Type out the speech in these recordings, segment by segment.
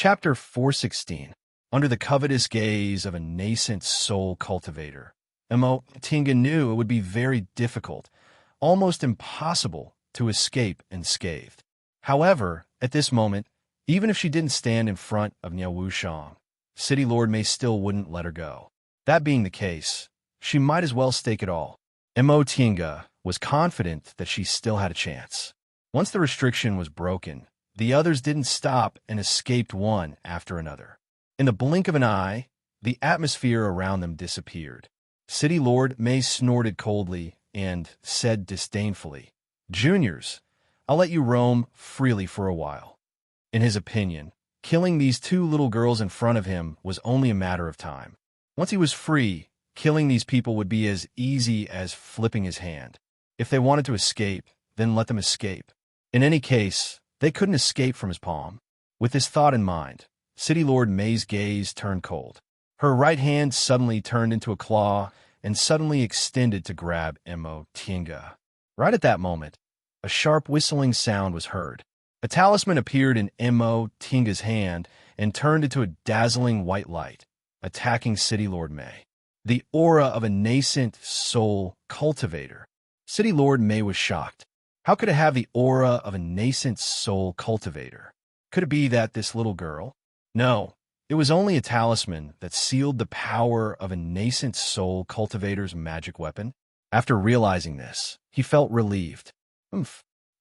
Chapter 416. Under the covetous gaze of a nascent soul cultivator, Tinga knew it would be very difficult, almost impossible, to escape unscathed. However, at this moment, even if she didn't stand in front of Niao Wushang, City Lord Mei still wouldn't let her go. That being the case, she might as well stake it all. Tinga was confident that she still had a chance. Once the restriction was broken, the others didn't stop and escaped one after another. In the blink of an eye, the atmosphere around them disappeared. City Lord Mei snorted coldly and said disdainfully, "Juniors, I'll let you roam freely for a while." In his opinion, killing these two little girls in front of him was only a matter of time. Once he was free, killing these people would be as easy as flipping his hand. If they wanted to escape, then let them escape. In any case, they couldn't escape from his palm. With this thought in mind, City Lord Mei's gaze turned cold. Her right hand suddenly turned into a claw and suddenly extended to grab Tinga. Right at that moment, a sharp whistling sound was heard. A talisman appeared in Tinga's hand and turned into a dazzling white light, attacking City Lord Mei. The aura of a nascent soul cultivator. City Lord Mei was shocked. How could it have the aura of a nascent soul cultivator? Could it be that this little girl? No, it was only a talisman that sealed the power of a nascent soul cultivator's magic weapon. After realizing this, he felt relieved.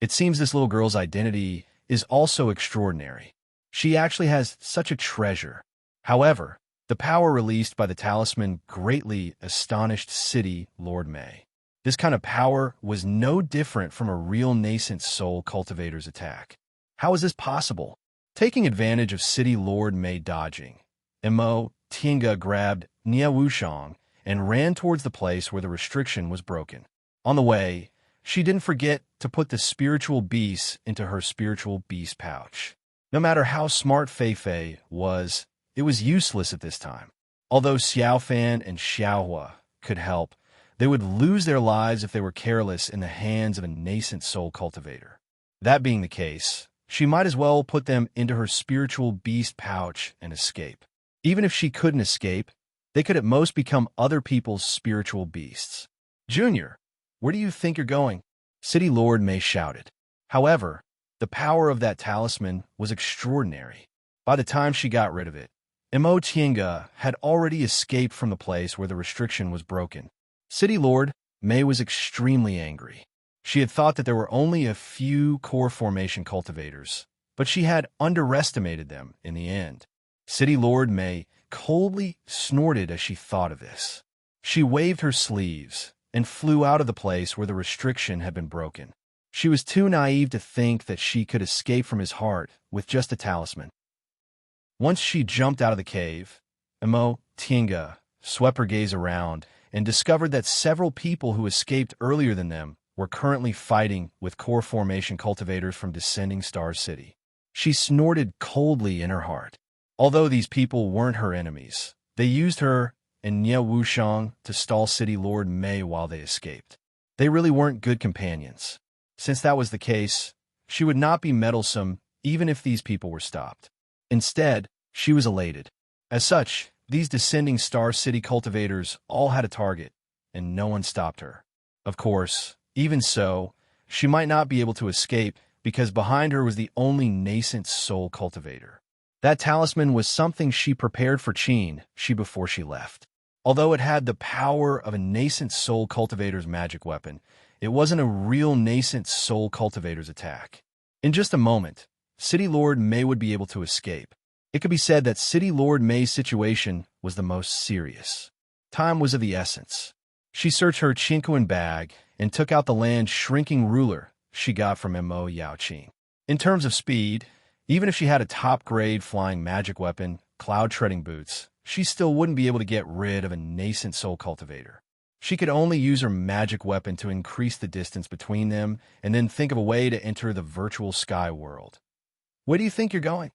It seems this little girl's identity is also extraordinary. She actually has such a treasure. However, the power released by the talisman greatly astonished City Lord Mei. This kind of power was no different from a real nascent soul cultivator's attack. How is this possible? Taking advantage of City Lord Mei dodging, Tinga grabbed Niao Wushang and ran towards the place where the restriction was broken. On the way, she didn't forget to put the spiritual beast into her spiritual beast pouch. No matter how smart Fei Fei was, it was useless at this time. Although Xiaofan and Xiaohua could help, they would lose their lives if they were careless in the hands of a nascent soul cultivator. That being the case, she might as well put them into her spiritual beast pouch and escape. Even if she couldn't escape, they could at most become other people's spiritual beasts. "Junior, where do you think you're going?" City Lord Mei shouted. However, the power of that talisman was extraordinary. By the time she got rid of it, Tinga had already escaped from the place where the restriction was broken. City Lord Mei was extremely angry. She had thought that there were only a few core formation cultivators, but she had underestimated them in the end. City Lord Mei coldly snorted as she thought of this. She waved her sleeves and flew out of the place where the restriction had been broken. She was too naive to think that she could escape from his heart with just a talisman. Once she jumped out of the cave, Tinga swept her gaze around and discovered that several people who escaped earlier than them were currently fighting with core formation cultivators from Descending Star City. She snorted coldly in her heart. Although these people weren't her enemies, they used her and Niao Wushang to stall City Lord Mei while they escaped. They really weren't good companions. Since that was the case, she would not be meddlesome even if these people were stopped. Instead, she was elated. As such, these Descending Star City cultivators all had a target, and no one stopped her. Of course, even so, she might not be able to escape because behind her was the only nascent soul cultivator. That talisman was something she prepared for Qin before she left. Although it had the power of a nascent soul cultivator's magic weapon, it wasn't a real nascent soul cultivator's attack. In just a moment, City Lord Mei would be able to escape. It could be said that City Lord Mei's situation was the most serious. Time was of the essence. She searched her Qinkuan bag and took out the land-shrinking ruler she got from Mo Yaoqing. In terms of speed, even if she had a top-grade flying magic weapon, cloud-treading boots, she still wouldn't be able to get rid of a nascent soul cultivator. She could only use her magic weapon to increase the distance between them and then think of a way to enter the virtual sky world. "Where do you think you're going?"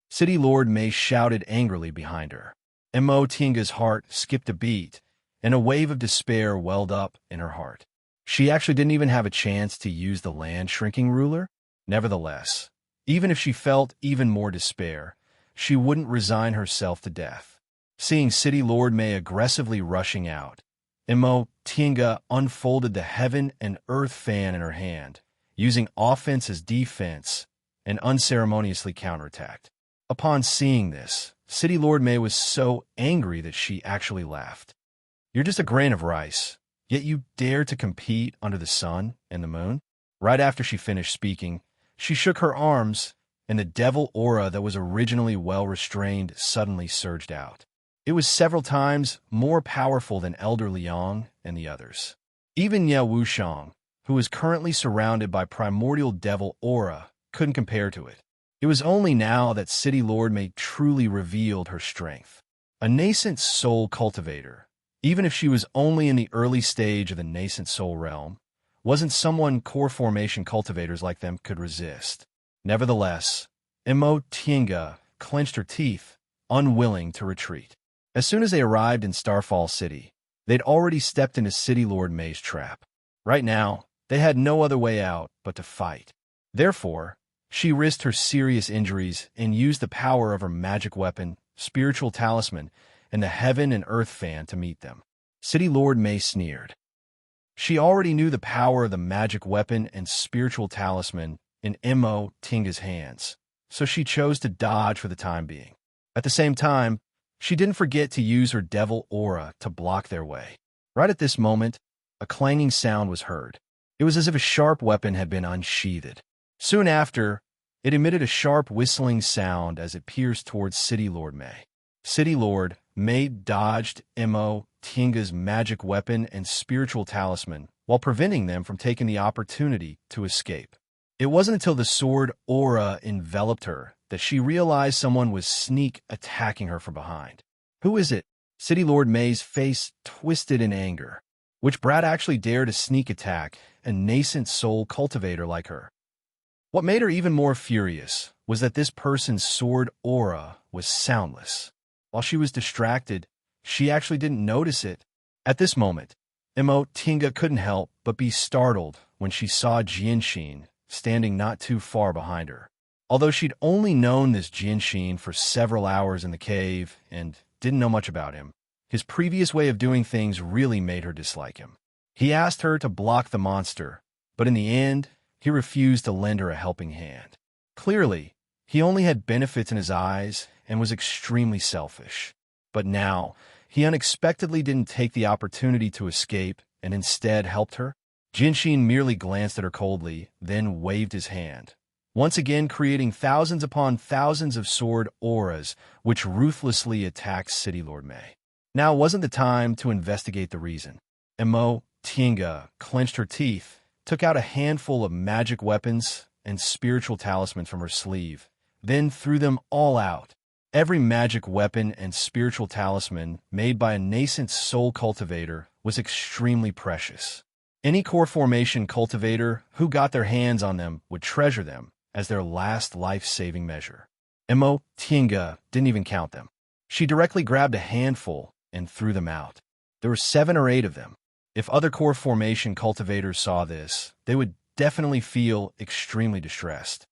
City Lord Mei shouted angrily behind her. Tinga's heart skipped a beat, and a wave of despair welled up in her heart. She actually didn't even have a chance to use the land-shrinking ruler. Nevertheless, even if she felt even more despair, she wouldn't resign herself to death. Seeing City Lord May aggressively rushing out, Tinga unfolded the heaven and earth fan in her hand, using offense as defense, and unceremoniously counterattacked. Upon seeing this, City Lord May was so angry that she actually laughed. "You're just a grain of rice, yet you dare to compete under the sun and the moon?" Right after she finished speaking, she shook her arms, and the devil aura that was originally well-restrained suddenly surged out. It was several times more powerful than Elder Liang and the others. Even Ye Wushang, who was currently surrounded by primordial devil aura, couldn't compare to it. It was only now that City Lord May truly revealed her strength. A nascent soul cultivator, even if she was only in the early stage of the nascent soul realm, wasn't someone core formation cultivators like them could resist. Nevertheless, Tinga clenched her teeth, unwilling to retreat. As soon as they arrived in Starfall City, they'd already stepped into City Lord May's trap. Right now, they had no other way out but to fight. Therefore, she risked her serious injuries and used the power of her magic weapon, spiritual talisman, and the heaven and earth fan to meet them. City Lord May sneered. She already knew the power of the magic weapon and spiritual talisman in Tinga's hands, so she chose to dodge for the time being. At the same time, she didn't forget to use her devil aura to block their way. Right at this moment, a clanging sound was heard. It was as if a sharp weapon had been unsheathed. Soon after, it emitted a sharp whistling sound as it pierced towards City Lord May. City Lord May dodged Tinga's magic weapon and spiritual talisman while preventing them from taking the opportunity to escape. It wasn't until the sword aura enveloped her that she realized someone was sneak attacking her from behind. "Who is it?" City Lord May's face twisted in anger. Which brat actually dared to sneak attack a nascent soul cultivator like her? What made her even more furious was that this person's sword aura was soundless. While she was distracted, she actually didn't notice it. At this moment, Tinga couldn't help but be startled when she saw Jianxin standing not too far behind her. Although she'd only known this Jianxin for several hours in the cave and didn't know much about him, his previous way of doing things really made her dislike him. He asked her to block the monster, but in the end, he refused to lend her a helping hand. Clearly, he only had benefits in his eyes and was extremely selfish. But now, he unexpectedly didn't take the opportunity to escape and instead helped her. Jianxin merely glanced at her coldly, then waved his hand, once again creating thousands upon thousands of sword auras which ruthlessly attacked City Lord May. Now wasn't the time to investigate the reason. Tinga clenched her teeth, took out a handful of magic weapons and spiritual talismans from her sleeve, then threw them all out. Every magic weapon and spiritual talisman made by a nascent soul cultivator was extremely precious. Any core formation cultivator who got their hands on them would treasure them as their last life-saving measure. Tinga didn't even count them. She directly grabbed a handful and threw them out. There were 7 or 8 of them. If other core formation cultivators saw this, they would definitely feel extremely distressed.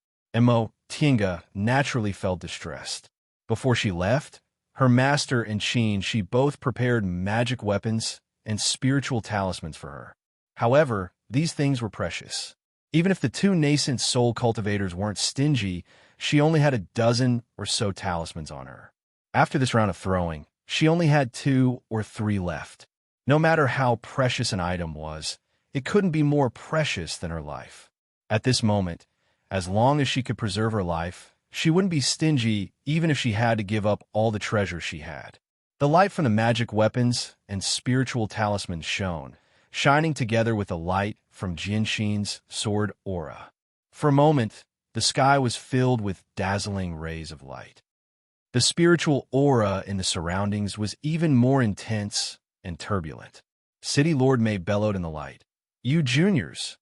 Tinga naturally felt distressed. Before she left, her master and she both prepared magic weapons and spiritual talismans for her. However, these things were precious. Even if the 2 nascent soul cultivators weren't stingy, she only had a dozen or so talismans on her. After this round of throwing, she only had 2 or 3 left. No matter how precious an item was, it couldn't be more precious than her life. At this moment, as long as she could preserve her life, she wouldn't be stingy even if she had to give up all the treasure she had. The light from the magic weapons and spiritual talismans shone, shining together with the light from Jianxin's sword aura. For a moment, the sky was filled with dazzling rays of light. The spiritual aura in the surroundings was even more intense and turbulent. City Lord May bellowed in the light. "You juniors!"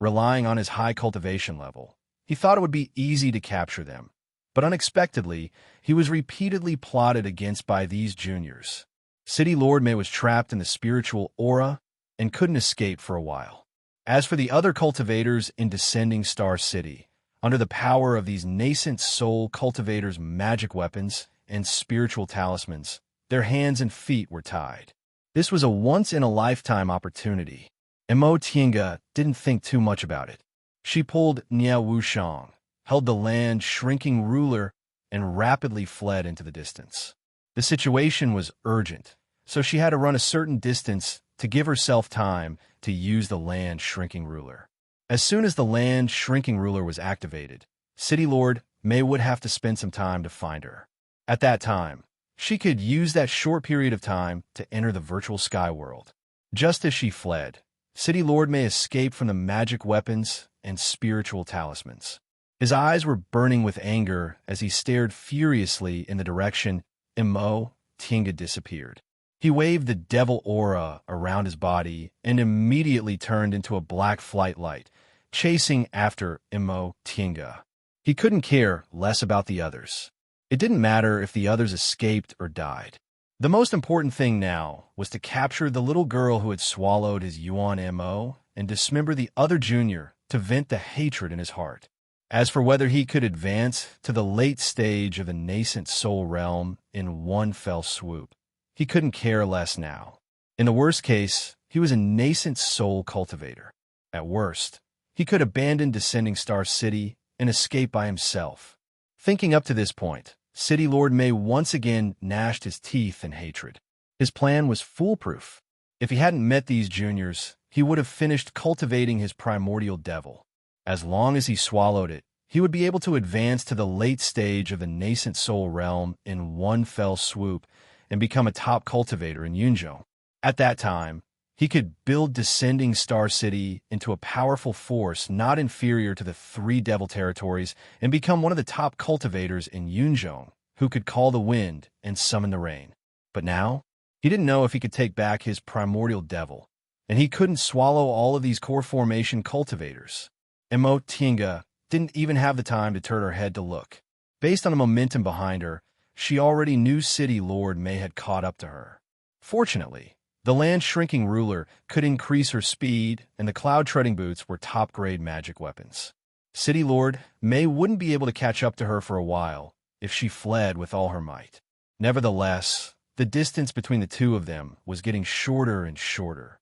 Relying on his high cultivation level, he thought it would be easy to capture them. But unexpectedly, he was repeatedly plotted against by these juniors. City Lord May was trapped in the spiritual aura and couldn't escape for a while. As for the other cultivators in Descending Star City, Under the power of these nascent soul cultivators' magic weapons and spiritual talismans, their hands and feet were tied. This was a once-in-a-lifetime opportunity, and Mo Tiange didn't think too much about it. She pulled Niao Wushang, held the land shrinking ruler, and rapidly fled into the distance. The situation was urgent, so she had to run a certain distance to give herself time to use the land shrinking ruler. As soon as the land shrinking ruler was activated, City Lord Mei would have to spend some time to find her. At that time, she could use that short period of time to enter the virtual sky world. Just as she fled, City Lord Mei escaped from the magic weapons and spiritual talismans. His eyes were burning with anger as he stared furiously in the direction Mo Tiange disappeared. He waved the devil aura around his body and immediately turned into a black flight light, chasing after Mo Tiange. He couldn't care less about the others. It didn't matter if the others escaped or died. The most important thing now was to capture the little girl who had swallowed his Yuan Mo and dismember the other junior to vent the hatred in his heart. As for whether he could advance to the late stage of the nascent soul realm in one fell swoop, he couldn't care less now. In the worst case, he was a nascent soul cultivator. At worst, he could abandon Descending Star City and escape by himself. Thinking up to this point, City Lord Mei once again gnashed his teeth in hatred. His plan was foolproof. If he hadn't met these juniors, he would have finished cultivating his primordial devil. As long as he swallowed it, he would be able to advance to the late stage of the nascent soul realm in one fell swoop and become a top cultivator in Yunzhou. At that time, he could build Descending Star City into a powerful force not inferior to the 3 devil territories and become one of the top cultivators in Yunzhou who could call the wind and summon the rain. But now, he didn't know if he could take back his primordial devil, and he couldn't swallow all of these core formation cultivators. Mo Tiange didn't even have the time to turn her head to look. Based on the momentum behind her, she already knew City Lord Mei had caught up to her. Fortunately, the land-shrinking ruler could increase her speed, and the cloud-treading boots were top-grade magic weapons. City Lord Mei wouldn't be able to catch up to her for a while if she fled with all her might. Nevertheless, the distance between the two of them was getting shorter and shorter.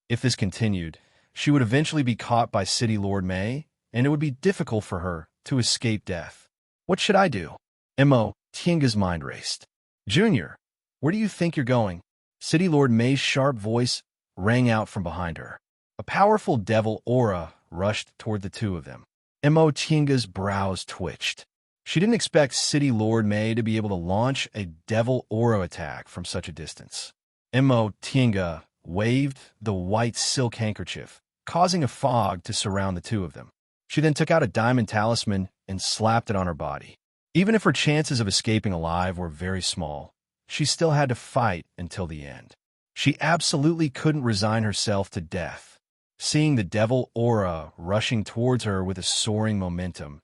If this continued, she would eventually be caught by City Lord Mei, and it would be difficult for her to escape death. What should I do? Mo Tiange's mind raced. Junior, where do you think you're going? City Lord Mei's sharp voice rang out from behind her. A powerful devil aura rushed toward the two of them. Mo Tiange's brows twitched. She didn't expect City Lord Mei to be able to launch a devil aura attack from such a distance. Mo Tiange waved the white silk handkerchief, causing a fog to surround the two of them. She then took out a diamond talisman and slapped it on her body. Even if her chances of escaping alive were very small, she still had to fight until the end. She absolutely couldn't resign herself to death. Seeing the devil aura rushing towards her with a soaring momentum,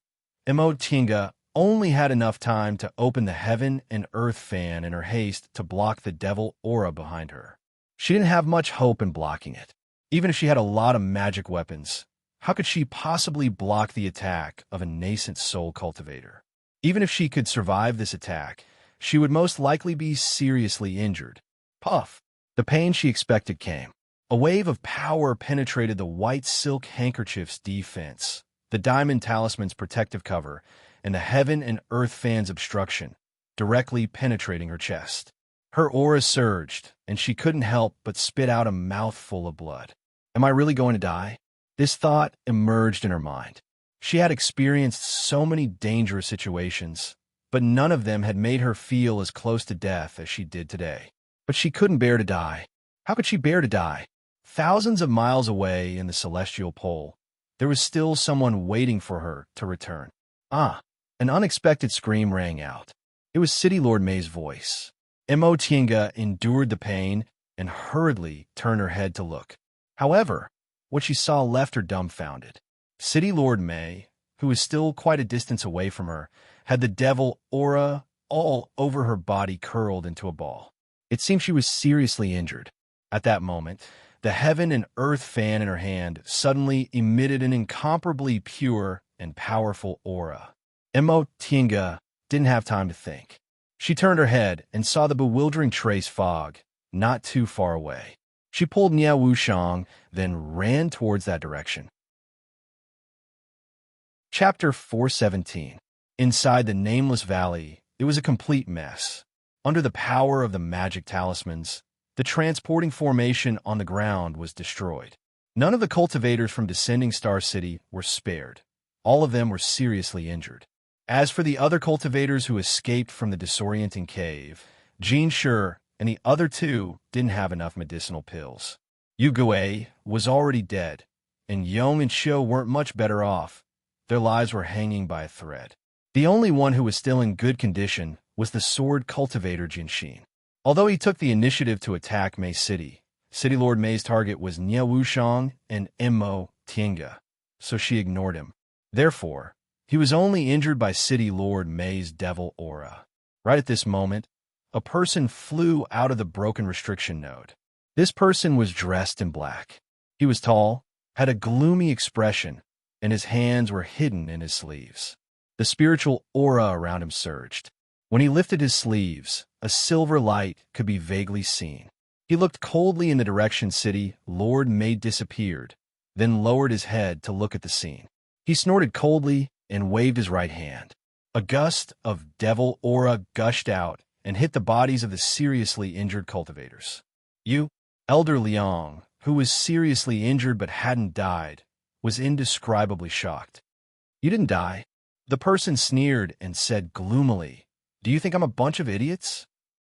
Mo Tiange only had enough time to open the heaven and earth fan in her haste to block the devil aura behind her. She didn't have much hope in blocking it. Even if she had a lot of magic weapons, how could she possibly block the attack of a nascent soul cultivator? Even if she could survive this attack, she would most likely be seriously injured. Puff! The pain she expected came. A wave of power penetrated the white silk handkerchief's defense, the diamond talisman's protective cover, and the heaven and earth fan's obstruction, directly penetrating her chest. Her aura surged, and she couldn't help but spit out a mouthful of blood. Am I really going to die? This thought emerged in her mind. She had experienced so many dangerous situations, but none of them had made her feel as close to death as she did today. But she couldn't bear to die. How could she bear to die? Thousands of miles away in the celestial pole, there was still someone waiting for her to return. Ah! An unexpected scream rang out. It was City Lord Mei's voice. Mo Tiange endured the pain and hurriedly turned her head to look. However, what she saw left her dumbfounded. City Lord Mei, who was still quite a distance away from her, had the devil aura all over her body curled into a ball. It seemed she was seriously injured. At that moment, the heaven and earth fan in her hand suddenly emitted an incomparably pure and powerful aura. Tinga didn't have time to think. She turned her head and saw the bewildering trace fog not too far away. She pulled Nia Wushang, then ran towards that direction. Chapter 417. Inside the nameless valley, it was a complete mess. Under the power of the magic talismans, the transporting formation on the ground was destroyed. None of the cultivators from Descending Star City were spared. All of them were seriously injured. As for the other cultivators who escaped from the disorienting cave, Jin Shi and the other two didn't have enough medicinal pills. Yu Gui was already dead, and Yong and Shou weren't much better off. Their lives were hanging by a thread. The only one who was still in good condition was the sword cultivator Jinshin. Although he took the initiative to attack Mei City, City Lord Mei's target was Nia Wushang and Tinga, so she ignored him. Therefore, he was only injured by City Lord Mei's devil aura. Right at this moment, a person flew out of the broken restriction node. This person was dressed in black. He was tall, had a gloomy expression, and his hands were hidden in his sleeves. The spiritual aura around him surged. When he lifted his sleeves, a silver light could be vaguely seen. He looked coldly in the direction City Lord Mei disappeared, then lowered his head to look at the scene. He snorted coldly and waved his right hand. A gust of devil aura gushed out and hit the bodies of the seriously injured cultivators. Elder Liang, who was seriously injured but hadn't died, was indescribably shocked. You didn't die. The person sneered and said gloomily, "Do you think I'm a bunch of idiots?"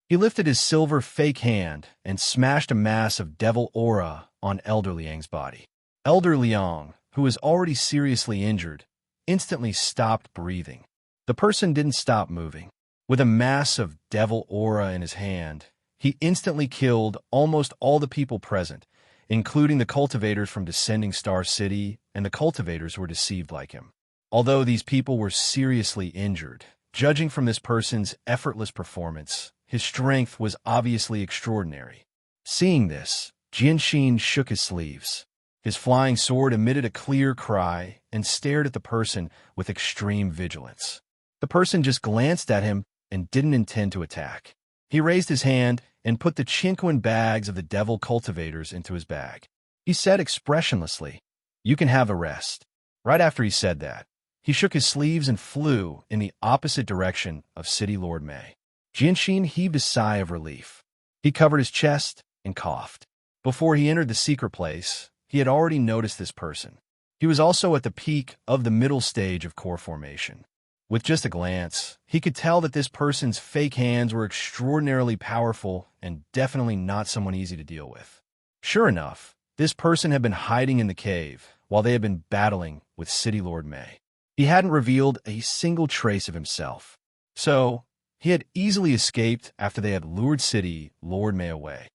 He lifted his silver fake hand and smashed a mass of devil aura on Elder Liang's body. Elder Liang, who was already seriously injured, instantly stopped breathing. The person didn't stop moving. With a mass of devil aura in his hand, he instantly killed almost all the people present, including the cultivators from Descending Star City and the cultivators who were deceived like him. Although these people were seriously injured, judging from this person's effortless performance, his strength was obviously extraordinary. Seeing this, Jinshin shook his sleeves. His flying sword emitted a clear cry and stared at the person with extreme vigilance. The person just glanced at him and didn't intend to attack. He raised his hand and put the Chinquan bags of the devil cultivators into his bag. He said expressionlessly, "You can have a rest." Right after he said that, he shook his sleeves and flew in the opposite direction of City Lord Mei. Jinshin heaved a sigh of relief. He covered his chest and coughed. Before he entered the secret place, he had already noticed this person. He was also at the peak of the middle stage of core formation. With just a glance, he could tell that this person's fake hands were extraordinarily powerful and definitely not someone easy to deal with. Sure enough, this person had been hiding in the cave while they had been battling with City Lord Mei. He hadn't revealed a single trace of himself, so he had easily escaped after they had lured City Lord Mei away.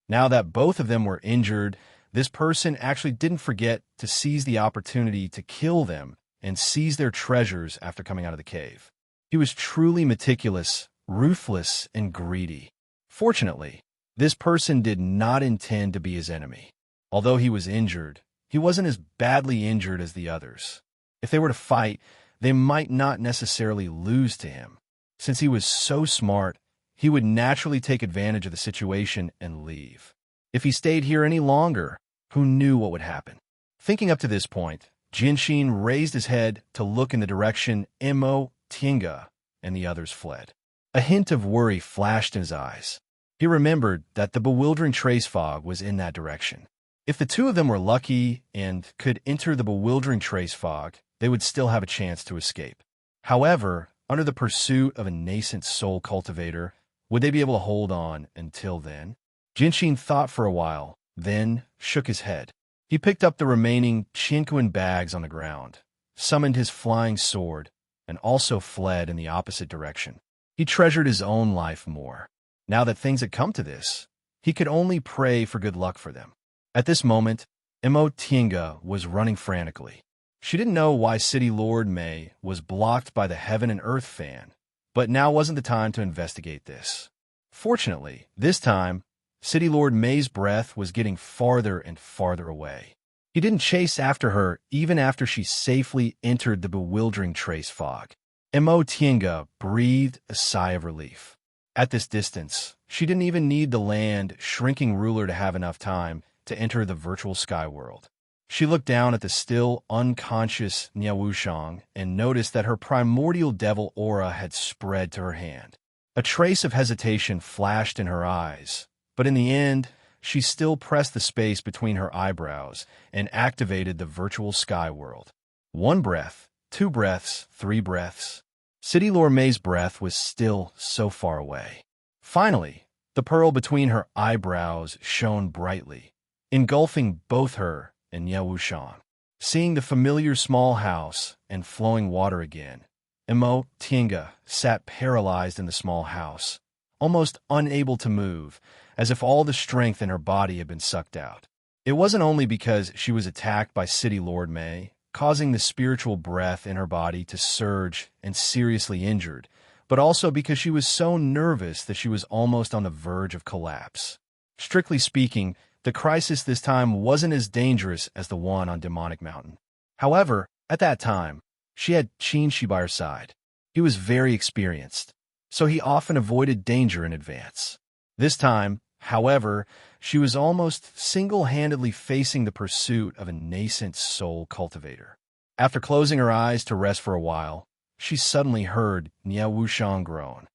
Now that both of them were injured, this person actually didn't forget to seize the opportunity to kill them and seize their treasures after coming out of the cave. He was truly meticulous, ruthless, and greedy. Fortunately, this person did not intend to be his enemy. Although he was injured, he wasn't as badly injured as the others. If they were to fight, they might not necessarily lose to him. Since he was so smart, he would naturally take advantage of the situation and leave. If he stayed here any longer, who knew what would happen? Thinking up to this point, Jinshin raised his head to look in the direction Tinga and the others fled. A hint of worry flashed in his eyes. He remembered that the bewildering trace fog was in that direction. If the two of them were lucky and could enter the bewildering trace fog, they would still have a chance to escape. However, under the pursuit of a nascent soul cultivator, would they be able to hold on until then? Jinshin thought for a while, then shook his head. He picked up the remaining Chinquan bags on the ground, summoned his flying sword, and also fled in the opposite direction. He treasured his own life more. Now that things had come to this, he could only pray for good luck for them. At this moment, Tinga was running frantically. She didn't know why City Lord Mei was blocked by the Heaven and Earth fan, but now wasn't the time to investigate this. Fortunately, this time, City Lord Mei's breath was getting farther and farther away. He didn't chase after her even after she safely entered the bewildering trace fog. Tienga breathed a sigh of relief. At this distance, she didn't even need the land shrinking ruler to have enough time to enter the virtual sky world. She looked down at the still unconscious Nia Wushang and noticed that her primordial devil aura had spread to her hand. A trace of hesitation flashed in her eyes, but in the end, she still pressed the space between her eyebrows and activated the virtual sky world. 1 breath, 2 breaths, 3 breaths. City Lord May's breath was still so far away. Finally, the pearl between her eyebrows shone brightly, engulfing both her and Nia Wushang. Seeing the familiar small house and flowing water again, Tienga sat paralyzed in the small house, almost unable to move, as if all the strength in her body had been sucked out. It wasn't only because she was attacked by City Lord May, causing the spiritual breath in her body to surge and seriously injured, but also because she was so nervous that she was almost on the verge of collapse. Strictly speaking, the crisis this time wasn't as dangerous as the one on Demonic Mountain. However, at that time, she had Qinshi by her side. He was very experienced, so he often avoided danger in advance. This time, however, she was almost single-handedly facing the pursuit of a nascent soul cultivator. After closing her eyes to rest for a while, she suddenly heard Nia Wushang groan.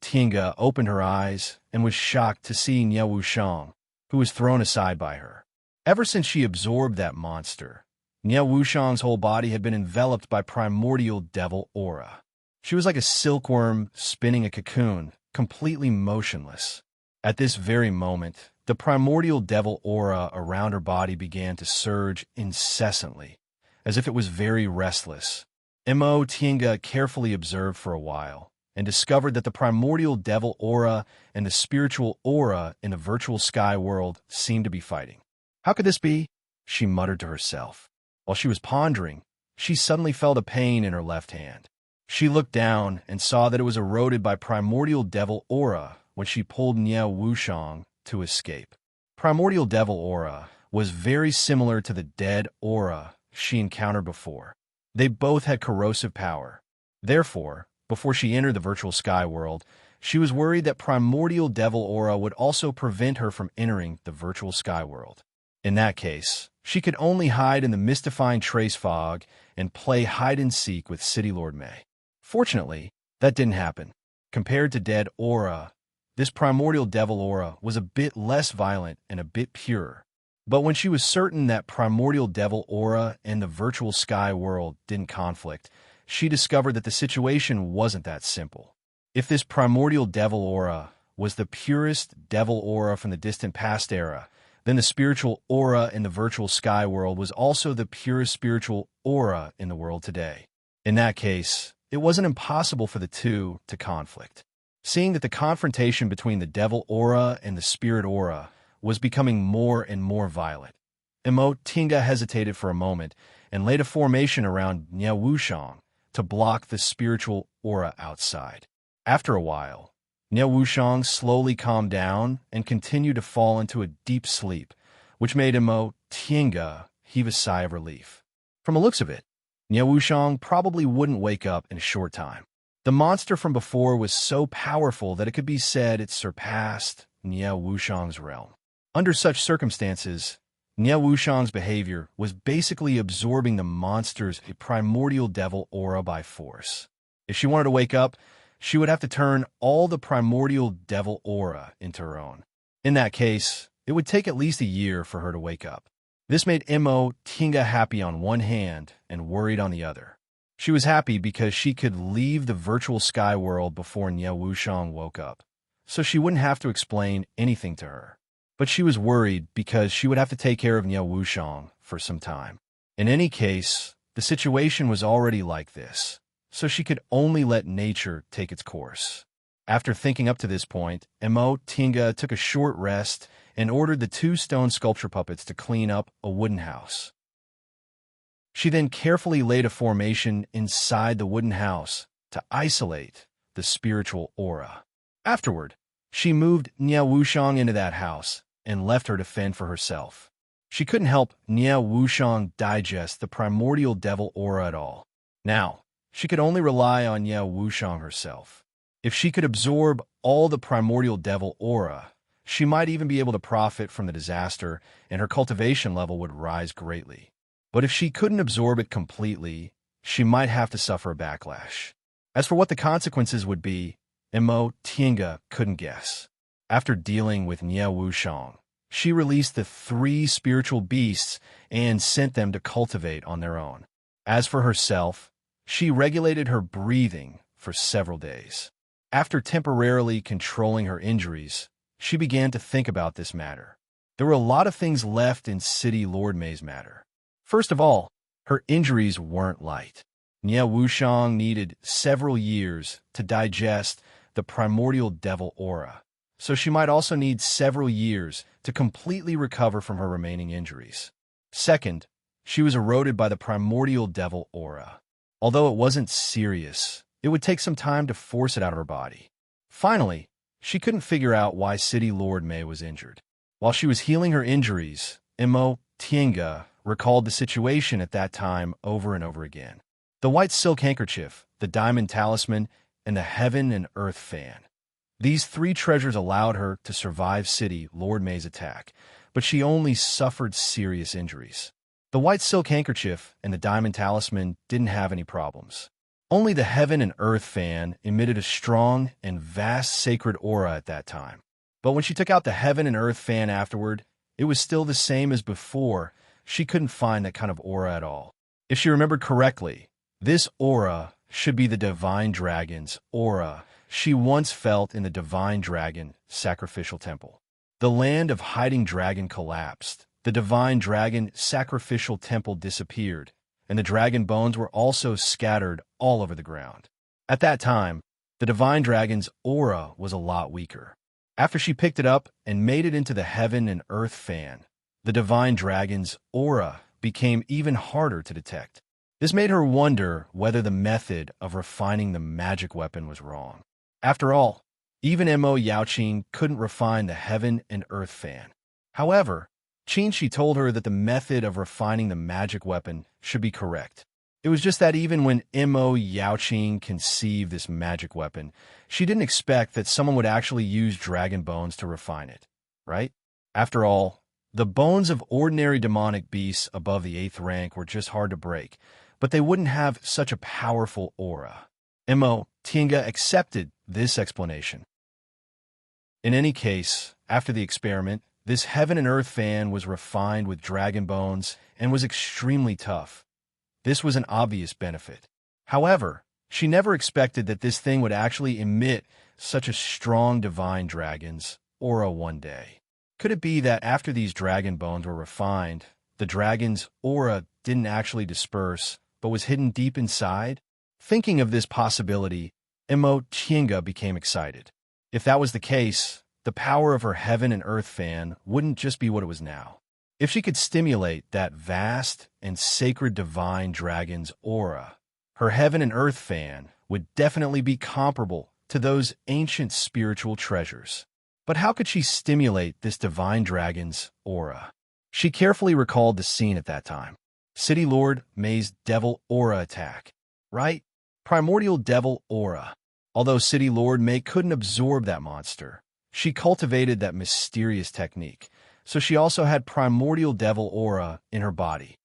Tienga opened her eyes and was shocked to see Nia Wushang, who was thrown aside by her. Ever since she absorbed that monster, Nia Wushang's whole body had been enveloped by primordial devil aura. She was like a silkworm spinning a cocoon, completely motionless. At this very moment, the primordial devil aura around her body began to surge incessantly, as if it was very restless. Tienga carefully observed for a while, and discovered that the primordial devil aura and the spiritual aura in the virtual sky world seemed to be fighting. How could this be? She muttered to herself. While she was pondering, she suddenly felt a pain in her left hand. She looked down and saw that it was eroded by primordial devil aura when she pulled Nia Wushang to escape. Primordial devil aura was very similar to the dead aura she encountered before. They both had corrosive power. Therefore, before she entered the virtual sky world, she was worried that primordial devil aura would also prevent her from entering the virtual sky world. In that case, she could only hide in the mystifying trace fog and play hide-and-seek with City Lord May. Fortunately, that didn't happen. Compared to dead aura, this primordial devil aura was a bit less violent and a bit purer. But when she was certain that primordial devil aura and the virtual sky world didn't conflict, she discovered that the situation wasn't that simple. If this primordial devil aura was the purest devil aura from the distant past era, then the spiritual aura in the virtual sky world was also the purest spiritual aura in the world today. In that case, it wasn't impossible for the two to conflict. Seeing that the confrontation between the devil aura and the spirit aura was becoming more and more violent, Tienga hesitated for a moment and laid a formation around Nia Wushang to block the spiritual aura outside. After a while, Nia Wushang slowly calmed down and continued to fall into a deep sleep, which made Tienga heave a sigh of relief. From the looks of it, Nia Wushang probably wouldn't wake up in a short time. The monster from before was so powerful that it could be said it surpassed Nia Wushang's realm. Under such circumstances, Nia Wushang's behavior was basically absorbing the monster's primordial devil aura by force. If she wanted to wake up, she would have to turn all the primordial devil aura into her own. In that case, it would take at least a year for her to wake up. This made Tienga happy on one hand and worried on the other. She was happy because she could leave the virtual sky world before Nia Wushang woke up, so she wouldn't have to explain anything to her. But she was worried because she would have to take care of Nia Wushang for some time. In any case, the situation was already like this, so she could only let nature take its course. After thinking up to this point, Tienga took a short rest and ordered the 2 stone sculpture puppets to clean up a wooden house. She then carefully laid a formation inside the wooden house to isolate the spiritual aura. Afterward, she moved Nia Wushang into that house and left her to fend for herself. She couldn't help Nie Wuxiang digest the primordial devil aura at all. Now, she could only rely on Nie Wuxiang herself. If she could absorb all the primordial devil aura, she might even be able to profit from the disaster, and her cultivation level would rise greatly. But if she couldn't absorb it completely, she might have to suffer a backlash. As for what the consequences would be, Mo Tiange couldn't guess. After dealing with Nie Wuxiang, she released the 3 spiritual beasts and sent them to cultivate on their own. As for herself, she regulated her breathing for several days. After temporarily controlling her injuries, she began to think about this matter. There were a lot of things left in City Lord May's matter. First of all, her injuries weren't light. Nie Wuxiang needed several years to digest the primordial devil aura, so she might also need several years to completely recover from her remaining injuries. Second, she was eroded by the primordial devil aura. Although it wasn't serious, it would take some time to force it out of her body. Finally, she couldn't figure out why City Lord May was injured. While she was healing her injuries, Mo Tiange recalled the situation at that time over and over again. The white silk handkerchief, the diamond talisman, and the heaven and earth fan. These 3 treasures allowed her to survive City Lord May's attack, but she only suffered serious injuries. The white silk handkerchief and the diamond talisman didn't have any problems. Only the heaven and earth fan emitted a strong and vast sacred aura at that time. But when she took out the heaven and earth fan afterward, it was still the same as before. She couldn't find that kind of aura at all. If she remembered correctly, this aura should be the divine dragon's aura she once felt in the divine dragon sacrificial temple. The land of hiding dragon collapsed. The divine dragon sacrificial temple disappeared, and the dragon bones were also scattered all over the ground. At that time, the divine dragon's aura was a lot weaker. After she picked it up and made it into the heaven and earth fan, the divine dragon's aura became even harder to detect. This made her wonder whether the method of refining the magic weapon was wrong. After all, even Mo Yaoqing couldn't refine the heaven and earth fan. However, Qinshi told her that the method of refining the magic weapon should be correct. It was just that even when Mo Yaoqing conceived this magic weapon, she didn't expect that someone would actually use dragon bones to refine it, right? After all, the bones of ordinary demonic beasts above the 8th rank were just hard to break, but they wouldn't have such a powerful aura. Mo Tiange accepted this explanation. In any case, after the experiment, this heaven and earth fan was refined with dragon bones and was extremely tough. This was an obvious benefit. However, she never expected that this thing would actually emit such a strong divine dragon's aura one day. Could it be that after these dragon bones were refined, the dragon's aura didn't actually disperse, but was hidden deep inside? Thinking of this possibility, Mo Tiange became excited. If that was the case, the power of her heaven and earth fan wouldn't just be what it was now. If she could stimulate that vast and sacred divine dragon's aura, her heaven and earth fan would definitely be comparable to those ancient spiritual treasures. But how could she stimulate this divine dragon's aura? She carefully recalled the scene at that time. City Lord May's devil aura attack, right? Primordial devil aura. Although City Lord May couldn't absorb that monster, she cultivated that mysterious technique, so she also had primordial devil aura in her body.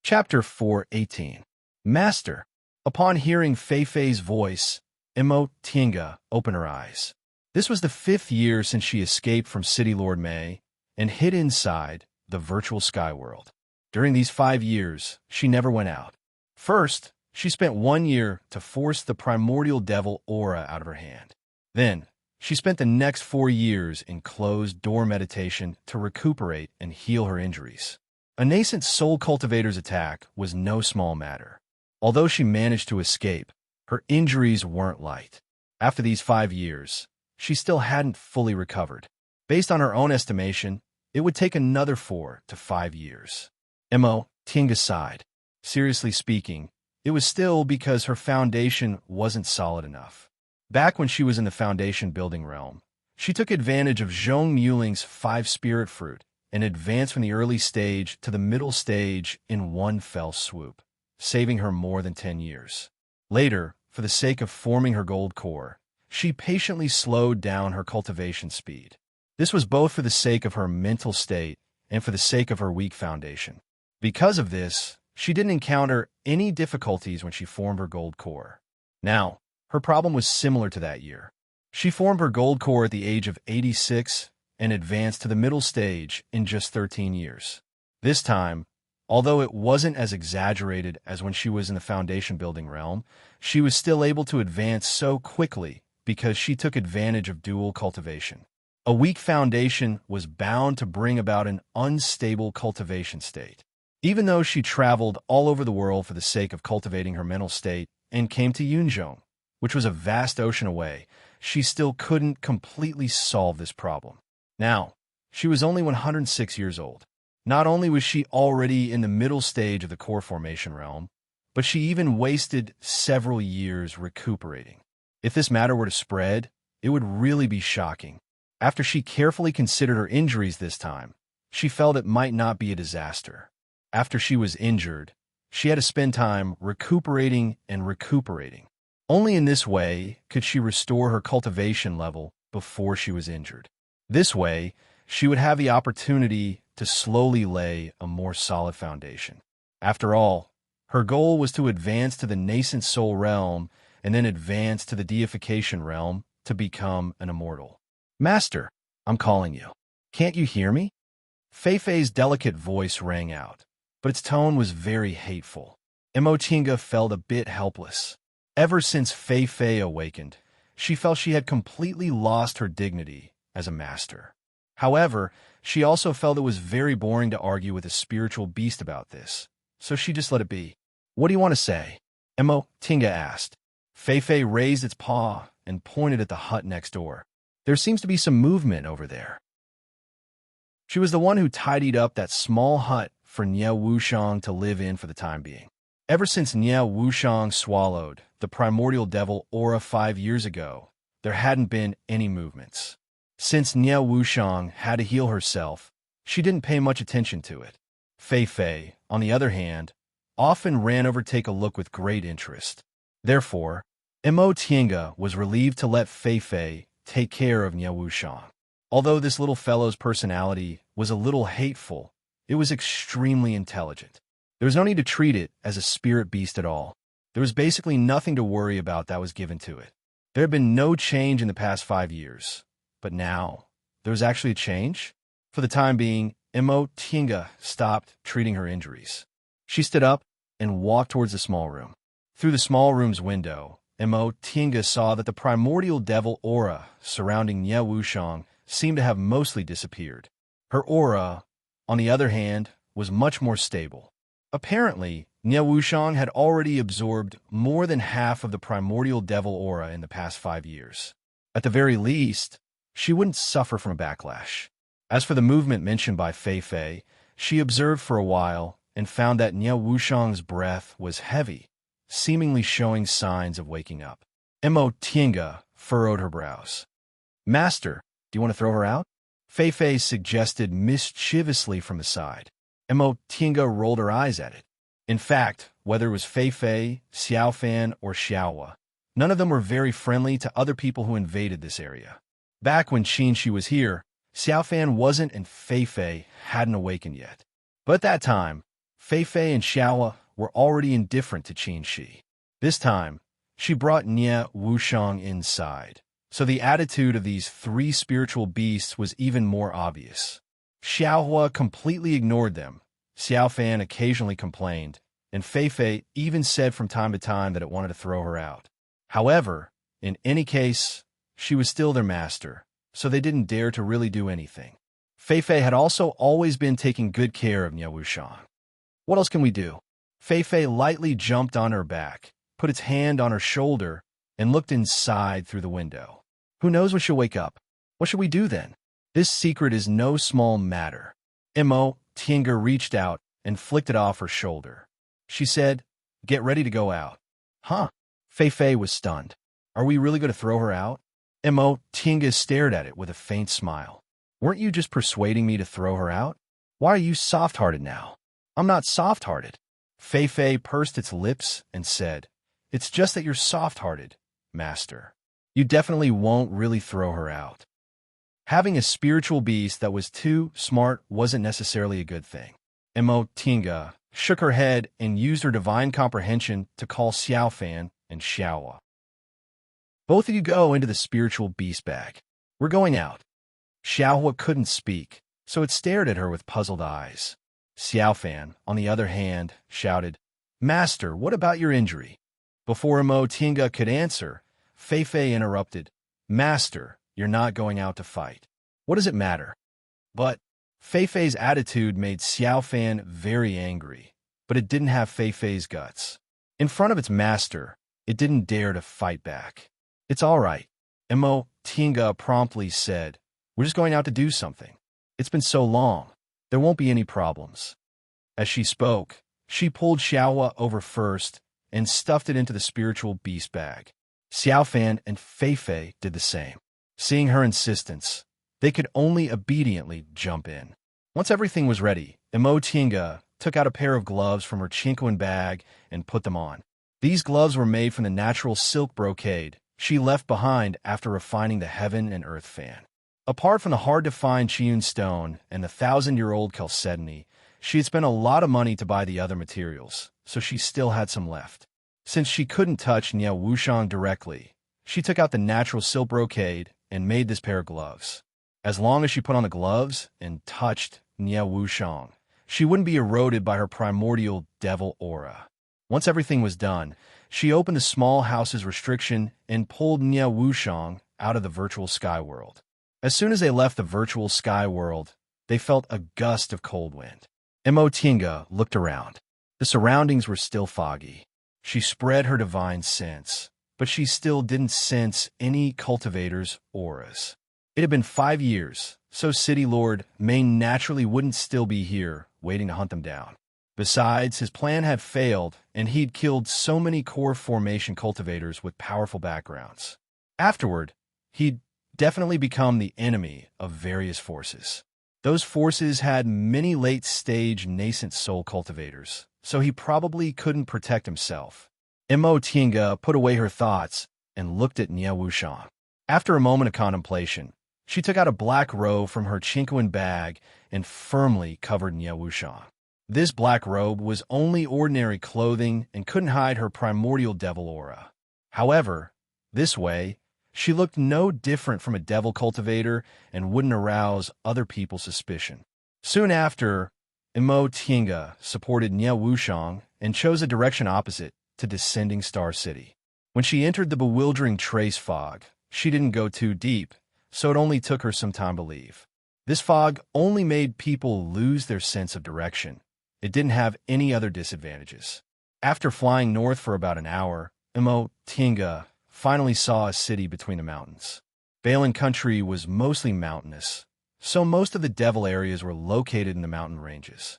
Chapter 4:18. Master. Upon hearing Fei Fei's voice, Mo Tiange opened her eyes. This was the 5th year since she escaped from City Lord May and hid inside the virtual sky world. During these 5 years, she never went out. First, she spent 1 year to force the primordial devil aura out of her hand. Then, she spent the next 4 years in closed-door meditation to recuperate and heal her injuries. A nascent soul cultivator's attack was no small matter. Although she managed to escape, her injuries weren't light. After these 5 years, she still hadn't fully recovered. Based on her own estimation, it would take another 4 to 5 years. Mo Tiange sighed. Seriously speaking, it was still because her foundation wasn't solid enough. Back when she was in the foundation building realm, She took advantage of Zhong Muling's 5 spirit fruit and advanced from the early stage to the middle stage in one fell swoop, saving her more than 10 years. Later, for the sake of forming her gold core, she patiently slowed down her cultivation speed. This was both for the sake of her mental state and for the sake of her weak foundation. Because of this, she didn't encounter any difficulties when she formed her gold core. Now, her problem was similar to that year. She formed her gold core at the age of 86 and advanced to the middle stage in just 13 years. This time, although it wasn't as exaggerated as when she was in the foundation building realm, she was still able to advance so quickly because she took advantage of dual cultivation. A weak foundation was bound to bring about an unstable cultivation state. Even though she traveled all over the world for the sake of cultivating her mental state and came to Yunzhong, which was a vast ocean away, she still couldn't completely solve this problem. Now, she was only 106 years old. Not only was she already in the middle stage of the core formation realm, but she even wasted several years recuperating. If this matter were to spread, it would really be shocking. After she carefully considered her injuries this time, she felt it might not be a disaster. After she was injured, she had to spend time recuperating and recuperating. Only in this way could she restore her cultivation level before she was injured. This way, she would have the opportunity to slowly lay a more solid foundation. After all, her goal was to advance to the nascent soul realm and then advance to the deification realm to become an immortal. Master, I'm calling you. Can't you hear me? Fei Fei's delicate voice rang out, but its tone was very hateful. Imotinga felt a bit helpless. Ever since Fei Fei awakened, she felt she had completely lost her dignity as a master. However, she also felt it was very boring to argue with a spiritual beast about this, so she just let it be. What do you want to say? Imotinga asked. Fei Fei raised its paw and pointed at the hut next door. There seems to be some movement over there. She was the one who tidied up that small hut for Niao Wushang to live in for the time being. Ever since Niao Wushang swallowed the primordial devil aura 5 years ago, there hadn't been any movements. Since Niao Wushang had to heal herself, she didn't pay much attention to it. Fei Fei, on the other hand, often ran over to take a look with great interest. Therefore, Imotinga was relieved to let Fei Fei take care of Niao Wushang. Although this little fellow's personality was a little hateful, it was extremely intelligent. There was no need to treat it as a spirit beast at all. There was basically nothing to worry about that was given to it. There had been no change in the past 5 years. But now, there was actually a change. For the time being, Imotinga stopped treating her injuries. She stood up and walked towards the small room. Through the small room's window, Imotinga saw that the primordial devil aura surrounding Niao Wushang seemed to have mostly disappeared. Her aura, on the other hand, was much more stable. Apparently, Niao Wushang had already absorbed more than half of the primordial devil aura in the past 5 years. At the very least, she wouldn't suffer from a backlash. As for the movement mentioned by Fei Fei, she observed for a while and found that Niao Wushang's breath was heavy, seemingly showing signs of waking up. Imotinga furrowed her brows. Master, do you want to throw her out? Fei Fei suggested mischievously from the side. Imotinga rolled her eyes at it. In fact, whether it was Fei Fei, Xiaofan, or Xiaohua, none of them were very friendly to other people who invaded this area. Back when Qin was here, Xiaofan wasn't and Fei Fei hadn't awakened yet. But at that time, Fei Fei and Xiaohua were already indifferent to Qin. This time, she brought Niao Wushang inside, so the attitude of these 3 spiritual beasts was even more obvious. Xiaohua completely ignored them, Xiaofan occasionally complained, and Fei Fei even said from time to time that it wanted to throw her out. However, in any case, she was still their master, so they didn't dare to really do anything. Fei Fei had also always been taking good care of Niao Wushang. What else can we do? Fei Fei lightly jumped on her back, put its hand on her shoulder, and looked inside through the window. Who knows when she'll wake up? What should we do then? This secret is no small matter. Imotinga reached out and flicked it off her shoulder. She said, "Get ready to go out." Huh? Fei Fei was stunned. Are we really going to throw her out? Tinga stared at it with a faint smile. Weren't you just persuading me to throw her out? Why are you soft-hearted now? I'm not soft-hearted. Fei pursed its lips and said, It's just that you're soft-hearted, master. You definitely won't really throw her out. Having a spiritual beast that was too smart wasn't necessarily a good thing. Tinga shook her head and used her divine comprehension to call Xiaofan and Xiaowa. Both of you go into the spiritual beast bag. We're going out. Xiaowa couldn't speak, so it stared at her with puzzled eyes. Xiaofan, on the other hand, shouted, Master, what about your injury? Before Tinga could answer, Fei interrupted, Master, you're not going out to fight. What does it matter? But Fei's attitude made Xiaofan very angry, but it didn't have Fei's guts. In front of its master, it didn't dare to fight back. It's all right, Tinga promptly said. We're just going out to do something. It's been so long. There won't be any problems. As she spoke, she pulled Xiaowa over first and stuffed it into the spiritual beast bag. Xiaofan and Fei did the same. Seeing her insistence, they could only obediently jump in. Once everything was ready, Tinga took out a pair of gloves from her chinquin bag and put them on. These gloves were made from the natural silk brocade she left behind after refining the heaven and earth fan. Apart from the hard-to-find Chiyun stone and the 1,000-year-old chalcedony, she had spent a lot of money to buy the other materials, so she still had some left. Since she couldn't touch Niao Wushang directly, she took out the natural silk brocade and made this pair of gloves. As long as she put on the gloves and touched Niao Wushang, she wouldn't be eroded by her primordial devil aura. Once everything was done, she opened the small house's restriction and pulled Niao Wushang out of the virtual sky world. As soon as they left the virtual sky world, they felt a gust of cold wind. Tinga looked around. The surroundings were still foggy. She spread her divine sense, but she still didn't sense any cultivators' auras. It had been 5 years, so City Lord Mei naturally wouldn't still be here, waiting to hunt them down. Besides, his plan had failed, and he'd killed so many core formation cultivators with powerful backgrounds. Afterward, he'd definitely become the enemy of various forces. Those forces had many late-stage nascent soul cultivators, so he probably couldn't protect himself. Tinga put away her thoughts and looked at Niao Wushang. After a moment of contemplation, she took out a black robe from her chinquin bag and firmly covered Niao Wushang. This black robe was only ordinary clothing and couldn't hide her primordial devil aura. However, this way, she looked no different from a devil cultivator and wouldn't arouse other people's suspicion. Soon after, Tinga supported Niao Wushang and chose a direction opposite to Descending Star City. When she entered the bewildering trace fog, she didn't go too deep, so it only took her some time to leave. This fog only made people lose their sense of direction. It didn't have any other disadvantages. After flying north for about an hour, Tinga finally saw a city between the mountains. Balan country was mostly mountainous, so most of the devil areas were located in the mountain ranges.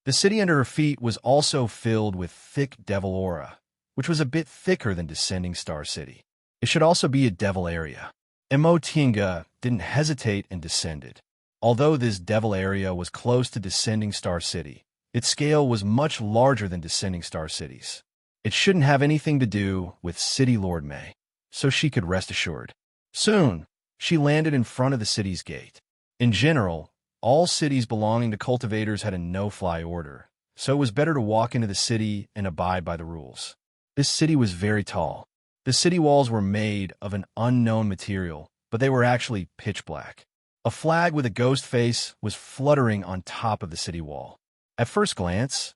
The city under her feet was also filled with thick devil aura, which was a bit thicker than Descending Star City. It should also be a devil area. Tinga didn't hesitate and descended. Although this devil area was close to Descending Star City, its scale was much larger than Descending Star City's. It shouldn't have anything to do with City Lord Mei, so she could rest assured. Soon, she landed in front of the city's gate. In general, all cities belonging to cultivators had a no-fly order, so it was better to walk into the city and abide by the rules. This city was very tall. The city walls were made of an unknown material, but they were actually pitch black. A flag with a ghost face was fluttering on top of the city wall. At first glance,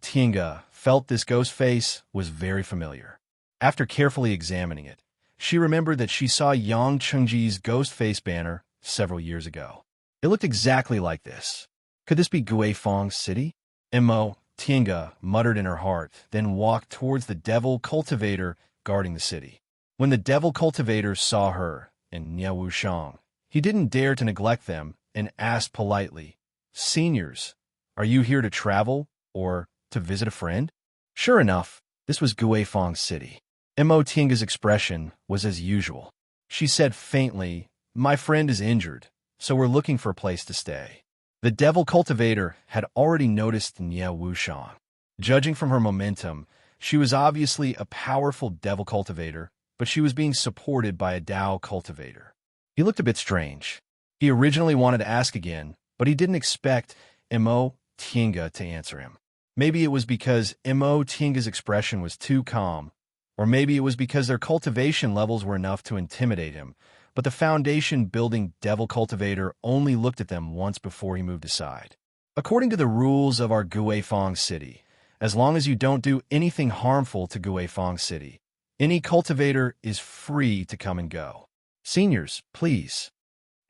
Tinga felt this ghost face was very familiar. After carefully examining it, she remembered that she saw Yang Chengji's ghost face banner several years ago. It looked exactly like this. Could this be Guifang's city? Tinga muttered in her heart, then walked towards the devil cultivator guarding the city. When the devil cultivator saw her and Niao Wushang, he didn't dare to neglect them and asked politely, "Seniors, are you here to travel or to visit a friend?" Sure enough, this was Guifang's city. Mo Tinga's expression was as usual. She said faintly, "My friend is injured, so we're looking for a place to stay." The devil cultivator had already noticed Nie Wushang. Judging from her momentum, she was obviously a powerful devil cultivator, but she was being supported by a Dao cultivator. He looked a bit strange. He originally wanted to ask again, but he didn't expect Mo Tinga to answer him. Maybe it was because Mo Tinga's expression was too calm, or maybe it was because their cultivation levels were enough to intimidate him, but the foundation-building devil cultivator only looked at them once before he moved aside. According to the rules of our Guifang City, as long as you don't do anything harmful to Guifang City, any cultivator is free to come and go. Seniors, please.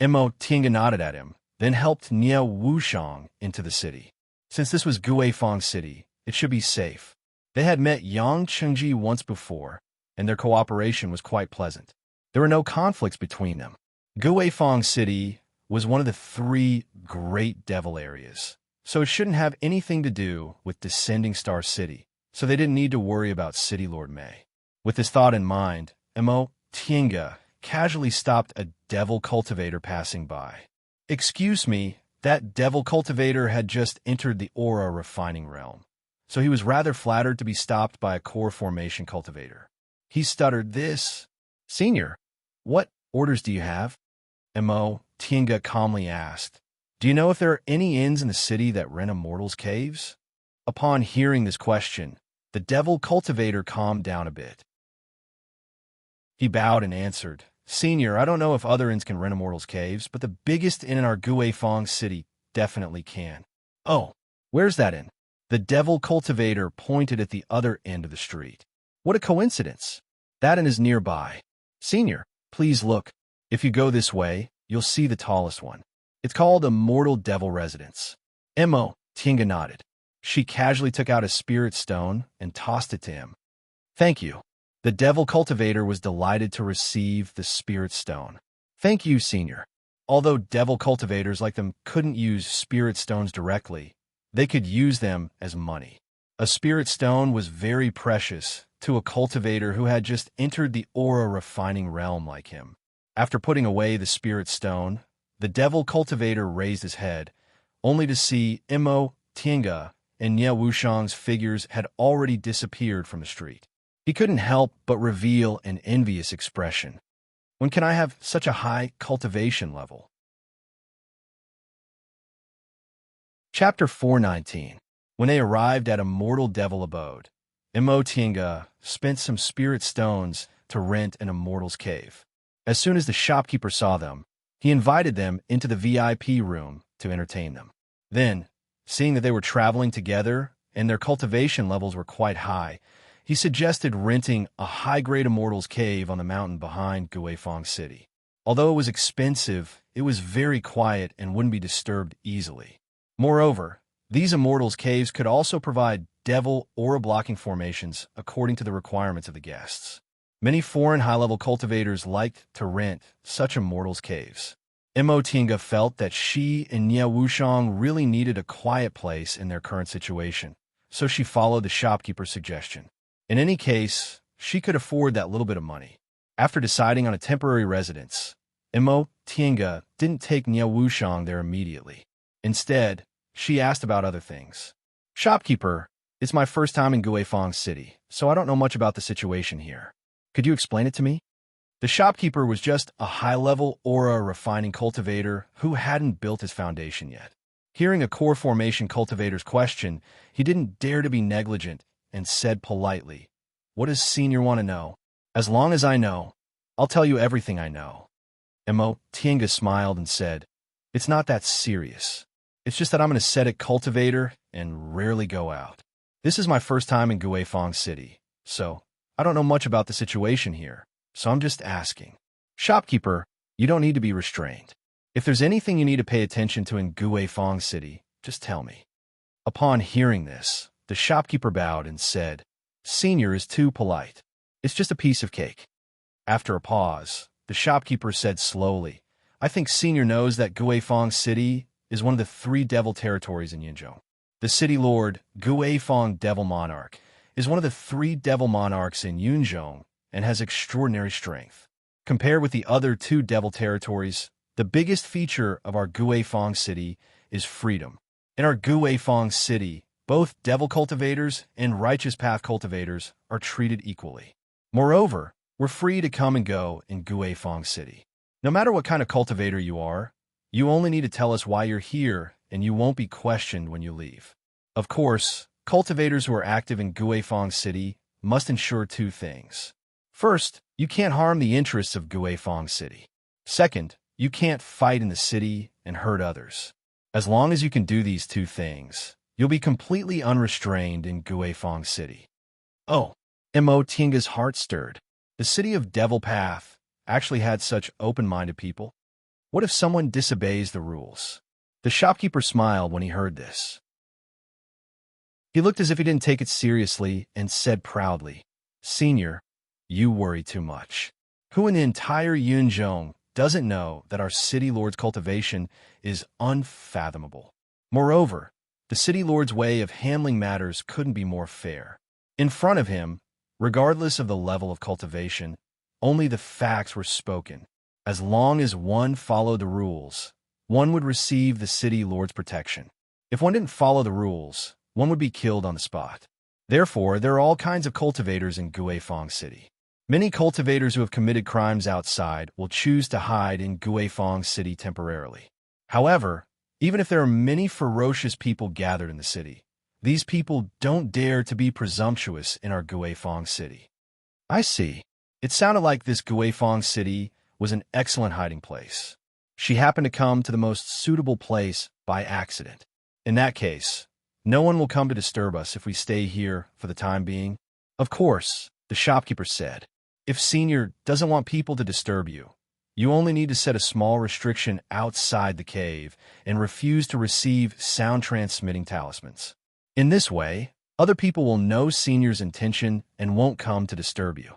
Mo Tinga nodded at him, then helped Nie Wushang into the city. Since this was Guifang City, it should be safe. They had met Yang Chengji once before, and their cooperation was quite pleasant. There were no conflicts between them. Guifang City was one of the 3 great devil areas, so it shouldn't have anything to do with Descending Star City, so they didn't need to worry about City Lord Mei. With this thought in mind, Mo Tinga casually stopped a devil cultivator passing by. "Excuse me, that devil cultivator had just entered the aura refining realm, so he was rather flattered to be stopped by a core formation cultivator. He stuttered this. Senior, what orders do you have?" Mo Tinga calmly asked. "Do you know if there are any inns in the city that rent immortals' caves?" Upon hearing this question, the devil cultivator calmed down a bit. He bowed and answered, "Senior, I don't know if other inns can rent immortals' caves, but the biggest inn in our Guifang City definitely can." "Oh, where's that inn?" The devil cultivator pointed at the other end of the street. "What a coincidence. That inn is nearby. Senior, please look. If you go this way, you'll see the tallest one. It's called Immortal Devil Residence." Mo Tinga nodded. She casually took out a spirit stone and tossed it to him. "Thank you." The devil cultivator was delighted to receive the spirit stone. "Thank you, Senior." Although devil cultivators like them couldn't use spirit stones directly, they could use them as money. A spirit stone was very precious to a cultivator who had just entered the aura refining realm like him. After putting away the spirit stone, the devil cultivator raised his head, only to see Mo Tinga and Nie Wushang's figures had already disappeared from the street. He couldn't help but reveal an envious expression. "When can I have such a high cultivation level?" Chapter 419. When they arrived at Immortal Devil Abode, Mo Tinga spent some spirit stones to rent an immortal's cave. As soon as the shopkeeper saw them, he invited them into the VIP room to entertain them. Then, seeing that they were traveling together and their cultivation levels were quite high, he suggested renting a high-grade immortal's cave on the mountain behind Guifang City. Although it was expensive, it was very quiet and wouldn't be disturbed easily. Moreover, these immortals' caves could also provide devil aura-blocking formations according to the requirements of the guests. Many foreign high-level cultivators liked to rent such immortals' caves. Mo Tinga felt that she and Nie Wushang really needed a quiet place in their current situation, so she followed the shopkeeper's suggestion. In any case, she could afford that little bit of money. After deciding on a temporary residence, Mo Tinga didn't take Nie Wushang there immediately. Instead, she asked about other things. "Shopkeeper, it's my first time in Guifang City, so I don't know much about the situation here. Could you explain it to me?" The shopkeeper was just a high-level aura refining cultivator who hadn't built his foundation yet. Hearing a core formation cultivator's question, he didn't dare to be negligent and said politely, "What does Senior want to know?" "As long as I know, I'll tell you everything I know." Mo Tinga smiled and said, "It's not that serious. It's just that I'm an ascetic cultivator and rarely go out. This is my first time in Guifang City, so I don't know much about the situation here, so I'm just asking." "Shopkeeper, you don't need to be restrained. If there's anything you need to pay attention to in Guifang City, just tell me." Upon hearing this, the shopkeeper bowed and said, "Senior is too polite. It's just a piece of cake." After a pause, the shopkeeper said slowly, "I think Senior knows that Guifang City is one of the 3 devil territories in Yinzhou. The city lord, Guifang Devil Monarch, is one of the 3 devil monarchs in Yunzhou and has extraordinary strength. Compared with the other two devil territories, the biggest feature of our Guifang city is freedom. In our Guifang city, both devil cultivators and righteous path cultivators are treated equally. Moreover, we're free to come and go in Guifang city. No matter what kind of cultivator you are, you only need to tell us why you're here and you won't be questioned when you leave. Of course, cultivators who are active in Guifang city must ensure two things. First, you can't harm the interests of Guifang city. Second, you can't fight in the city and hurt others. As long as you can do these two things, you'll be completely unrestrained in Guifang city. Oh, Mo Tinga's heart stirred. The city of Devil Path actually had such open-minded people. What if someone disobeys the rules? The shopkeeper smiled when he heard this. He looked as if he didn't take it seriously and said proudly, "Senior, you worry too much. Who in the entire Yunzhong doesn't know that our city lord's cultivation is unfathomable? Moreover, the city lord's way of handling matters couldn't be more fair. In front of him, regardless of the level of cultivation, only the facts were spoken. As long as one followed the rules, one would receive the city lord's protection. If one didn't follow the rules, one would be killed on the spot. Therefore, there are all kinds of cultivators in Guifang city. Many cultivators who have committed crimes outside will choose to hide in Guifang city temporarily. However, even if there are many ferocious people gathered in the city, these people don't dare to be presumptuous in our Guifang city." I see. It sounded like this Guifang city was an excellent hiding place. She happened to come to the most suitable place by accident. In that case, no one will come to disturb us if we stay here for the time being. Of course, the shopkeeper said. If Senior doesn't want people to disturb you, you only need to set a small restriction outside the cave and refuse to receive sound-transmitting talismans. In this way, other people will know Senior's intention and won't come to disturb you.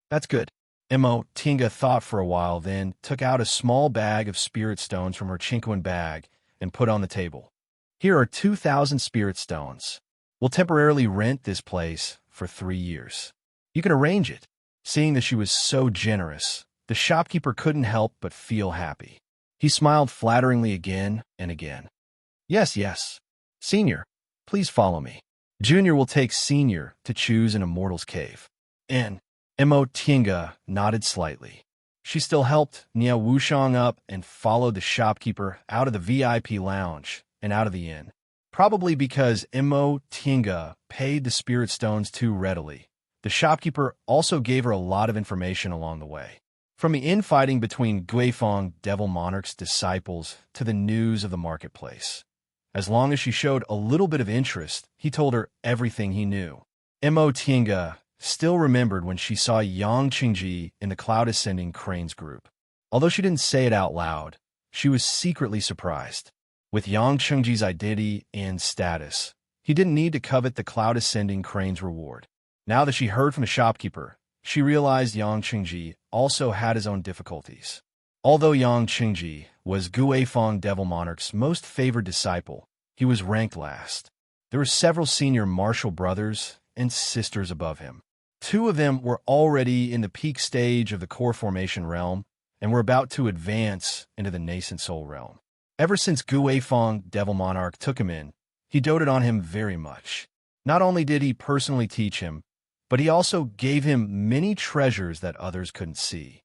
That's good. Mo Tinga thought for a while, then took out a small bag of spirit stones from her Chinquan bag and put on the table. Here are 2,000 spirit stones. We'll temporarily rent this place for 3 years. You can arrange it. Seeing that she was so generous, the shopkeeper couldn't help but feel happy. He smiled flatteringly again and again. Yes, yes. Senior, please follow me. Junior will take Senior to choose an immortal's cave. And Mo Tinga nodded slightly. She still helped Nia Wushang up and followed the shopkeeper out of the VIP lounge and out of the inn. Probably because Mo Tinga paid the spirit stones too readily, the shopkeeper also gave her a lot of information along the way. From the infighting between Guifang Devil Monarch's disciples to the news of the marketplace. As long as she showed a little bit of interest, he told her everything he knew. Mo Tinga still remembered when she saw Yang Qingji in the Cloud Ascending Cranes group. Although she didn't say it out loud, she was secretly surprised. With Yang Qingji's identity and status, he didn't need to covet the Cloud Ascending Cranes reward. Now that she heard from the shopkeeper, she realized Yang Qingji also had his own difficulties. Although Yang Qingji was Guifang Devil Monarch's most favored disciple, he was ranked last. There were several senior martial brothers and sisters above him. 2 of them were already in the peak stage of the core formation realm and were about to advance into the nascent soul realm. Ever since Guifang Devil Monarch took him in, he doted on him very much. Not only did he personally teach him, but he also gave him many treasures that others couldn't see.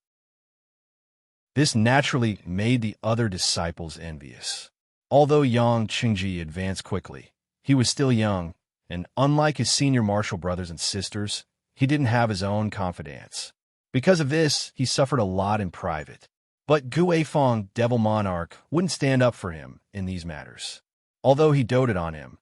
This naturally made the other disciples envious. Although Yang Qingji advanced quickly, he was still young, and unlike his senior martial brothers and sisters, he didn't have his own confidence. Because of this, he suffered a lot in private. But Guifang Devil Monarch wouldn't stand up for him in these matters. Although he doted on him,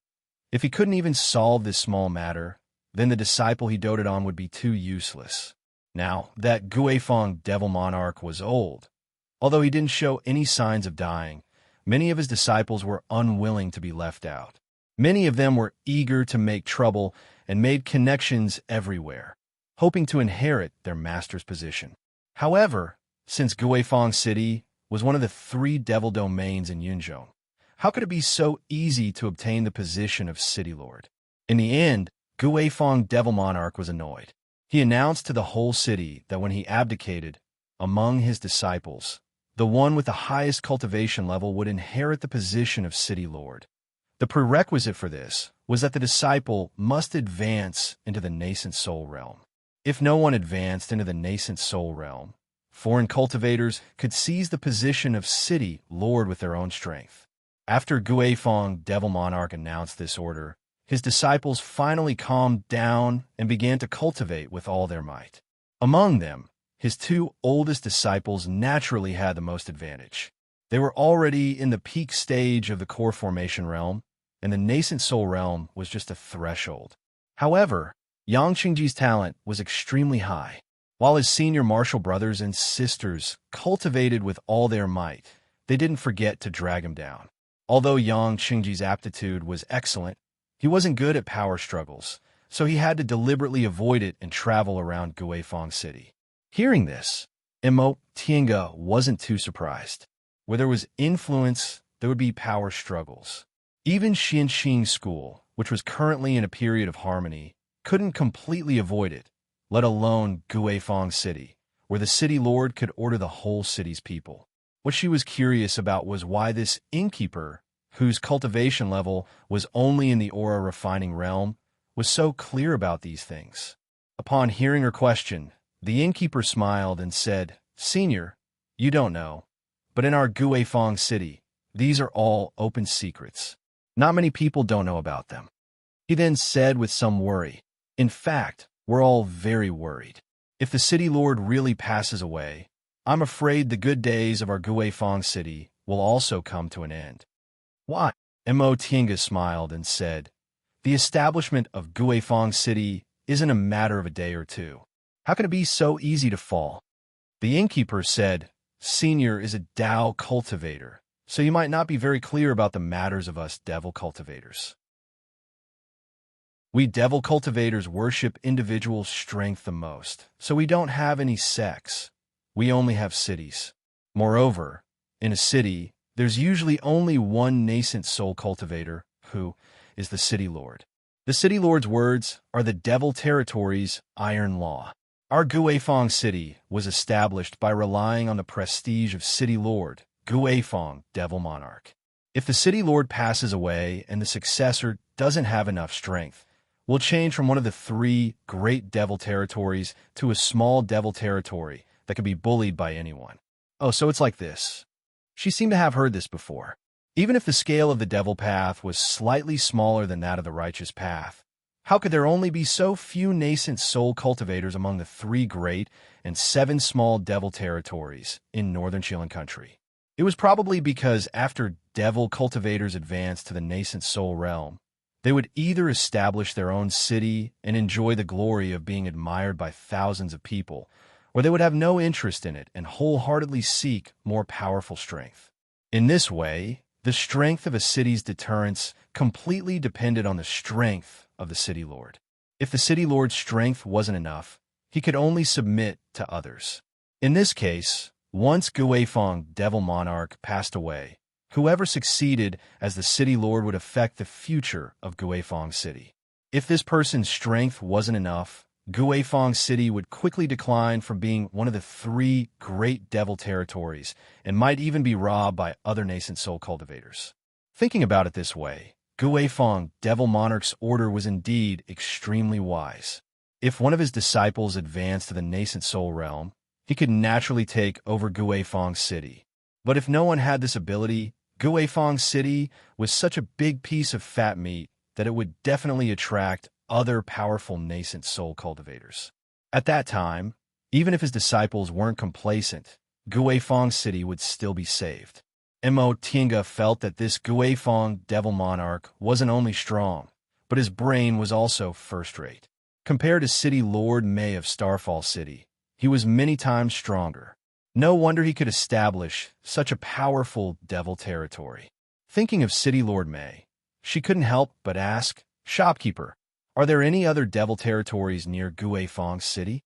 if he couldn't even solve this small matter, then the disciple he doted on would be too useless. Now that Guifang Devil Monarch was old, although he didn't show any signs of dying, many of his disciples were unwilling to be left out. Many of them were eager to make trouble and made connections everywhere, hoping to inherit their master's position. However, since Guifang City was one of the 3 devil domains in Yunzhong, how could it be so easy to obtain the position of City Lord? In the end, Guifang Devil Monarch was annoyed. He announced to the whole city that when he abdicated, among his disciples, the one with the highest cultivation level would inherit the position of city lord. The prerequisite for this was that the disciple must advance into the nascent soul realm. If no one advanced into the nascent soul realm, foreign cultivators could seize the position of city lord with their own strength. After Guifeng, Devil Monarch, announced this order, his disciples finally calmed down and began to cultivate with all their might. Among them, his two oldest disciples naturally had the most advantage. They were already in the peak stage of the core formation realm, and the nascent soul realm was just a threshold. However, Yang Qingji's talent was extremely high. While his senior martial brothers and sisters cultivated with all their might, they didn't forget to drag him down. Although Yang Qingji's aptitude was excellent, he wasn't good at power struggles, so he had to deliberately avoid it and travel around Guifeng City. Hearing this, Tiange wasn't too surprised. Where there was influence, there would be power struggles. Even Xianxing School, which was currently in a period of harmony, couldn't completely avoid it, let alone Guifeng City, where the city lord could order the whole city's people. What she was curious about was why this innkeeper, whose cultivation level was only in the aura refining realm, was so clear about these things. Upon hearing her question, the innkeeper smiled and said, "Senior, you don't know, but in our Guifeng City, these are all open secrets. Not many people don't know about them." He then said with some worry, "In fact, we're all very worried. If the city lord really passes away, I'm afraid the good days of our Guifeng City will also come to an end." "Why?" Tiange smiled and said, "The establishment of Guifeng City isn't a matter of a day or two. How can it be so easy to fall?" The innkeeper said, "Senior is a Dao cultivator, so you might not be very clear about the matters of us devil cultivators. We devil cultivators worship individual strength the most, so we don't have any sects. We only have cities. Moreover, in a city, there's usually only one nascent soul cultivator, who is the city lord. The city lord's words are the devil territory's iron law. Our Guifeng City was established by relying on the prestige of city lord, Guifeng, Devil Monarch. If the city lord passes away and the successor doesn't have enough strength, we'll change from one of the three great devil territories to a small devil territory that can be bullied by anyone. Oh, so it's like this. She seemed to have heard this before. Even if the scale of the devil path was slightly smaller than that of the righteous path, how could there only be so few nascent soul cultivators among the 3 great and 7 small devil territories in northern Chilean country? It was probably because after devil cultivators advanced to the nascent soul realm, they would either establish their own city and enjoy the glory of being admired by thousands of people, or they would have no interest in it and wholeheartedly seek more powerful strength. In this way, the strength of a city's deterrence completely depended on the strength of the city lord. If the city lord's strength wasn't enough, he could only submit to others. In this case, once Guifeng, Devil Monarch, passed away, whoever succeeded as the city lord would affect the future of Guifeng City. If this person's strength wasn't enough, Guifeng City would quickly decline from being one of the 3 great devil territories and might even be robbed by other nascent soul cultivators. Thinking about it this way, Guifeng, Devil Monarch's order was indeed extremely wise. If one of his disciples advanced to the nascent soul realm, he could naturally take over Guifeng City. But if no one had this ability, Guifeng City was such a big piece of fat meat that it would definitely attract other powerful nascent soul cultivators. At that time, even if his disciples weren't complacent, Guifeng City would still be saved. Tiange felt that this Guifeng Devil Monarch wasn't only strong, but his brain was also first-rate. Compared to City Lord Mei of Starfall City, he was many times stronger. No wonder he could establish such a powerful devil territory. Thinking of City Lord Mei, she couldn't help but ask, "Shopkeeper, are there any other devil territories near Guifeng City?"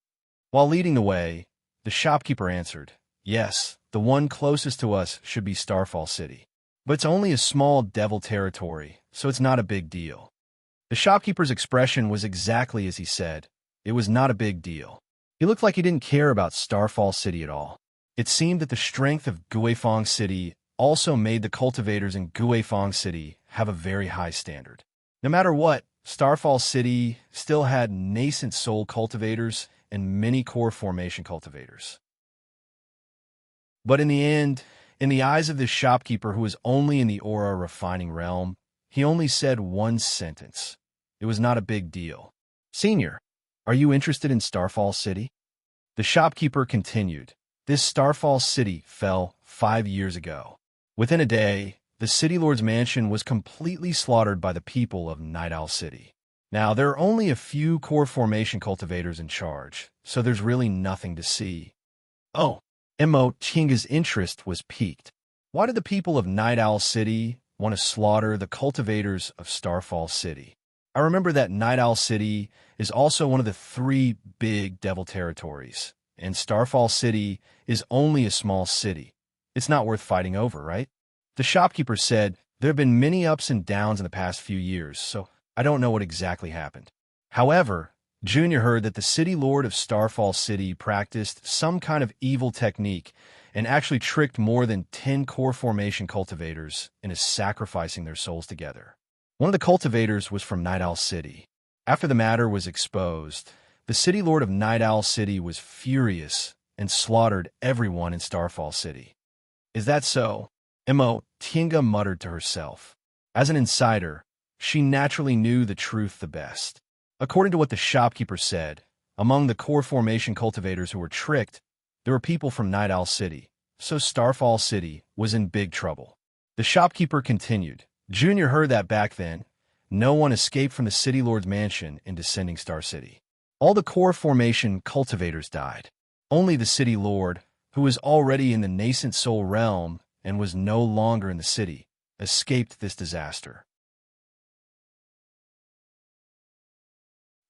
While leading the way, the shopkeeper answered, "Yes, the one closest to us should be Starfall City. But it's only a small devil territory, so it's not a big deal." The shopkeeper's expression was exactly as he said. It was not a big deal. He looked like he didn't care about Starfall City at all. It seemed that the strength of Guifang City also made the cultivators in Guifang City have a very high standard. No matter what, Starfall City still had nascent soul cultivators and many core formation cultivators. But in the end, in the eyes of this shopkeeper who was only in the aura refining realm, he only said one sentence. It was not a big deal. "Senior, are you interested in Starfall City?" The shopkeeper continued. This Starfall City fell 5 years ago. Within a day, the City Lord's mansion was completely slaughtered by the people of Night Owl City. Now, there are only a few core formation cultivators in charge, so there's really nothing to see. Oh, Tinga's interest was piqued. Why did the people of Night Owl City want to slaughter the cultivators of Starfall City? I remember that Night Owl City is also one of the 3 big devil territories, and Starfall City is only a small city. It's not worth fighting over, right? The shopkeeper said, there have been many ups and downs in the past few years, so I don't know what exactly happened. However, Junior heard that the City Lord of Starfall City practiced some kind of evil technique and actually tricked more than 10 core formation cultivators into sacrificing their souls together. One of the cultivators was from Night Owl City. After the matter was exposed, the City Lord of Night Owl City was furious and slaughtered everyone in Starfall City. Is that so? Tinga muttered to herself. As an insider, she naturally knew the truth the best. According to what the shopkeeper said, among the core formation cultivators who were tricked, there were people from Night Owl City, so Starfall City was in big trouble. The shopkeeper continued. Junior heard that back then, no one escaped from the City Lord's mansion in Descending Star City. All the core formation cultivators died. Only the City Lord, who was already in the nascent soul realm and was no longer in the city, escaped this disaster.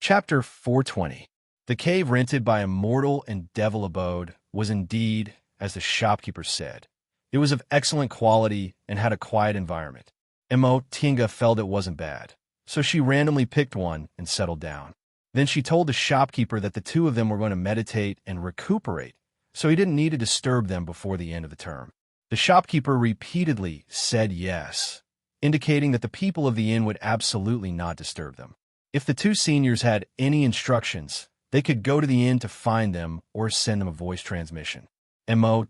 Chapter 420. The cave rented by Immortal and Devil Abode was indeed, as the shopkeeper said. It was of excellent quality and had a quiet environment. Tinga felt it wasn't bad, so she randomly picked one and settled down. Then she told the shopkeeper that the 2 of them were going to meditate and recuperate, so he didn't need to disturb them before the end of the term. The shopkeeper repeatedly said yes, indicating that the people of the inn would absolutely not disturb them. If the 2 seniors had any instructions, they could go to the inn to find them or send them a voice transmission.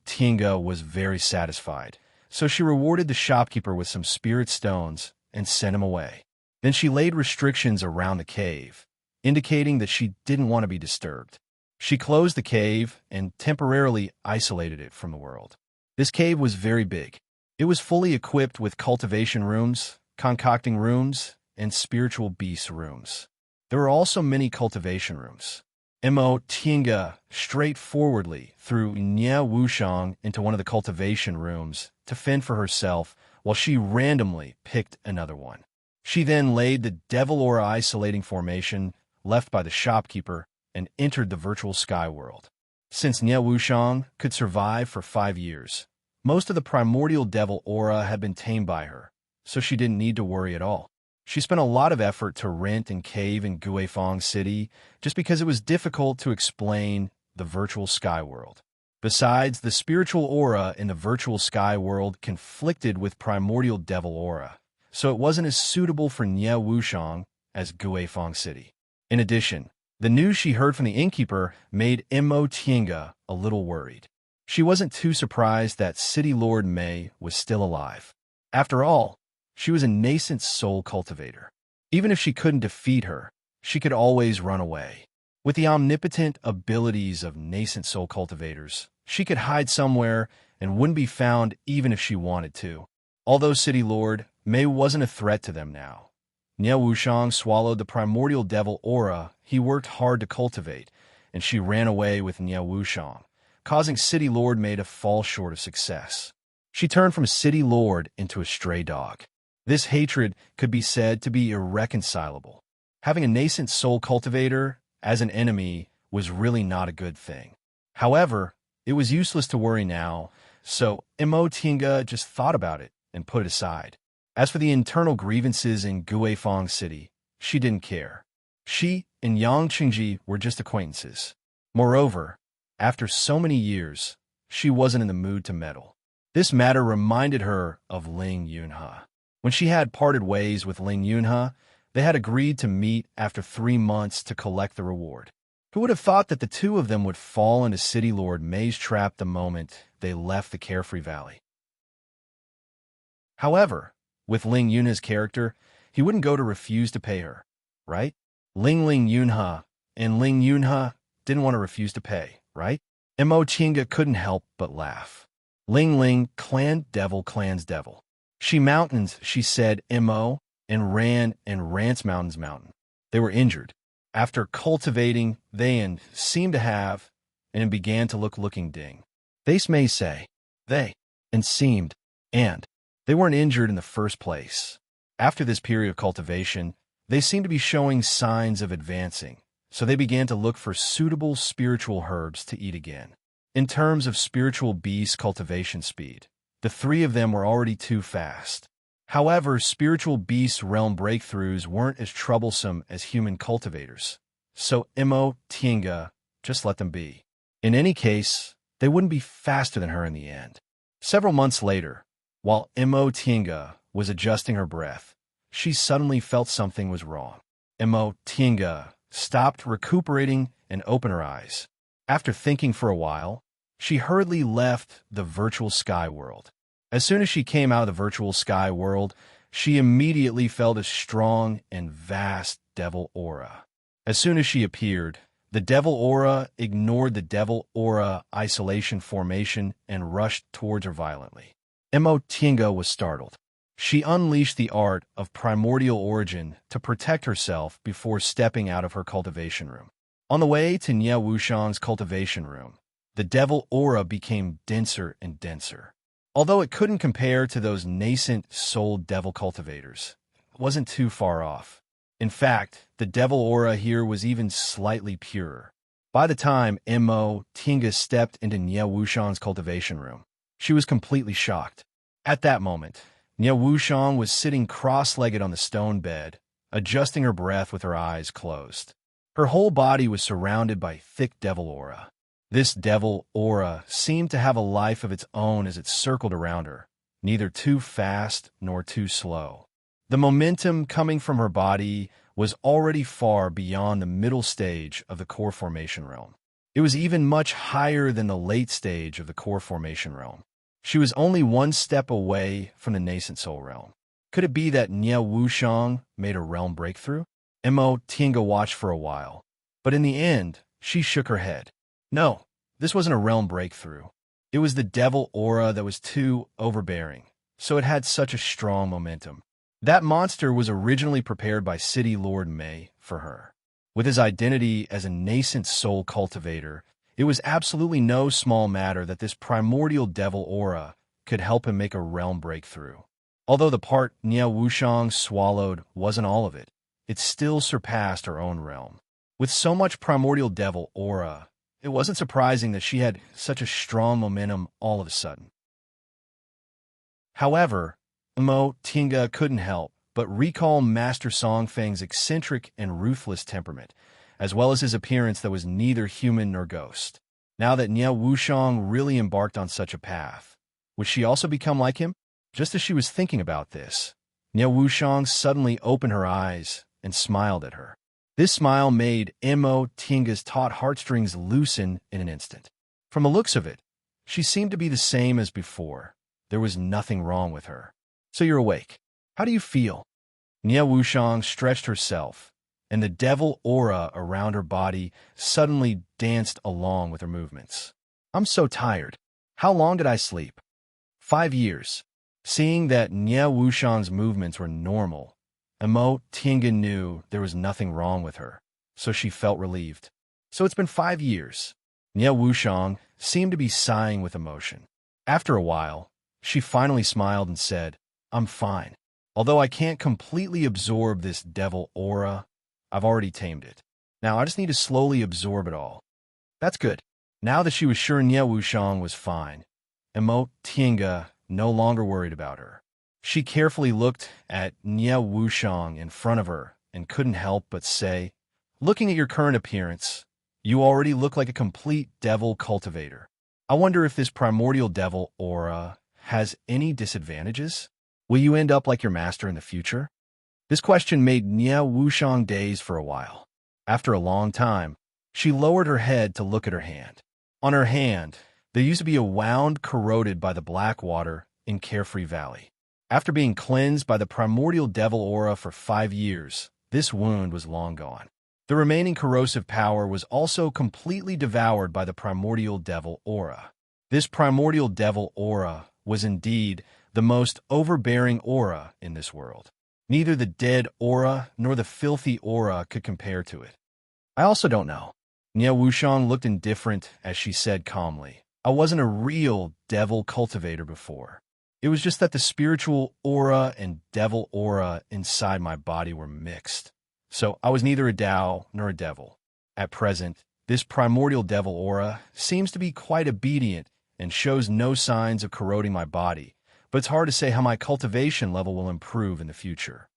Tinga was very satisfied, so she rewarded the shopkeeper with some spirit stones and sent him away. Then she laid restrictions around the cave, indicating that she didn't want to be disturbed. She closed the cave and temporarily isolated it from the world. This cave was very big. It was fully equipped with cultivation rooms, concocting rooms, and spiritual beast rooms. There were also many cultivation rooms. Tinga straightforwardly threw Nia Wushang into one of the cultivation rooms to fend for herself while she randomly picked another one. She then laid the Devil Aura isolating formation left by the shopkeeper and entered the virtual sky world. Since Nia Wushang could survive for 5 years, most of the primordial devil aura had been tamed by her, so she didn't need to worry at all. She spent a lot of effort to rent and cave in Guifang City just because it was difficult to explain the virtual sky world. Besides, the spiritual aura in the virtual sky world conflicted with primordial devil aura, so it wasn't as suitable for Nia Wushang as Guifang City. In addition, the news she heard from the innkeeper made Tinga a little worried. She wasn't too surprised that City Lord Mei was still alive. After all, she was a nascent soul cultivator. Even if she couldn't defeat her, she could always run away. With the omnipotent abilities of nascent soul cultivators, she could hide somewhere and wouldn't be found even if she wanted to. Although City Lord Mei wasn't a threat to them now. Nia Wushang swallowed the primordial devil aura he worked hard to cultivate, and she ran away with Nia Wushang, causing City Lord Mei to fall short of success. She turned from City Lord into a stray dog. This hatred could be said to be irreconcilable. Having a nascent soul cultivator as an enemy was really not a good thing. However, it was useless to worry now, so Tinga just thought about it and put it aside. As for the internal grievances in Guifang City, she didn't care. She and Yang Qingji were just acquaintances. Moreover, after so many years, she wasn't in the mood to meddle. This matter reminded her of Ling Yunhe. When she had parted ways with Ling Yunhe, they had agreed to meet after 3 months to collect the reward. Who would have thought that the two of them would fall into City Lord Mei's trap the moment they left the Carefree Valley? However, with Ling Yunhe's character, he wouldn't go to refuse to pay her, right? Ling Yunhe and Ling Yunhe didn't want to refuse to pay, right? Mo Qingge couldn't help but laugh. Ling, clan devil, clan's devil. She mountains, she said Mo, and ran and rants mountains mountain. They were injured. After cultivating, they and seemed to have, and it began to looking ding. They may say, they, and seemed, and they weren't injured in the first place. After this period of cultivation, they seemed to be showing signs of advancing, so they began to look for suitable spiritual herbs to eat again. In terms of spiritual beast cultivation speed, the three of them were already too fast. However, spiritual beast realm breakthroughs weren't as troublesome as human cultivators, so Mo Qingge just let them be. In any case, they wouldn't be faster than her in the end. Several months later, while Mo Qingge was adjusting her breath, she suddenly felt something was wrong. Mo Qingge stopped recuperating and opened her eyes. After thinking for a while, she hurriedly left the virtual sky world. As soon as she came out of the virtual sky world, she immediately felt a strong and vast devil aura. As soon as she appeared, the devil aura ignored the devil aura isolation formation and rushed towards her violently. Mo Qingge was startled. She unleashed the art of primordial origin to protect herself before stepping out of her cultivation room. On the way to Nie Wushang's cultivation room, the devil aura became denser and denser. Although it couldn't compare to those nascent soul devil cultivators, it wasn't too far off. In fact, the devil aura here was even slightly purer. By the time Mo Qingge stepped into Nie Wushang's cultivation room, she was completely shocked. At that moment, Nie Wushang was sitting cross-legged on the stone bed, adjusting her breath with her eyes closed. Her whole body was surrounded by thick devil aura. This devil aura seemed to have a life of its own as it circled around her, neither too fast nor too slow. The momentum coming from her body was already far beyond the middle stage of the core formation realm. It was even much higher than the late stage of the core formation realm. She was only one step away from the nascent soul realm. Could it be that Nie Wushang made a realm breakthrough? Mo Qingge watched for a while, but in the end, she shook her head. No, this wasn't a realm breakthrough. It was the devil aura that was too overbearing, so it had such a strong momentum. That monster was originally prepared by City Lord Mei for her. With his identity as a nascent soul cultivator, it was absolutely no small matter that this primordial devil aura could help him make a realm breakthrough. Although the part Nie Wushang swallowed wasn't all of it, it still surpassed her own realm. With so much primordial devil aura, it wasn't surprising that she had such a strong momentum all of a sudden. However, Mo Qingge couldn't help but recall Master Songfeng's eccentric and ruthless temperament, as well as his appearance that was neither human nor ghost. Now that Nie Wushang really embarked on such a path, would she also become like him? Just as she was thinking about this, Nie Wushang suddenly opened her eyes and smiled at her. This smile made Mo Qingge's taut heartstrings loosen in an instant. From the looks of it, she seemed to be the same as before. There was nothing wrong with her. So you're awake. How do you feel? Nie Wushang stretched herself, and the devil aura around her body suddenly danced along with her movements. I'm so tired. How long did I sleep? 5 years. Seeing that Nie Wushang's movements were normal, Mo Qingge knew there was nothing wrong with her, so she felt relieved. So it's been 5 years. Nie Wushang seemed to be sighing with emotion. After a while, she finally smiled and said, I'm fine. Although I can't completely absorb this devil aura, I've already tamed it. Now I just need to slowly absorb it all. That's good. Now that she was sure Nie Wushang was fine, Mo Qingge no longer worried about her. She carefully looked at Nie Wushang in front of her and couldn't help but say, looking at your current appearance, you already look like a complete devil cultivator. I wonder if this primordial devil aura has any disadvantages? Will you end up like your master in the future? This question made Nia Wushang daze for a while. After a long time, she lowered her head to look at her hand. On her hand, there used to be a wound corroded by the black water in Carefree Valley. After being cleansed by the primordial devil aura for 5 years, this wound was long gone. The remaining corrosive power was also completely devoured by the primordial devil aura. This primordial devil aura was indeed the most overbearing aura in this world. Neither the dead aura nor the filthy aura could compare to it. I also don't know. Nia Wushang looked indifferent as she said calmly, I wasn't a real devil cultivator before. It was just that the spiritual aura and devil aura inside my body were mixed. So I was neither a Tao nor a devil. At present, this primordial devil aura seems to be quite obedient and shows no signs of corroding my body, but it's hard to say how my cultivation level will improve in the future.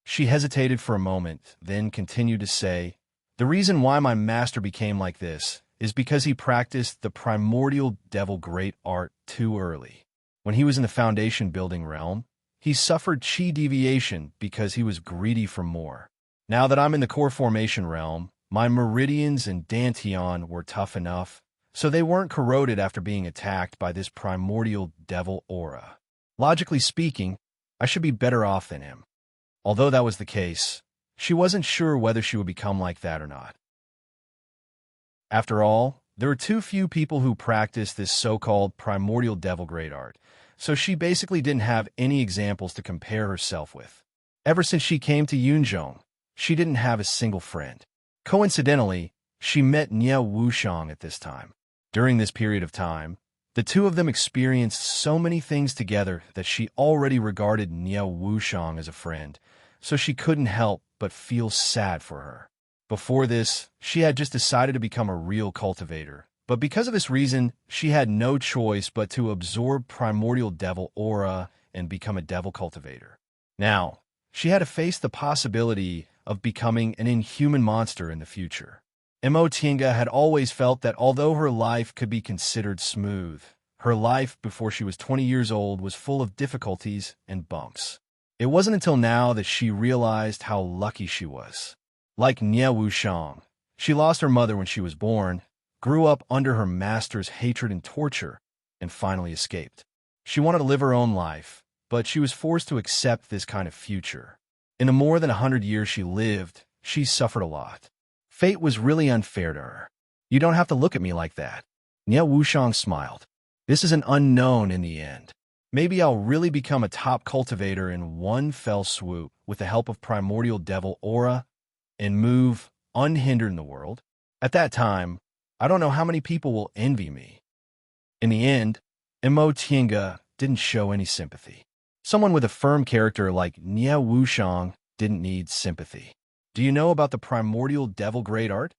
She hesitated for a moment, then continued to say, the reason why my master became like this is because he practiced the primordial devil great art too early. When he was in the foundation building realm, he suffered chi deviation because he was greedy for more. Now that I'm in the core formation realm, my meridians and dantian were tough enough, so they weren't corroded after being attacked by this primordial devil aura. Logically speaking, I should be better off than him. Although that was the case, she wasn't sure whether she would become like that or not. After all, there are too few people who practice this so-called primordial devil great art, so she basically didn't have any examples to compare herself with. Ever since she came to Yunzhong, she didn't have a single friend. Coincidentally, she met Nia Wushang at this time. During this period of time, the two of them experienced so many things together that she already regarded Nia Wushang as a friend, so she couldn't help but feel sad for her. Before this, she had just decided to become a real cultivator, but because of this reason, she had no choice but to absorb primordial devil aura and become a devil cultivator. Now, she had to face the possibility of becoming an inhuman monster in the future. Mo Tinga had always felt that although her life could be considered smooth, her life before she was 20 years old was full of difficulties and bumps. It wasn't until now that she realized how lucky she was. Like Nia Wushang, she lost her mother when she was born, grew up under her master's hatred and torture, and finally escaped. She wanted to live her own life, but she was forced to accept this kind of future. In the more than 100 years she lived, she suffered a lot. Fate was really unfair to her. You don't have to look at me like that. Nia Wushang smiled. This is an unknown in the end. Maybe I'll really become a top cultivator in one fell swoop with the help of primordial devil aura and move unhindered in the world. At that time, I don't know how many people will envy me. In the end, Mo Tinga didn't show any sympathy. Someone with a firm character like Nia Wushang didn't need sympathy. Do you know about the primordial devil great art?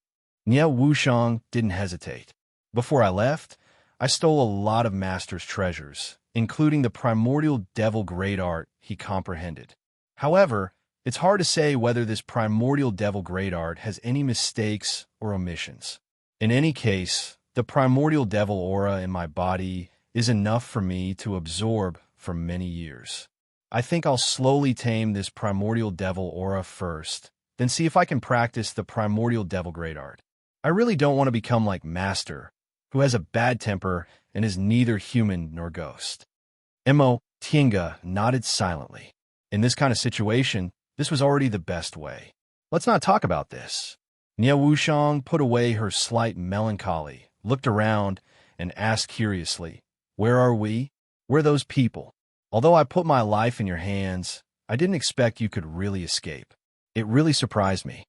Nia Wushang didn't hesitate. Before I left, I stole a lot of master's treasures, including the primordial devil great art he comprehended. However, it's hard to say whether this primordial devil great art has any mistakes or omissions. In any case, the primordial devil aura in my body is enough for me to absorb for many years. I think I'll slowly tame this primordial devil aura first, then see if I can practice the primordial devil great art. I really don't want to become like Master, who has a bad temper and is neither human nor ghost. Mo Tinga nodded silently. In this kind of situation, this was already the best way. Let's not talk about this. Nia Wushang put away her slight melancholy, looked around, and asked curiously, where are we? We're those people. Although I put my life in your hands, I didn't expect you could really escape. It really surprised me.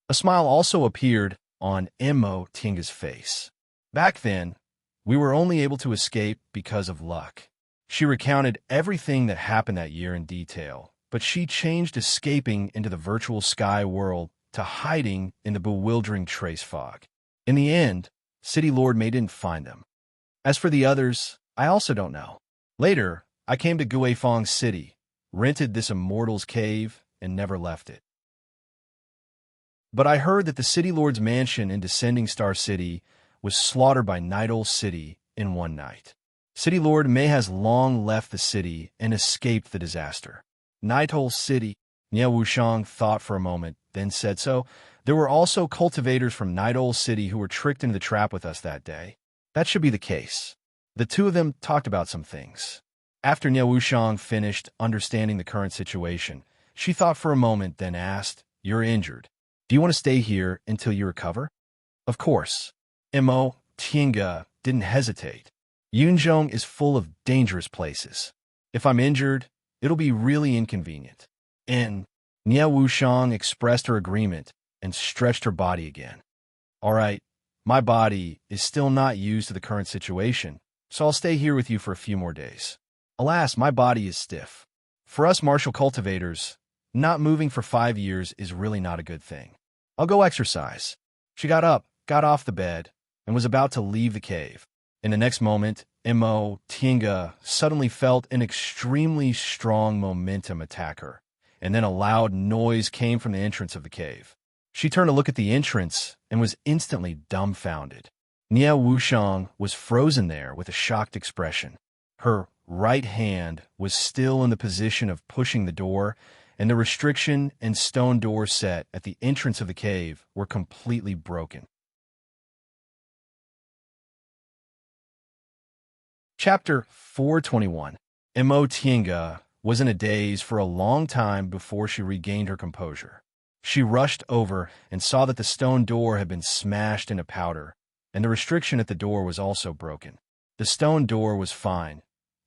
A smile also appeared on Mo Tinga's face. Back then, we were only able to escape because of luck. She recounted everything that happened that year in detail, but she changed escaping into the virtual sky world to hiding in the bewildering trace fog. In the end, City Lord May didn't find them. As for the others, I also don't know. Later, I came to Guifeng City, rented this immortal's cave, and never left it. But I heard that the City Lord's mansion in Descending Star City was slaughtered by Night Owl City in one night. City Lord May has long left the city and escaped the disaster. Night Owl City, Nie Wuxiang thought for a moment, then said so. There were also cultivators from Night Owl City who were tricked into the trap with us that day. That should be the case. The two of them talked about some things. After Nie Wuxiang finished understanding the current situation, she thought for a moment, then asked, "You're injured. Do you want to stay here until you recover?" Of course. Mo Tiange didn't hesitate. Yunzhong is full of dangerous places. If I'm injured, it'll be really inconvenient. And Nie Wuxiang expressed her agreement and stretched her body again. All right, my body is still not used to the current situation, so I'll stay here with you for a few more days. Alas, my body is stiff. For us martial cultivators, not moving for 5 years is really not a good thing. I'll go exercise. She got up, got off the bed, and was about to leave the cave. In the next moment, Mo Tiange suddenly felt an extremely strong momentum attack her, and then a loud noise came from the entrance of the cave. She turned to look at the entrance and was instantly dumbfounded. Nie Wuxiang was frozen there with a shocked expression. Her right hand was still in the position of pushing the door, and the restriction and stone door set at the entrance of the cave were completely broken. Chapter 421. Mo Tiange was in a daze for a long time before she regained her composure. She rushed over and saw that the stone door had been smashed into powder, and the restriction at the door was also broken. The stone door was fine.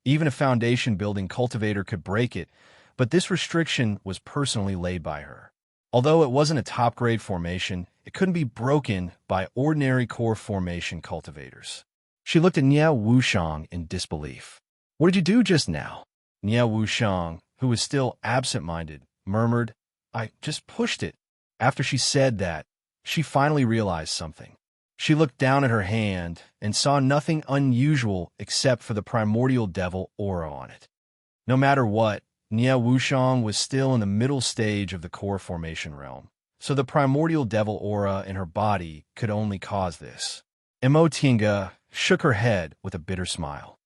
Even a foundation building cultivator could break it, but this restriction was personally laid by her. Although it wasn't a top-grade formation, it couldn't be broken by ordinary core formation cultivators. She looked at Nie Wuxiang in disbelief. "What did you do just now?" Nie Wuxiang, who was still absent-minded, murmured, "I just pushed it." After she said that, she finally realized something. She looked down at her hand and saw nothing unusual except for the primordial devil aura on it. No matter what, Nie Wuxiang was still in the middle stage of the core formation realm, so the primordial devil aura in her body could only cause this. Mo Tiange shook her head with a bitter smile.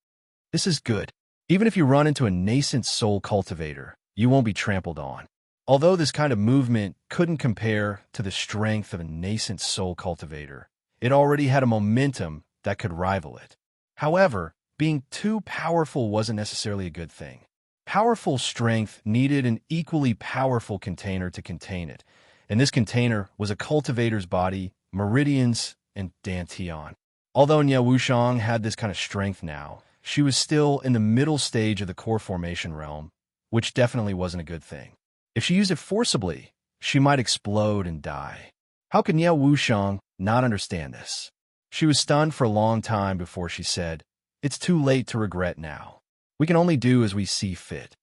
"This is good. Even if you run into a nascent soul cultivator, you won't be trampled on." Although this kind of movement couldn't compare to the strength of a nascent soul cultivator, it already had a momentum that could rival it. However, being too powerful wasn't necessarily a good thing. Powerful strength needed an equally powerful container to contain it, and this container was a cultivator's body, meridians, and dantian. Although Nie Wuxiang had this kind of strength now, she was still in the middle stage of the core formation realm, which definitely wasn't a good thing. If she used it forcibly, she might explode and die. How could Nie Wuxiang not understand this? She was stunned for a long time before she said, "It's too late to regret now. We can only do as we see fit."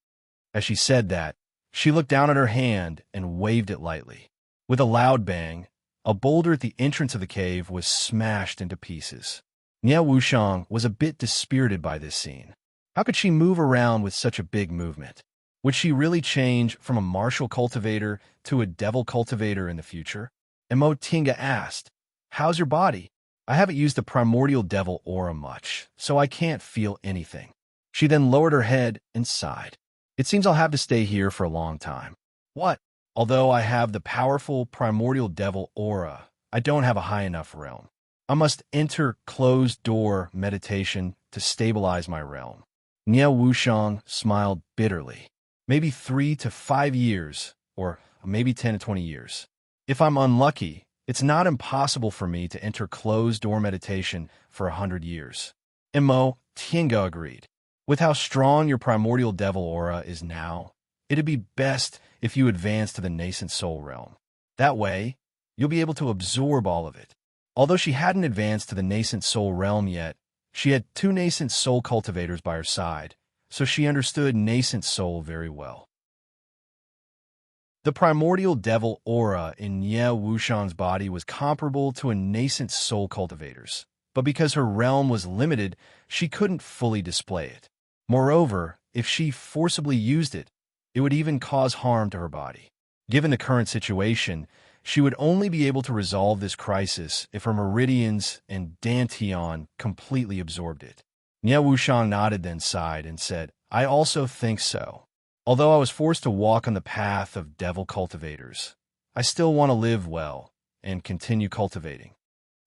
As she said that, she looked down at her hand and waved it lightly. With a loud bang, a boulder at the entrance of the cave was smashed into pieces. Nie Wuxiang was a bit dispirited by this scene. How could she move around with such a big movement? Would she really change from a martial cultivator to a devil cultivator in the future? Mo Tiange asked, "How's your body?" "I haven't used the primordial devil aura much, so I can't feel anything." She then lowered her head and sighed. "It seems I'll have to stay here for a long time." "What?" "Although I have the powerful primordial devil aura, I don't have a high enough realm. I must enter closed-door meditation to stabilize my realm." Nie Wuxiang smiled bitterly. "Maybe 3 to 5 years, or maybe 10 to 20 years. If I'm unlucky, it's not impossible for me to enter closed-door meditation for 100 years. Mo Tiange agreed. "With how strong your primordial devil aura is now, it'd be best if you advance to the nascent soul realm. That way, you'll be able to absorb all of it." Although she hadn't advanced to the nascent soul realm yet, she had 2 nascent soul cultivators by her side, so she understood nascent soul very well. The primordial devil aura in Nie Wuxiang's body was comparable to a nascent soul cultivator's, but because her realm was limited, she couldn't fully display it. Moreover, if she forcibly used it, it would even cause harm to her body. Given the current situation, She would only be able to resolve this crisis if her meridians and dantian completely absorbed it. Nie Wuxiang nodded, then sighed and said, I also think so. Although I was forced to walk on the path of devil cultivators, I still want to live well and continue cultivating.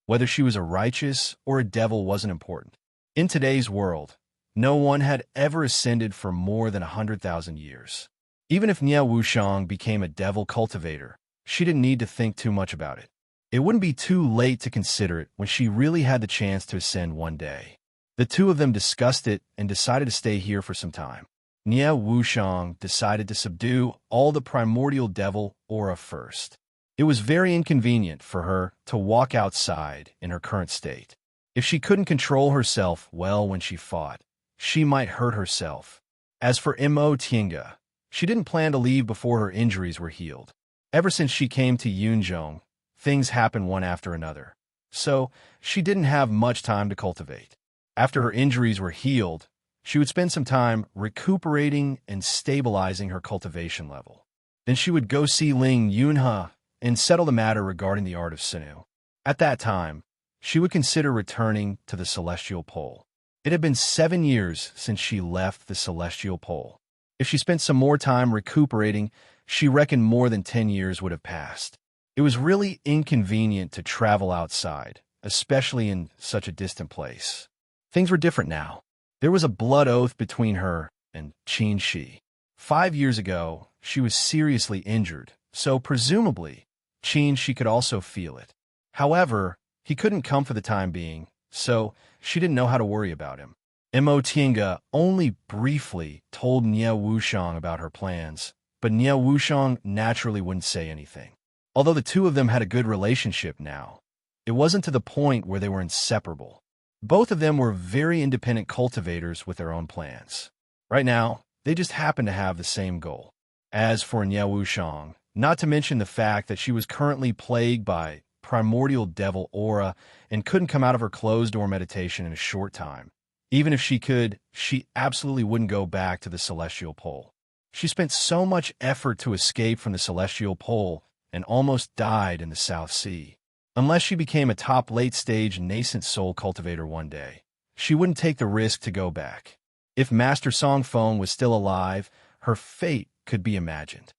Whether she was a righteous or a devil wasn't important. In today's world, no one had ever ascended for more than 100,000 years. Even if Nie Wuxiang became a devil cultivator, she didn't need to think too much about it. It wouldn't be too late to consider it when she really had the chance to ascend one day. The two of them discussed it and decided to stay here for some time. Nie Wuxiang decided to subdue all the primordial devil aura first. It was very inconvenient for her to walk outside in her current state. If she couldn't control herself well when she fought, she might hurt herself. As for Mo Tiange, she didn't plan to leave before her injuries were healed. Ever since she came to Yunzhong, things happened one after another, so she didn't have much time to cultivate. After her injuries were healed, she would spend some time recuperating and stabilizing her cultivation level. Then she would go see Ling Yunhe and settle the matter regarding the art of Sinu. At that time, she would consider returning to the Celestial Pole. It had been 7 years since she left the Celestial Pole. If she spent some more time recuperating, she reckoned more than 10 years would have passed. It was really inconvenient to travel outside, especially in such a distant place. Things were different now. There was a blood oath between her and Qin Shi. 5 years ago, she was seriously injured, so presumably, Qin Shi could also feel it. However, he couldn't come for the time being, so she didn't know how to worry about him. Mo Tiange only briefly told Nie Wuxiang about her plans, but Nie Wuxiang naturally wouldn't say anything. Although the two of them had a good relationship now, it wasn't to the point where they were inseparable. Both of them were very independent cultivators with their own plans. Right now, they just happened to have the same goal. As for Nie Wuxiang, not to mention the fact that she was currently plagued by primordial devil aura and couldn't come out of her closed-door meditation in a short time. Even if she could, she absolutely wouldn't go back to the Celestial Pole. She spent so much effort to escape from the Celestial Pole and almost died in the South Sea. Unless she became a top late-stage nascent soul cultivator one day, she wouldn't take the risk to go back. If Master Songfeng was still alive, her fate could be imagined.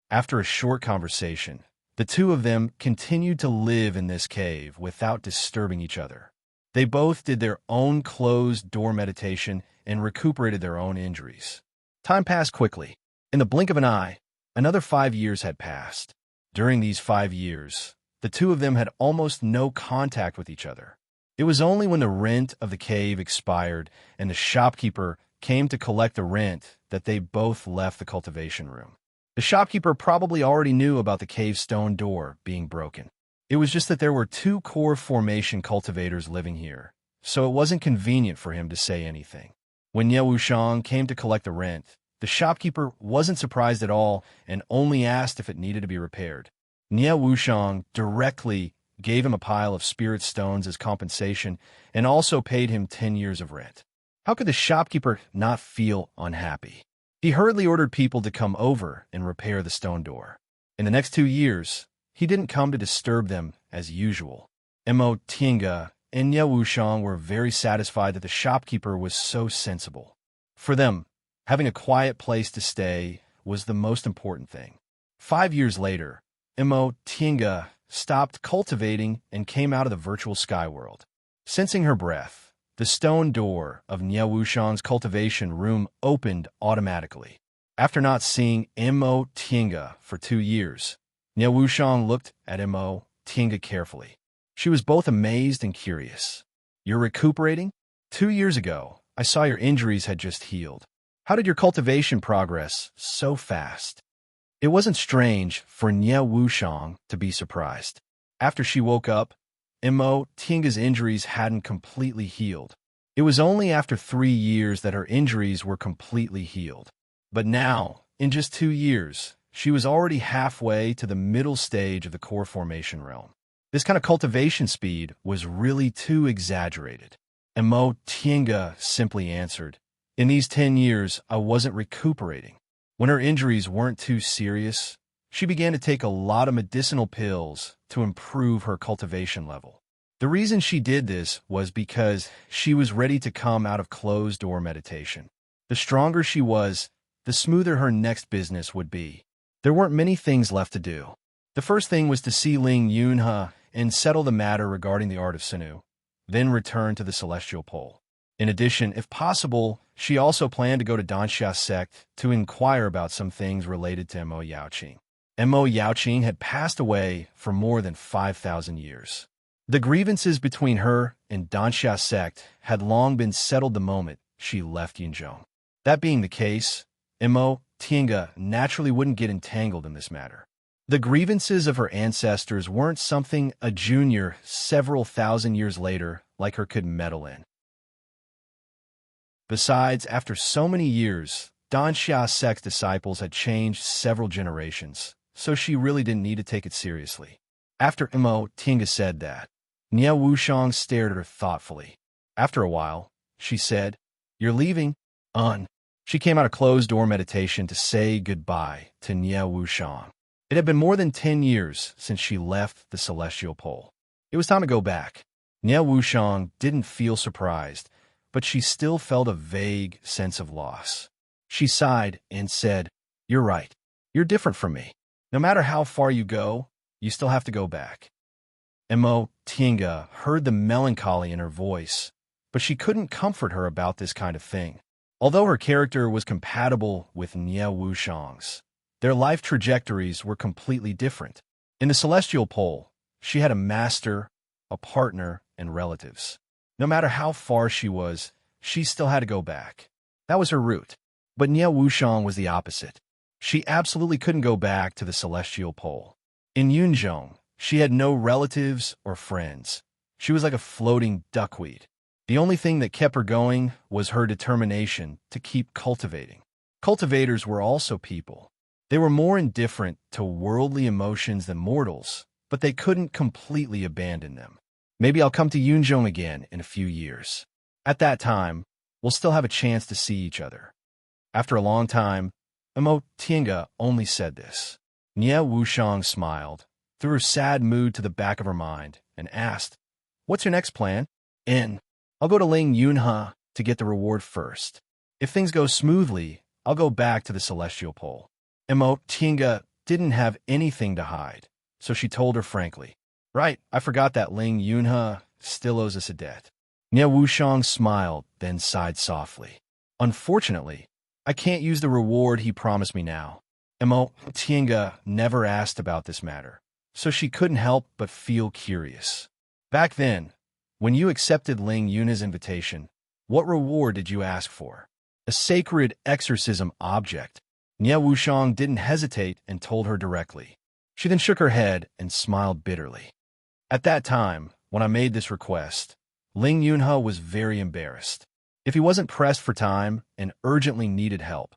After a short conversation, the two of them continued to live in this cave without disturbing each other. They both did their own closed-door meditation and recuperated their own injuries. Time passed quickly. In the blink of an eye, another 5 years had passed. During these 5 years, the two of them had almost no contact with each other. It was only when the rent of the cave expired and the shopkeeper came to collect the rent that they both left the cultivation room. The shopkeeper probably already knew about the cave stone door being broken. It was just that there were 2 core formation cultivators living here, so it wasn't convenient for him to say anything. When Nie Wuxiang came to collect the rent, the shopkeeper wasn't surprised at all and only asked if it needed to be repaired. Nie Wuxiang directly gave him a pile of spirit stones as compensation and also paid him 10 years of rent. How could the shopkeeper not feel unhappy? He hurriedly ordered people to come over and repair the stone door. In the next 2 years, he didn't come to disturb them as usual. Mo Tiange and Nie Wuxiang were very satisfied that the shopkeeper was so sensible. For them, having a quiet place to stay was the most important thing. 5 years later, Mo Tiange stopped cultivating and came out of the virtual sky world. Sensing her breath, the stone door of Nie Wuxiang's cultivation room opened automatically. After not seeing Mo Tiange for 2 years, Nie Wuxiang looked at Mo Tiange carefully. She was both amazed and curious. "You're recuperating? 2 years ago, I saw your injuries had just healed. How did your cultivation progress so fast?" It wasn't strange for Nie Wuxiang to be surprised. After she woke up, Mo Tiange's injuries hadn't completely healed. It was only after 3 years that her injuries were completely healed. But now, in just 2 years, she was already halfway to the middle stage of the core formation realm. This kind of cultivation speed was really too exaggerated. Mo Tiange simply answered, "In these 10 years, I wasn't recuperating." When her injuries weren't too serious, she began to take a lot of medicinal pills to improve her cultivation level. The reason she did this was because she was ready to come out of closed-door meditation. The stronger she was, the smoother her next business would be. There weren't many things left to do. The first thing was to see Ling Yunhe and settle the matter regarding the art of Sinu, then return to the Celestial Pole. In addition, if possible, she also planned to go to Danxia sect to inquire about some things related to Mo Yaoqing. Mo Yaoqing had passed away for more than 5,000 years. The grievances between her and Danxia sect had long been settled the moment she left Yunzhong. That being the case, Mo Tinga naturally wouldn't get entangled in this matter. The grievances of her ancestors weren't something a junior several thousand years later like her could meddle in. Besides, after so many years, Danxia sect's disciples had changed several generations, so she really didn't need to take it seriously. After Mo Tinga said that, Nie Wuxiang stared at her thoughtfully. After a while, she said, "You're leaving?" She came out of closed-door meditation to say goodbye to Nie Wuxiang. It had been more than 10 years since she left the Celestial Pole. It was time to go back. Nie Wuxiang didn't feel surprised, but she still felt a vague sense of loss. She sighed and said, "You're right. You're different from me. No matter how far you go, you still have to go back." Mo Tinga heard the melancholy in her voice, but she couldn't comfort her about this kind of thing. Although her character was compatible with Nie Wuxiang's, their life trajectories were completely different. In the Celestial Pole, she had a master, a partner, and relatives. No matter how far she was, she still had to go back. That was her route. But Nie Wuxiang was the opposite. She absolutely couldn't go back to the Celestial Pole. In Yunzhong, she had no relatives or friends. She was like a floating duckweed. The only thing that kept her going was her determination to keep cultivating. Cultivators were also people. They were more indifferent to worldly emotions than mortals, but they couldn't completely abandon them. Maybe I'll come to Yunzhong again in a few years. At that time, we'll still have a chance to see each other. After a long time, Mo Tinga only said this. Nie Wuxiang smiled, threw her sad mood to the back of her mind, and asked, "What's your next plan?" "I'll go to Ling Yunhe to get the reward first. If things go smoothly, I'll go back to the Celestial Pole." Mo Tinga didn't have anything to hide, so she told her frankly, "Right, I forgot that Ling Yunhe still owes us a debt." Nie Wuxiang smiled, then sighed softly. "Unfortunately, I can't use the reward he promised me now." Mo Tinga never asked about this matter, so she couldn't help but feel curious. "Back then, when you accepted Ling Yunhe's invitation, what reward did you ask for?" "A sacred exorcism object." Nie Wuxiang didn't hesitate and told her directly. She then shook her head and smiled bitterly. "At that time, when I made this request, Ling Yunhe was very embarrassed. If he wasn't pressed for time and urgently needed help,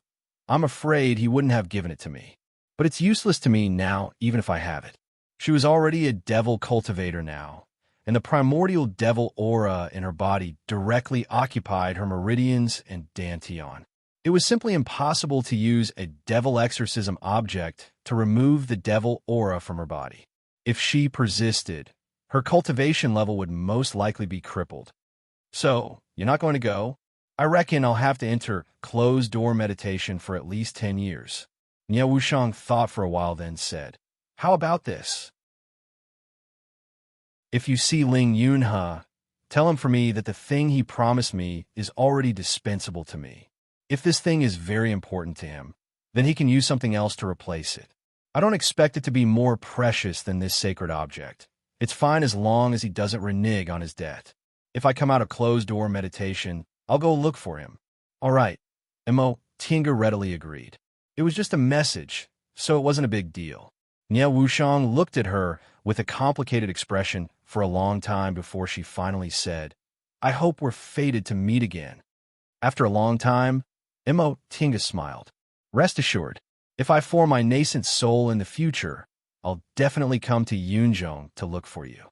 I'm afraid he wouldn't have given it to me. But it's useless to me now, even if I have it. She was already a devil cultivator now, and the primordial devil aura in her body directly occupied her meridians and dantian. It was simply impossible to use a devil exorcism object to remove the devil aura from her body. If she persisted, her cultivation level would most likely be crippled. "So, you're not going to go?" "I reckon I'll have to enter closed-door meditation for at least 10 years. Nie Wuxiang thought for a while, then said, "How about this? If you see Ling Yunhe, tell him for me that the thing he promised me is already dispensable to me. If this thing is very important to him, then he can use something else to replace it. I don't expect it to be more precious than this sacred object. It's fine as long as he doesn't renege on his debt. If I come out of closed-door meditation, I'll go look for him." "All right." Mo Tinga readily agreed. It was just a message, so it wasn't a big deal. Nie Wuxiang looked at her with a complicated expression for a long time before she finally said, "I hope we're fated to meet again." After a long time, Mo Tinga smiled. "Rest assured, if I form my nascent soul in the future, I'll definitely come to Yunzhong to look for you."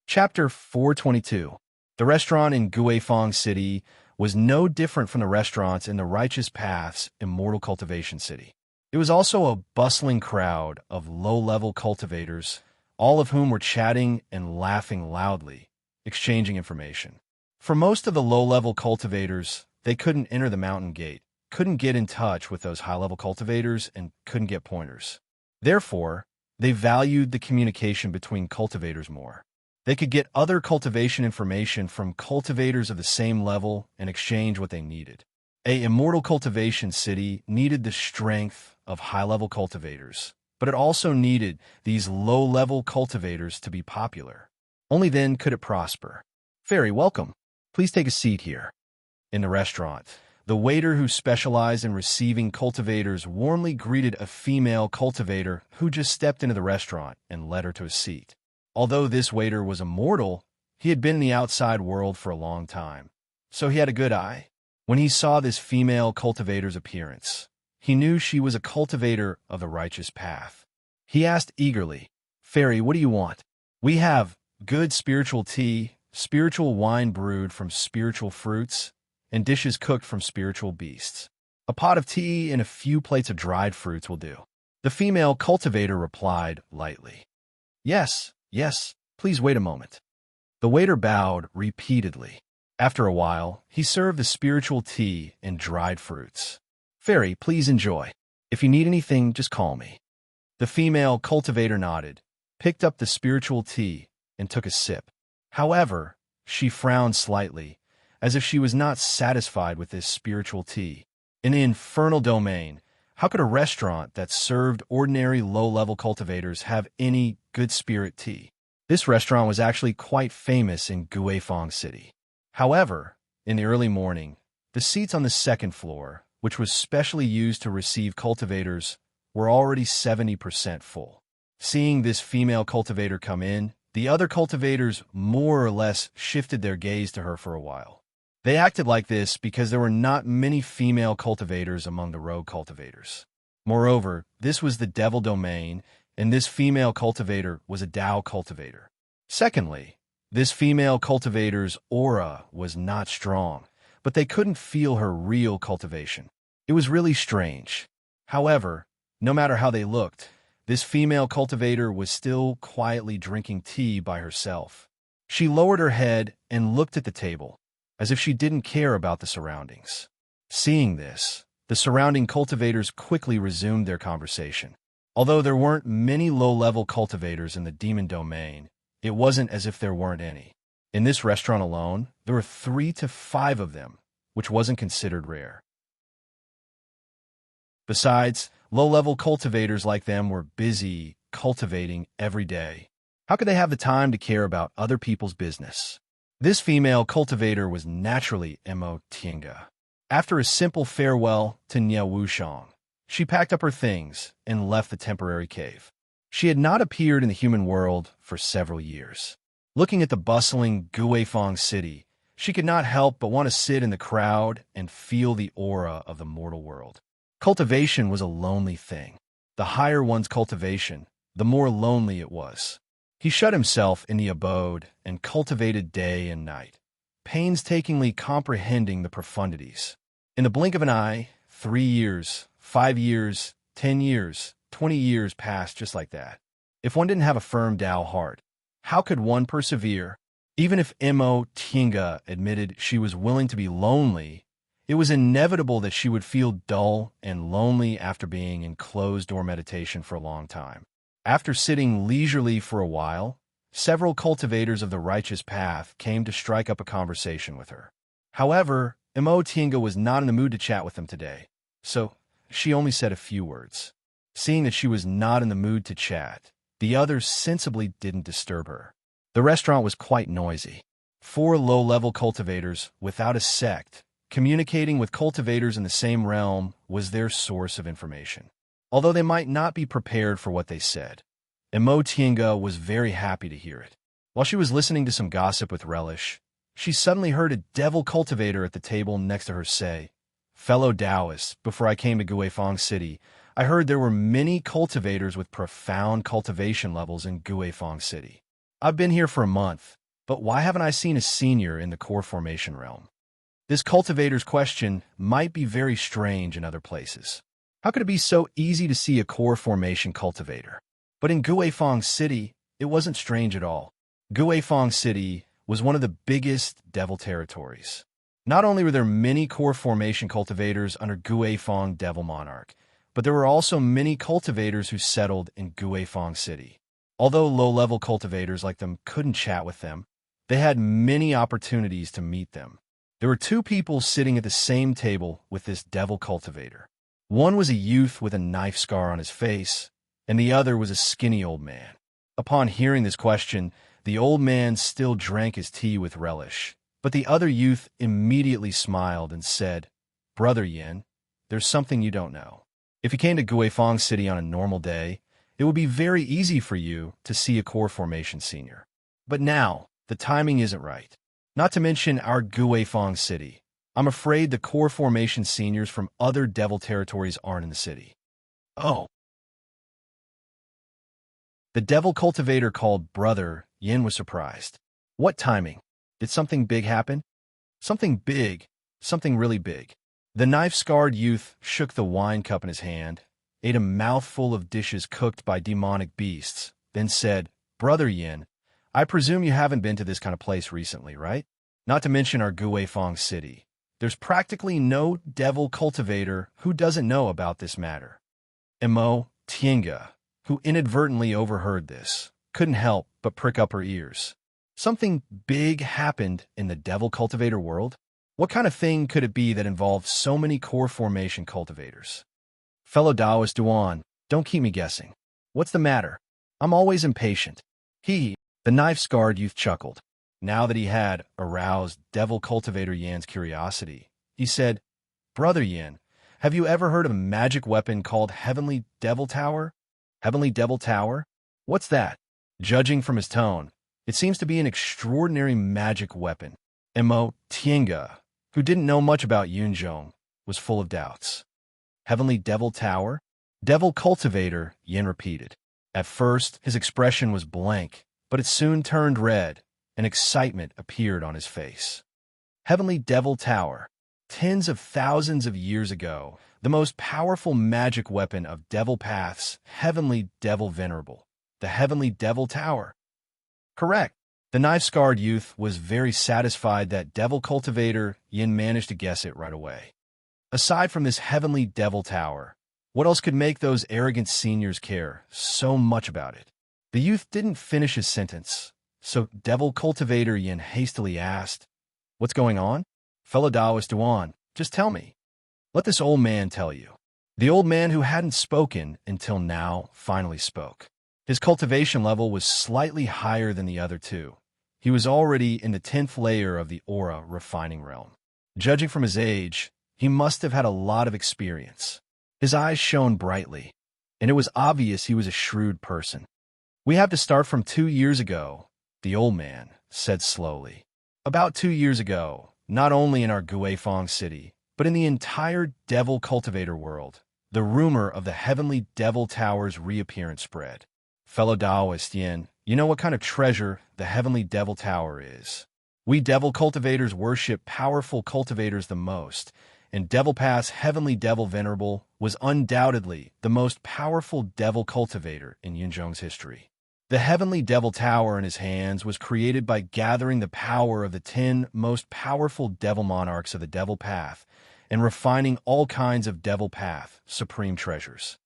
Chapter 422. The restaurant in Guifang City was no different from the restaurants in the Righteous Path's immortal cultivation city. It was also a bustling crowd of low-level cultivators, all of whom were chatting and laughing loudly, exchanging information. For most of the low-level cultivators, they couldn't enter the mountain gate, couldn't get in touch with those high-level cultivators, and couldn't get pointers. Therefore, they valued the communication between cultivators more. They could get other cultivation information from cultivators of the same level and exchange what they needed. A immortal cultivation city needed the strength of high-level cultivators, but it also needed these low-level cultivators to be popular. Only then could it prosper. "Fairy, welcome. Please take a seat here." In the restaurant, the waiter who specialized in receiving cultivators warmly greeted a female cultivator who just stepped into the restaurant and led her to a seat. Although this waiter was immortal, he had been in the outside world for a long time, so he had a good eye. When he saw this female cultivator's appearance, he knew she was a cultivator of the Righteous Path. He asked eagerly, "Fairy, what do you want?" "We have good spiritual tea, spiritual wine brewed from spiritual fruits, and dishes cooked from spiritual beasts. A pot of tea and a few plates of dried fruits will do." The female cultivator replied lightly, "Yes, yes, please wait a moment." The waiter bowed repeatedly. After a while, he served the spiritual tea and dried fruits. "Fairy, please enjoy. If you need anything, just call me." The female cultivator nodded, picked up the spiritual tea, and took a sip. However, she frowned slightly, as if she was not satisfied with this spiritual tea. In the infernal domain, how could a restaurant that served ordinary low-level cultivators have any good spirit tea? This restaurant was actually quite famous in Guifang City. However, in the early morning, the seats on the second floor, which was specially used to receive cultivators, were already 70% full. Seeing this female cultivator come in, the other cultivators more or less shifted their gaze to her for a while. They acted like this because there were not many female cultivators among the rogue cultivators. Moreover, this was the devil domain, and this female cultivator was a Tao cultivator. Secondly, this female cultivator's aura was not strong, but they couldn't feel her real cultivation. It was really strange. However, no matter how they looked, this female cultivator was still quietly drinking tea by herself. She lowered her head and looked at the table, as if she didn't care about the surroundings. Seeing this, the surrounding cultivators quickly resumed their conversation. Although there weren't many low-level cultivators in the demon domain, it wasn't as if there weren't any. In this restaurant alone, there were 3 to 5 of them, which wasn't considered rare. Besides, low-level cultivators like them were busy cultivating every day. How could they have the time to care about other people's business? This female cultivator was naturally Mo Tinga. After a simple farewell to Nya Wushang, she packed up her things and left the temporary cave. She had not appeared in the human world for several years. Looking at the bustling Guifang city, she could not help but want to sit in the crowd and feel the aura of the mortal world. Cultivation was a lonely thing. The higher one's cultivation, the more lonely it was. He shut himself in the abode and cultivated day and night, painstakingly comprehending the profundities. In the blink of an eye, 3 years, 5 years, 10 years, 20 years passed just like that. If one didn't have a firm Tao heart, how could one persevere? Even if Mo Tinga admitted she was willing to be lonely, it was inevitable that she would feel dull and lonely after being in closed-door meditation for a long time. After sitting leisurely for a while, several cultivators of the Righteous Path came to strike up a conversation with her. However, Mo Tinga was not in the mood to chat with them today, so she only said a few words. Seeing that she was not in the mood to chat, the others sensibly didn't disturb her. The restaurant was quite noisy. 4 low-level cultivators, without a sect, communicating with cultivators in the same realm was their source of information. Although they might not be prepared for what they said, Mo Tinga was very happy to hear it. While she was listening to some gossip with relish, she suddenly heard a devil cultivator at the table next to her say, "Fellow Taoists, before I came to Guifang City, I heard there were many cultivators with profound cultivation levels in Guifang City. I've been here for a month, but why haven't I seen a senior in the core formation realm?" This cultivator's question might be very strange in other places. How could it be so easy to see a core formation cultivator? But in Guifeng City, it wasn't strange at all. Guifeng City was one of the biggest devil territories. Not only were there many core formation cultivators under Guifeng Devil Monarch, but there were also many cultivators who settled in Guifeng City. Although low-level cultivators like them couldn't chat with them, they had many opportunities to meet them. There were two people sitting at the same table with this devil cultivator. One was a youth with a knife scar on his face, and the other was a skinny old man. Upon hearing this question, the old man still drank his tea with relish, but the other youth immediately smiled and said, "Brother Yin, there's something you don't know. If you came to Guifeng City on a normal day, it would be very easy for you to see a core formation senior. But now, the timing isn't right. Not to mention our Guifeng City. I'm afraid the core formation seniors from other devil territories aren't in the city." Oh. The devil cultivator called Brother Yin was surprised. What timing? Did something big happen? Something big. Something really big. The knife-scarred youth shook the wine cup in his hand, ate a mouthful of dishes cooked by demonic beasts, then said, "Brother Yin, I presume you haven't been to this kind of place recently, right? Not to mention our Guifeng City. There's practically no devil cultivator who doesn't know about this matter." Emo Tienga, who inadvertently overheard this, couldn't help but prick up her ears. Something big happened in the devil cultivator world? What kind of thing could it be that involved so many core formation cultivators? Fellow Taoist Duan, don't keep me guessing. What's the matter? I'm always impatient. The knife-scarred youth chuckled. Now that he had aroused devil cultivator Yan's curiosity, he said, "Brother Yin, have you ever heard of a magic weapon called Heavenly Devil Tower?" Heavenly Devil Tower? What's that? Judging from his tone, it seems to be an extraordinary magic weapon. Emo Tienga, who didn't know much about Yunzhong, was full of doubts. Heavenly Devil Tower? Devil Cultivator, Yin repeated. At first, his expression was blank, but it soon turned red, and excitement appeared on his face. Heavenly Devil Tower. Tens of thousands of years ago, the most powerful magic weapon of devil paths, Heavenly Devil Venerable. The Heavenly Devil Tower. Correct. The knife-scarred youth was very satisfied that devil cultivator Yin managed to guess it right away. Aside from this Heavenly Devil Tower, what else could make those arrogant seniors care so much about it? The youth didn't finish his sentence, so devil cultivator Yin hastily asked, "What's going on? Fellow Taoist Duan, just tell me. Let this old man tell you." The old man who hadn't spoken until now finally spoke. His cultivation level was slightly higher than the other two. He was already in the 10th layer of the aura refining realm. Judging from his age, he must have had a lot of experience. His eyes shone brightly, and it was obvious he was a shrewd person. "We have to start from 2 years ago," the old man said slowly. "About 2 years ago, not only in our Guifeng City, but in the entire devil cultivator world, the rumor of the Heavenly Devil Tower's reappearance spread. Fellow Taoist Yin, you know what kind of treasure the Heavenly Devil Tower is. We devil cultivators worship powerful cultivators the most, and Devil Path's Heavenly Devil Venerable was undoubtedly the most powerful devil cultivator in Yunzhong's history. The Heavenly Devil Tower in his hands was created by gathering the power of the 10 most powerful devil monarchs of the Devil Path and refining all kinds of Devil Path supreme treasures.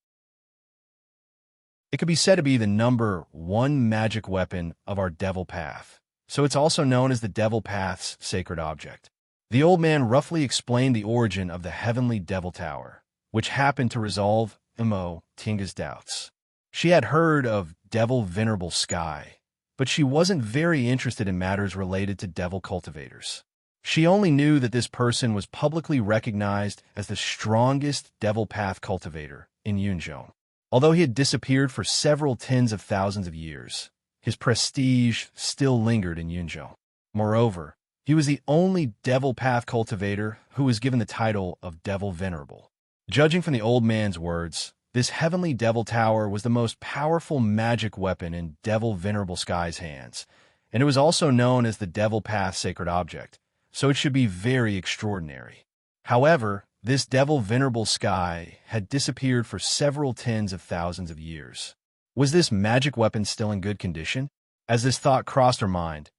It could be said to be the number 1 magic weapon of our Devil Path, so it's also known as the Devil Path's sacred object. The old man roughly explained the origin of the Heavenly Devil Tower, which happened to resolve Emo Tinga's doubts. She had heard of Devil Venerable Sky, but she wasn't very interested in matters related to devil cultivators. She only knew that this person was publicly recognized as the strongest Devil Path cultivator in Yunzhong. Although he had disappeared for several tens of thousands of years, his prestige still lingered in Yunzhong. Moreover, he was the only Devil Path cultivator who was given the title of Devil Venerable. Judging from the old man's words, this Heavenly Devil Tower was the most powerful magic weapon in Devil Venerable Sky's hands, and it was also known as the Devil Path Sacred Object, so it should be very extraordinary. However, this devil-venerable sky had disappeared for several tens of thousands of years. Was this magic weapon still in good condition? As this thought crossed her mind,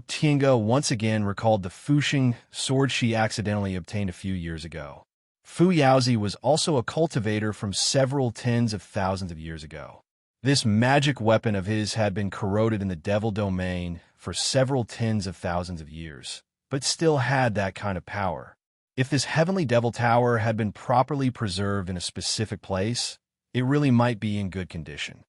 Tinga once again recalled the Fuxing sword she accidentally obtained a few years ago. Fu Yaozi was also a cultivator from several tens of thousands of years ago. This magic weapon of his had been corroded in the devil domain for several tens of thousands of years, but still had that kind of power. If this heavenly devil tower had been properly preserved in a specific place, it really might be in good condition.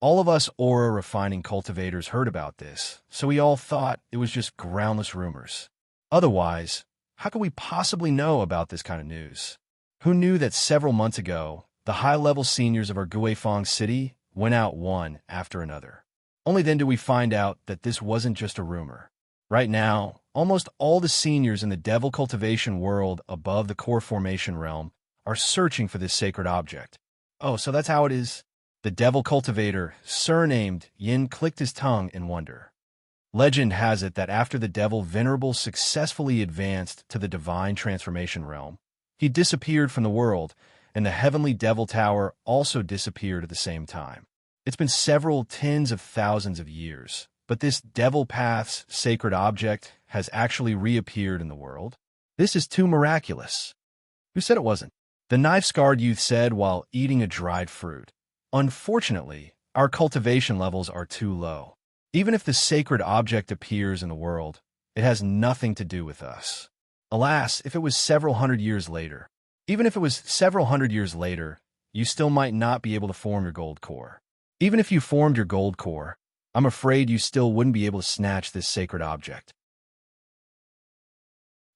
All of us aura refining cultivators heard about this, so we all thought it was just groundless rumors. Otherwise, how could we possibly know about this kind of news? Who knew that several months ago, the high-level seniors of our Guifang city went out one after another? Only then do we find out that this wasn't just a rumor. Right now, almost all the seniors in the devil cultivation world above the core formation realm are searching for this sacred object. Oh, so that's how it is? The devil cultivator, surnamed Yin, clicked his tongue in wonder. Legend has it that after the devil venerable successfully advanced to the divine transformation realm, he disappeared from the world, and the heavenly devil tower also disappeared at the same time. It's been several tens of thousands of years, but this devil path's sacred object has actually reappeared in the world. This is too miraculous. Who said it wasn't? The knife-scarred youth said while eating a dried fruit. Unfortunately, our cultivation levels are too low. Even if the sacred object appears in the world, it has nothing to do with us. Alas, if it was several hundred years later. Even if it was several hundred years later, you still might not be able to form your gold core. Even if you formed your gold core, I'm afraid you still wouldn't be able to snatch this sacred object.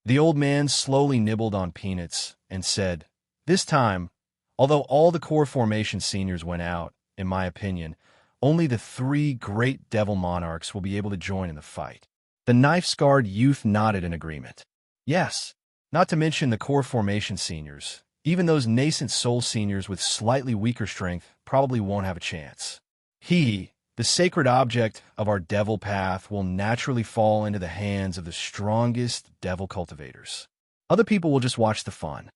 The old man slowly nibbled on peanuts and said, "This time, although all the core formation seniors went out, in my opinion, only the 3 great devil monarchs will be able to join in the fight." The knife-scarred youth nodded in agreement. Yes, not to mention the core formation seniors. Even those nascent soul seniors with slightly weaker strength probably won't have a chance. The sacred object of our devil path, will naturally fall into the hands of the strongest devil cultivators. Other people will just watch the fun.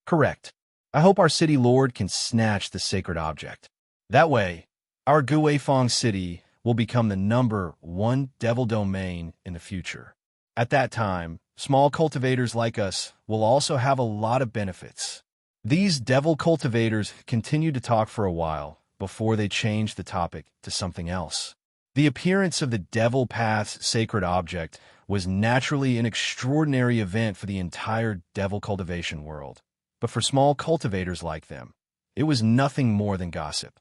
Correct. I hope our city lord can snatch the sacred object. That way, our Guifang city will become the #1 devil domain in the future. At that time, small cultivators like us will also have a lot of benefits. These devil cultivators continued to talk for a while before they changed the topic to something else. The appearance of the devil path's sacred object was naturally an extraordinary event for the entire devil cultivation world. But for small cultivators like them, it was nothing more than gossip.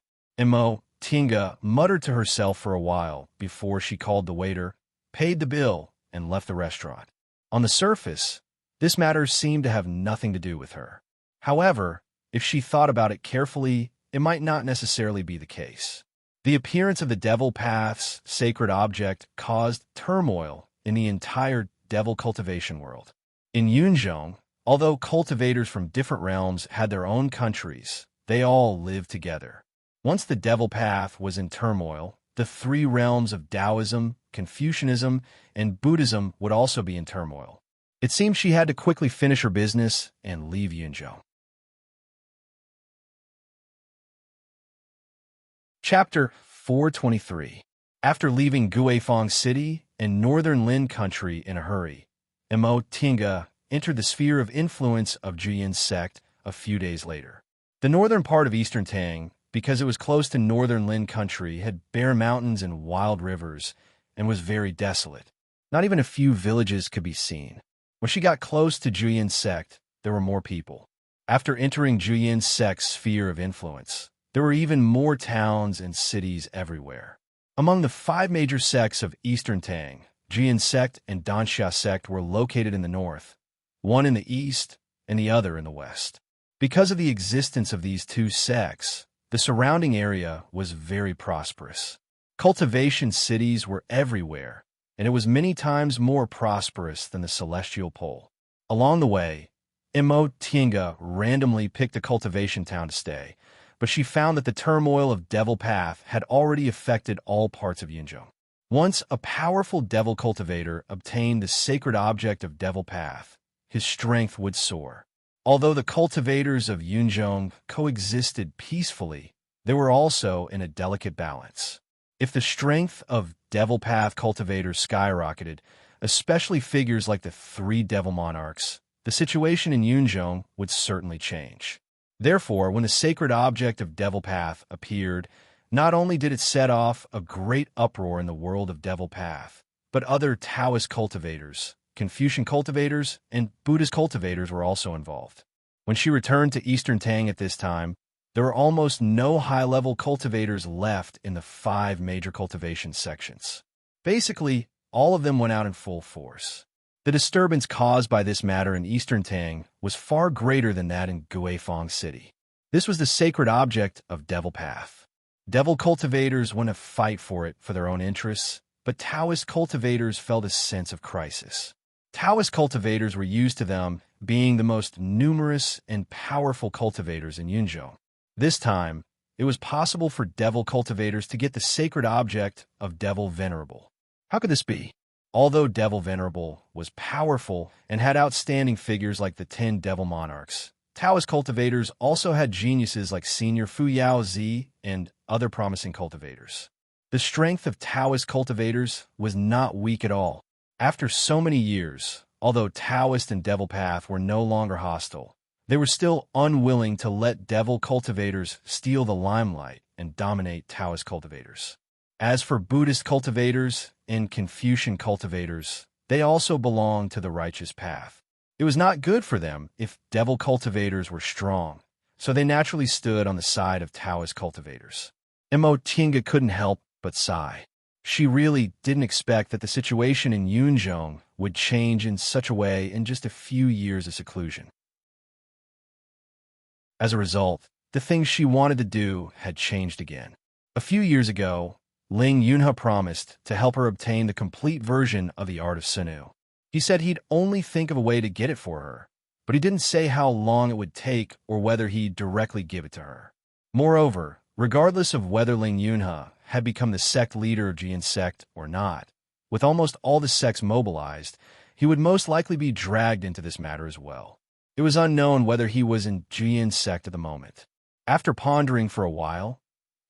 Tinga muttered to herself for a while before she called the waiter, paid the bill, and left the restaurant. On the surface, this matter seemed to have nothing to do with her. However, if she thought about it carefully, it might not necessarily be the case. The appearance of the devil path's sacred object caused turmoil in the entire devil cultivation world. In Yunzhong, although cultivators from different realms had their own countries, they all lived together. Once the devil path was in turmoil, the 3 realms of Taoism, Confucianism, and Buddhism would also be in turmoil. It seemed she had to quickly finish her business and leave Yunzhong. Chapter 423. After leaving Guifang City and northern Lin Country in a hurry, Tinga entered the sphere of influence of Zhuyin's sect a few days later. The northern part of Eastern Tang, because it was close to northern Lin Country, had bare mountains and wild rivers, and was very desolate. Not even a few villages could be seen. When she got close to Zhuyin's sect, there were more people. After entering Zhuyin's sect's sphere of influence, there were even more towns and cities everywhere. Among the 5 major sects of Eastern Tang, Zhuyin's sect and Danxia sect were located in the north, one in the east and the other in the west. Because of the existence of these 2 sects, the surrounding area was very prosperous. Cultivation cities were everywhere, and it was many times more prosperous than the Celestial Pole. Along the way, Tinga randomly picked a cultivation town to stay, but she found that the turmoil of Devil Path had already affected all parts of Yunzhong. Once a powerful devil cultivator obtained the sacred object of Devil Path, his strength would soar. Although the cultivators of Yunzhong coexisted peacefully, they were also in a delicate balance. If the strength of Devil Path cultivators skyrocketed, especially figures like the three Devil Monarchs, the situation in Yunzhong would certainly change. Therefore, when the sacred object of Devil Path appeared, not only did it set off a great uproar in the world of Devil Path, but other Taoist cultivators, Confucian cultivators, and Buddhist cultivators were also involved. When she returned to Eastern Tang at this time, there were almost no high-level cultivators left in the 5 major cultivation sections. Basically, all of them went out in full force. The disturbance caused by this matter in Eastern Tang was far greater than that in Guifang City. This was the sacred object of Devil Path. Devil cultivators want to fight for it for their own interests, but Taoist cultivators felt a sense of crisis. Taoist cultivators were used to them being the most numerous and powerful cultivators in Yunzhou. This time, it was possible for devil cultivators to get the sacred object of Devil Venerable. How could this be? Although Devil Venerable was powerful and had outstanding figures like the 10 Devil Monarchs, Taoist cultivators also had geniuses like Senior Fu Yao Zi and other promising cultivators. The strength of Taoist cultivators was not weak at all. After so many years, although Taoist and Devil Path were no longer hostile, they were still unwilling to let devil cultivators steal the limelight and dominate Taoist cultivators. As for Buddhist cultivators and Confucian cultivators, they also belonged to the righteous path. It was not good for them if devil cultivators were strong, so they naturally stood on the side of Taoist cultivators. Mo Tinga couldn't help but sigh. She really didn't expect that the situation in Yunzhong would change in such a way in just a few years of seclusion. As a result, the things she wanted to do had changed again. A few years ago, Ling Yunhe promised to help her obtain the complete version of the Art of Sinu. He said he'd only think of a way to get it for her, but he didn't say how long it would take or whether he'd directly give it to her. Moreover, regardless of whether Ling Yunhe had become the sect leader of Jian sect or not, with almost all the sects mobilized, he would most likely be dragged into this matter as well. It was unknown whether he was in Jian sect at the moment. After pondering for a while,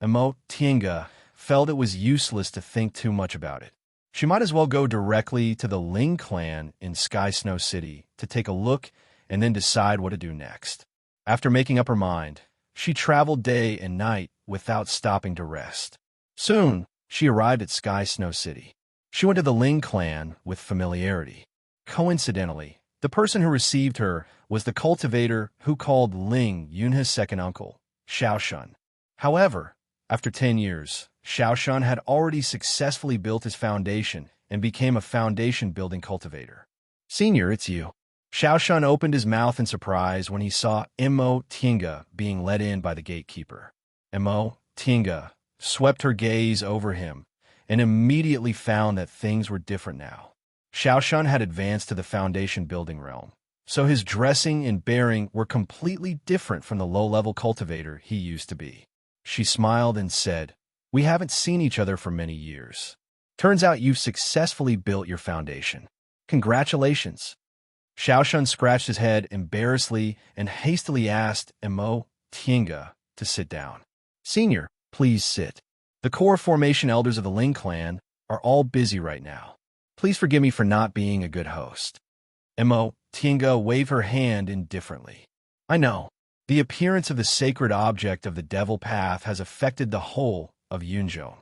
Mo Tinga felt it was useless to think too much about it. She might as well go directly to the Ling clan in Sky Snow City to take a look and then decide what to do next. After making up her mind, she traveled day and night without stopping to rest. Soon, she arrived at Sky Snow City. She went to the Ling clan with familiarity. Coincidentally, the person who received her was the cultivator who called Ling Yunhe's second uncle, Xiaoshun. However, after 10 years, Xiaoshun had already successfully built his foundation and became a foundation-building cultivator. "Senior, it's you." Xiaoshun opened his mouth in surprise when he saw Mo Tinga being let in by the gatekeeper. Mo Tinga swept her gaze over him and immediately found that things were different now. Xiaoshun had advanced to the foundation-building realm, so his dressing and bearing were completely different from the low-level cultivator he used to be. She smiled and said, "We haven't seen each other for many years. Turns out you've successfully built your foundation. Congratulations." Xiaoshun scratched his head embarrassedly and hastily asked Mo Tinga to sit down. "Senior, please sit. The core formation elders of the Ling clan are all busy right now. Please forgive me for not being a good host." Mo Tinga waved her hand indifferently. "I know. The appearance of the sacred object of the Devil Path has affected the whole of Yunzhou.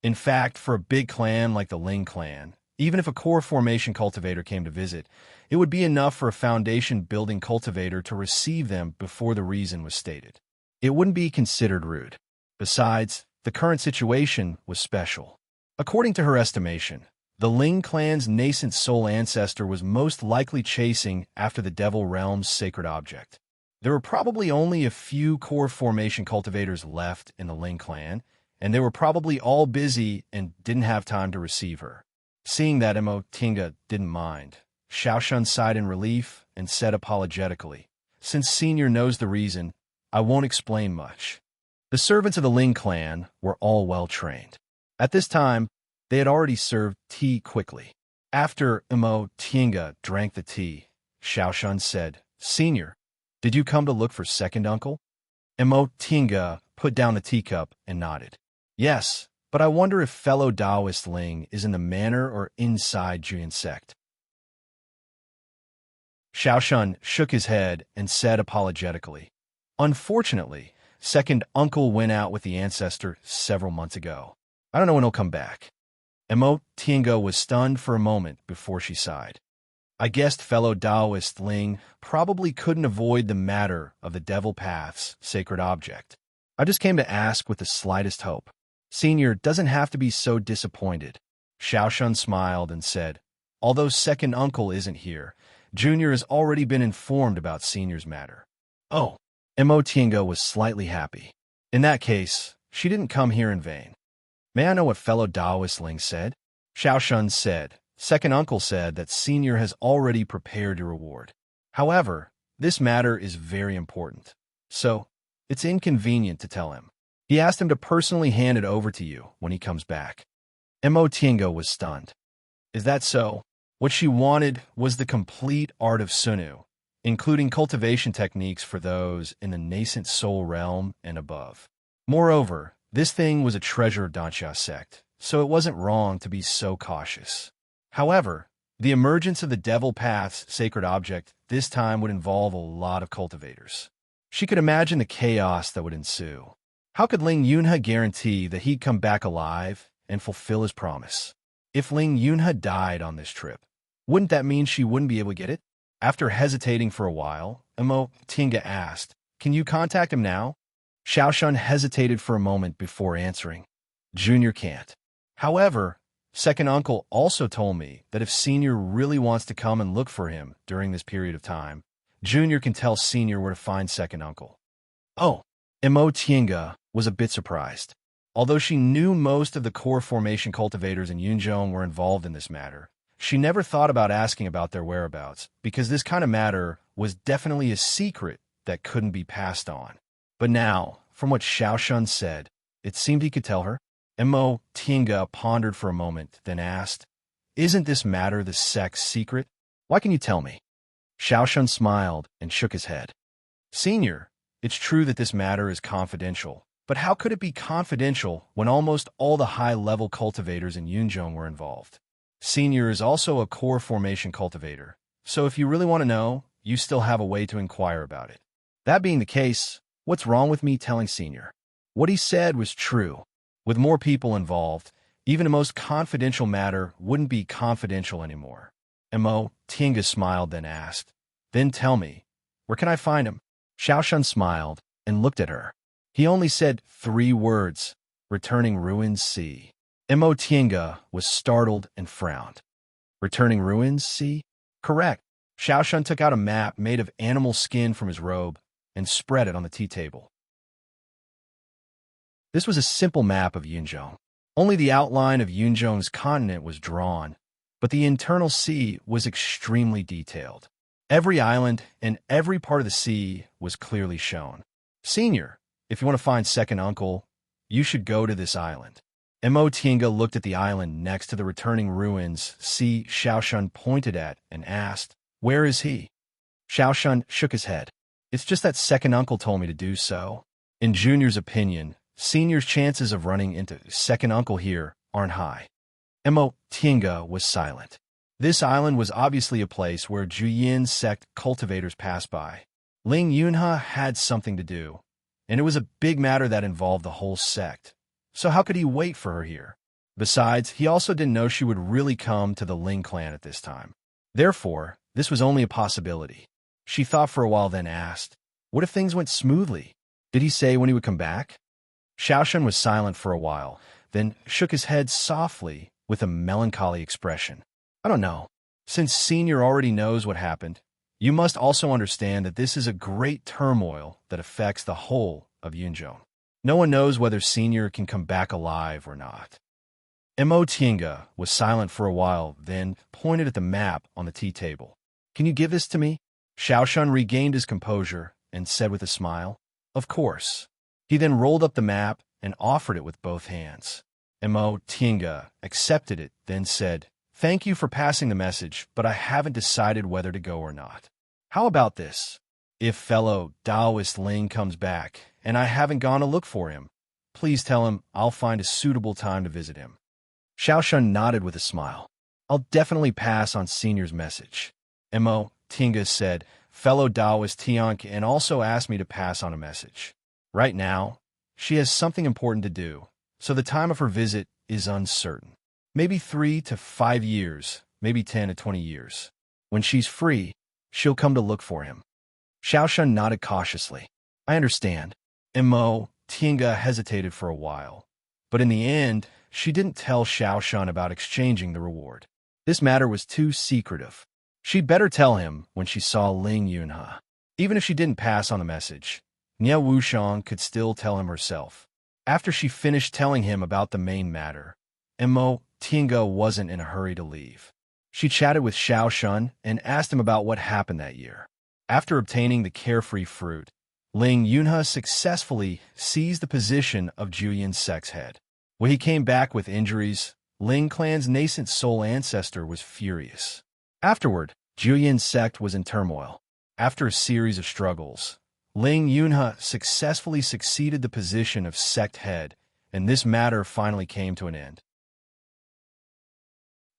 In fact, for a big clan like the Ling clan, even if a core formation cultivator came to visit, it would be enough for a foundation-building cultivator to receive them before the reason was stated. It wouldn't be considered rude. Besides, the current situation was special. According to her estimation, the Ling clan's nascent soul ancestor was most likely chasing after the Devil Realm's sacred object. There were probably only a few core formation cultivators left in the Ling clan, and they were probably all busy and didn't have time to receive her. Seeing that Mo Tinga didn't mind, Xiaoshun sighed in relief and said apologetically, "Since Senior knows the reason, I won't explain much." The servants of the Ling clan were all well trained. At this time, They had already served tea quickly. After Imo Tienga drank the tea, Xiaoshan said, "Senior, did you come to look for second uncle?" Imo Tienga put down the teacup and nodded. "Yes, but I wonder if fellow Taoist Ling is in the manor or inside Juyan sect." Xiaoshan shook his head and said apologetically, "Unfortunately, second uncle went out with the ancestor several months ago. I don't know when he'll come back." Imo Tienga was stunned for a moment before she sighed. "I guessed fellow Taoist Ling probably couldn't avoid the matter of the Devil Path's sacred object. I just came to ask with the slightest hope. Senior doesn't have to be so disappointed." Xiaoshan smiled and said, "Although second uncle isn't here, Junior has already been informed about Senior's matter." "Oh." Imo Tienga was slightly happy. In that case, she didn't come here in vain. "May I know what fellow Taoist Ling said?" Xiaoshan said, "Second uncle said that Senior has already prepared your reward. However, this matter is very important, so it's inconvenient to tell him. He asked him to personally hand it over to you when he comes back." Imo Tienga was stunned. "Is that so?" What she wanted was the complete art of Sunu, including cultivation techniques for those in the nascent soul realm and above. Moreover, this thing was a treasure of Danxia sect, so it wasn't wrong to be so cautious. However, the emergence of the Devil Path's sacred object this time would involve a lot of cultivators. She could imagine the chaos that would ensue. How could Ling Yunhe guarantee that he'd come back alive and fulfill his promise? If Ling Yunhe died on this trip, wouldn't that mean she wouldn't be able to get it? After hesitating for a while, Imo Tienga asked, "Can you contact him now?" Xiaoshan hesitated for a moment before answering, "Junior can't. However, second uncle also told me that if Senior really wants to come and look for him during this period of time, Junior can tell Senior where to find second uncle." "Oh." Imo Tienga was a bit surprised. Although she knew most of the core formation cultivators in Yunzhong were involved in this matter, she never thought about asking about their whereabouts, because this kind of matter was definitely a secret that couldn't be passed on. But now, from what Xiaoshan said, it seemed he could tell her. Imo Tienga pondered for a moment, then asked, "Isn't this matter the sect's secret? Why can you tell me?" Xiaoshan smiled and shook his head. "Senior, it's true that this matter is confidential, but how could it be confidential when almost all the high-level cultivators in Yunzhong were involved? Senior is also a core formation cultivator, so if you really want to know, you still have a way to inquire about it. That being the case, what's wrong with me telling Senior?" What he said was true. With more people involved, even the most confidential matter wouldn't be confidential anymore. Imo Tienga smiled, then asked, "Then tell me, where can I find him?" Xiaoshan smiled and looked at her. He only said 3 words, "Returning Ruins Sea." Imo Tienga was startled and frowned. "Returning Ruins Sea?" "Correct." Xiaoshan took out a map made of animal skin from his robe and spread it on the tea table. This was a simple map of Yunzhong. Only the outline of Yunzhong's continent was drawn, but the internal sea was extremely detailed. Every island and every part of the sea was clearly shown. "Senior, if you want to find second uncle, you should go to this island." Imo Tienga looked at the island next to the returning ruins Sea Xiaoshan pointed at and asked, "Where is he?" Xiaoshan shook his head. "It's just that second uncle told me to do so. In Junior's opinion, Senior's chances of running into second uncle here aren't high." Imo Tienga was silent. This island was obviously a place where Juyin sect cultivators passed by. Ling Yunhe had something to do, and it was a big matter that involved the whole sect. So how could he wait for her here? Besides, he also didn't know she would really come to the Ling clan at this time. Therefore, this was only a possibility. She thought for a while, then asked, "What if things went smoothly? Did he say when he would come back?" Xiaoshan was silent for a while, then shook his head softly with a melancholy expression. "I don't know. Since Senior already knows what happened, you must also understand that this is a great turmoil that affects the whole of Yunzhong. No one knows whether Senior can come back alive or not." Imo Tienga was silent for a while, then pointed at the map on the tea table. "Can you give this to me?" Xiaoshan regained his composure and said with a smile, "Of course." He then rolled up the map and offered it with both hands. Mo Tinga accepted it, then said, "Thank you for passing the message, but I haven't decided whether to go or not. How about this? If fellow Taoist Ling comes back, and I haven't gone to look for him, please tell him I'll find a suitable time to visit him." Xiaoshun nodded with a smile. "I'll definitely pass on Senior's message." Mo Tinga said, "Fellow Taoist Tian and also asked me to pass on a message. Right now, she has something important to do, so the time of her visit is uncertain. Maybe 3 to 5 years, maybe 10 to 20 years. When she's free, she'll come to look for him." Xiaoshun nodded cautiously. "I understand." Mo Tinga hesitated for a while, but in the end, she didn't tell Xiaoshun about exchanging the reward. This matter was too secretive. She'd better tell him when she saw Ling Yunhe. Even if she didn't pass on the message, Nie Wuxiang could still tell him herself. After she finished telling him about the main matter, Mo Tinga wasn't in a hurry to leave. She chatted with Xiaoshun and asked him about what happened that year. After obtaining the carefree fruit, Ling Yunhe successfully seized the position of Juyin Sect's head. When he came back with injuries, Ling clan's nascent soul ancestor was furious. Afterward, Juyin Sect was in turmoil. After a series of struggles, Ling Yunhe successfully succeeded the position of sect head, and this matter finally came to an end.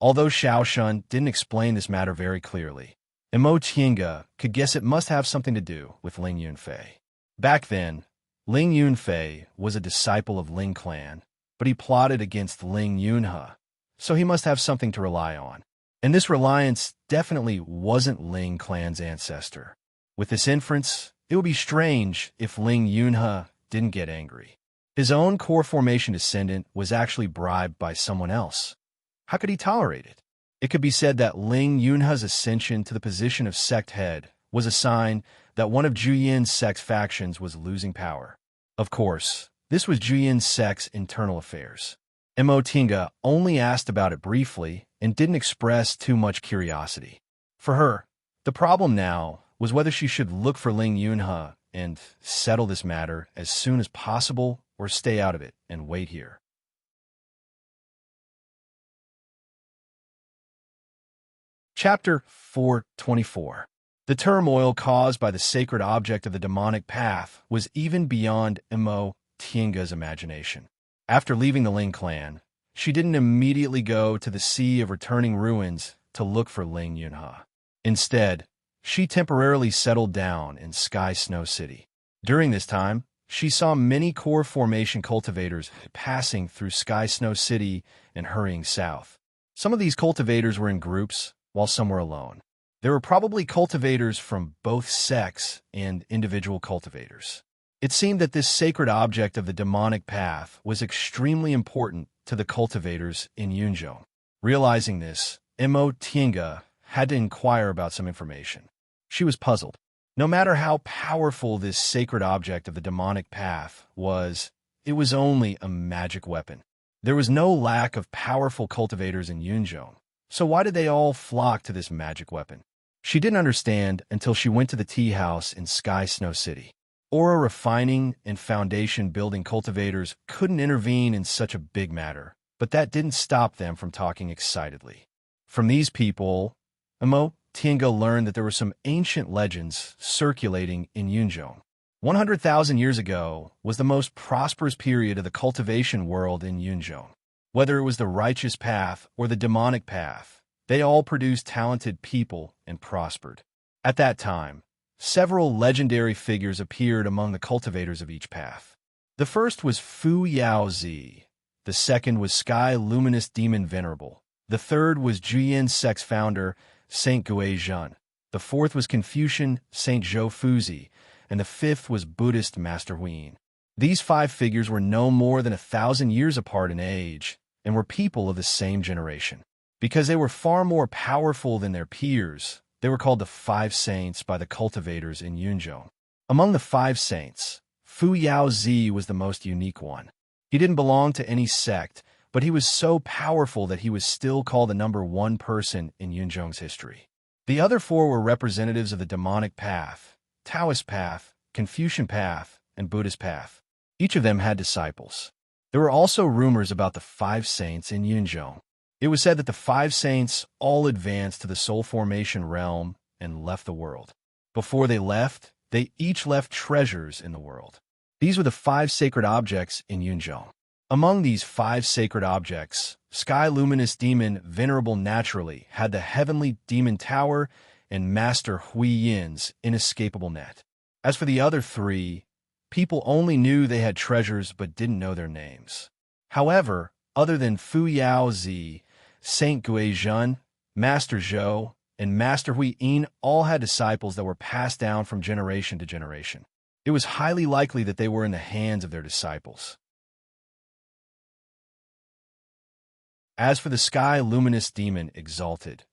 Although Xiaoshun didn't explain this matter very clearly, Mo Tinga could guess it must have something to do with Ling Yunfei. Back then, Ling Yunfei was a disciple of Ling clan, but he plotted against Ling Yunhe, so he must have something to rely on. And this reliance definitely wasn't Ling clan's ancestor. With this inference, it would be strange if Ling Yunhe didn't get angry. His own core formation descendant was actually bribed by someone else. How could he tolerate it? It could be said that Ling Yunhe's ascension to the position of sect head was a sign that one of Juyin Sect's factions was losing power. Of course, this was Juyin Sect's internal affairs. Mo Tinga only asked about it briefly and didn't express too much curiosity. For her, the problem now was whether she should look for Ling Yunhe and settle this matter as soon as possible or stay out of it and wait here. Chapter 424. The turmoil caused by the sacred object of the demonic path was even beyond Mo Tinga's imagination. After leaving the Ling clan, she didn't immediately go to the Sea of Returning Ruins to look for Ling Yunhe. Instead, she temporarily settled down in Sky Snow City. During this time, she saw many core formation cultivators passing through Sky Snow City and hurrying south. Some of these cultivators were in groups, while some were alone. There were probably cultivators from both sects and individual cultivators. It seemed that this sacred object of the demonic path was extremely important to the cultivators in Yunzhong. Realizing this, Mo Tinga had to inquire about some information. She was puzzled. No matter how powerful this sacred object of the demonic path was, it was only a magic weapon. There was no lack of powerful cultivators in Yunzhong. So why did they all flock to this magic weapon? She didn't understand until she went to the tea house in Sky Snow City. Ore refining and foundation building cultivators couldn't intervene in such a big matter, but that didn't stop them from talking excitedly. From these people, Mo Tinga learned that there were some ancient legends circulating in Yunzhong. 100,000 years ago was the most prosperous period of the cultivation world in Yunzhong. Whether it was the righteous path or the demonic path, they all produced talented people and prospered. At that time, several legendary figures appeared among the cultivators of each path. The first was Fu Yaozi. The second was Sky Luminous Demon Venerable. The third was Juyin Sect's founder, Saint Gui Zhen. The fourth was Confucian Saint Zhou Fuzi, and the fifth was Buddhist Master Huin. These 5 figures were no more than 1,000 years apart in age, and were people of the same generation. Because they were far more powerful than their peers, they were called the 5 Saints by the cultivators in Yunzhong. Among the 5 saints, Fu Yaozi was the most unique one. He didn't belong to any sect, but he was so powerful that he was still called the number 1 person in Yunzhong's history. The other 4 were representatives of the demonic path, Taoist path, Confucian path, and Buddhist path. Each of them had disciples. There were also rumors about the five saints in Yunzhong. It was said that the five saints all advanced to the soul formation realm and left the world. Before they left, they each left treasures in the world. These were the five sacred objects in Yunzhong. Among these five sacred objects, Sky Luminous Demon Venerable Naturally had the Heavenly Demon Tower and Master Hui Yin's Inescapable Net. As for the other three, people only knew they had treasures but didn't know their names. However, other than Fu Yao Zi, Saint Gui Zhen, Master Zhou, and Master Hui Yin all had disciples that were passed down from generation to generation. It was highly likely that they were in the hands of their disciples. As for the Sky Luminous Demon Exalted,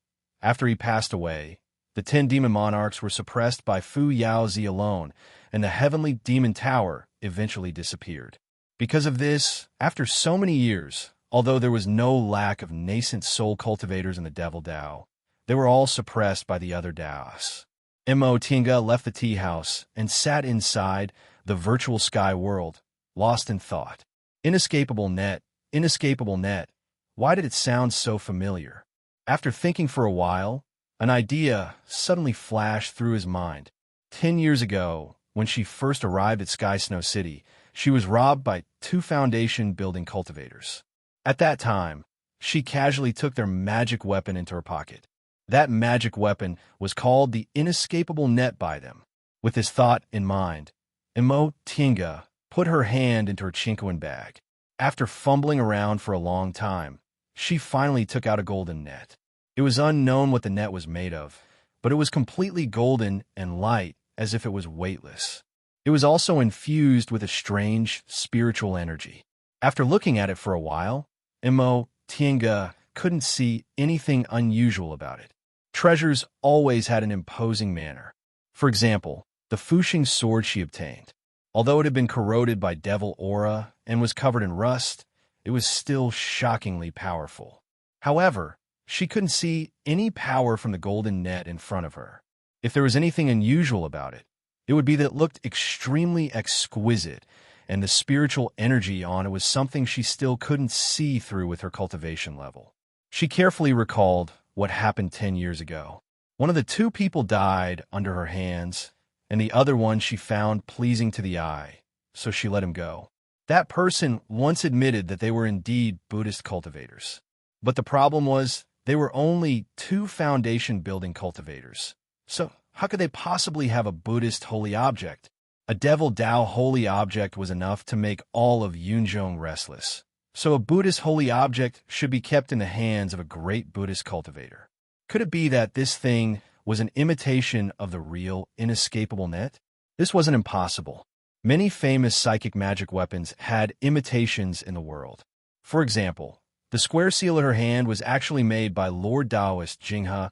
after he passed away, the 10 demon monarchs were suppressed by Fu Yaozi alone, and the Heavenly Demon Tower eventually disappeared. Because of this, after so many years, although there was no lack of nascent soul cultivators in the Devil Dao, they were all suppressed by the other Daos. Mo Tinga left the tea house and sat inside the virtual sky world, lost in thought. Inescapable net, inescapable net. Why did it sound so familiar? After thinking for a while, an idea suddenly flashed through his mind. 10 years ago, when she first arrived at Sky Snow City, she was robbed by 2 foundation building cultivators. At that time, she casually took their magic weapon into her pocket. That magic weapon was called the Inescapable Net by them. With this thought in mind, Mo Tinga put her hand into her chinkoan bag. After fumbling around for a long time, she finally took out a golden net. It was unknown what the net was made of, but it was completely golden and light, as if it was weightless. It was also infused with a strange spiritual energy. After looking at it for a while, Mo Tinga couldn't see anything unusual about it. Treasures always had an imposing manner. For example, the Fuxing sword she obtained. Although it had been corroded by devil aura and was covered in rust, it was still shockingly powerful. However, she couldn't see any power from the golden net in front of her. If there was anything unusual about it, it would be that it looked extremely exquisite, and the spiritual energy on it was something she still couldn't see through with her cultivation level. She carefully recalled what happened 10 years ago. One of the 2 people died under her hands, and the other one she found pleasing to the eye, so she let him go. That person once admitted that they were indeed Buddhist cultivators. But the problem was, they were only 2 foundation-building cultivators. So, how could they possibly have a Buddhist holy object? A Devil Dao holy object was enough to make all of Yunzhong restless. So a Buddhist holy object should be kept in the hands of a great Buddhist cultivator. Could it be that this thing was an imitation of the real inescapable net? This wasn't impossible. Many famous psychic magic weapons had imitations in the world. For example, the square seal in her hand was actually made by Lord Taoist Jinghe,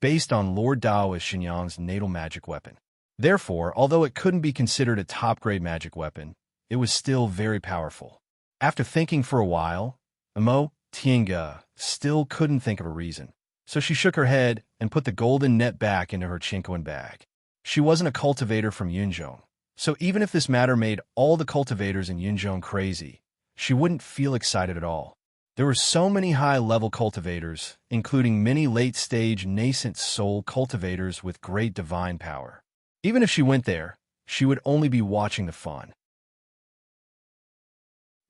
based on Lord Taoist Xinyang's natal magic weapon. Therefore, although it couldn't be considered a top-grade magic weapon, it was still very powerful. After thinking for a while, Mo Tinga still couldn't think of a reason, so she shook her head and put the golden net back into her chinkoan bag. She wasn't a cultivator from Yunzhong, so even if this matter made all the cultivators in Yunzhong crazy, she wouldn't feel excited at all. There were so many high-level cultivators, including many late-stage nascent soul cultivators with great divine power. Even if she went there, she would only be watching the fun.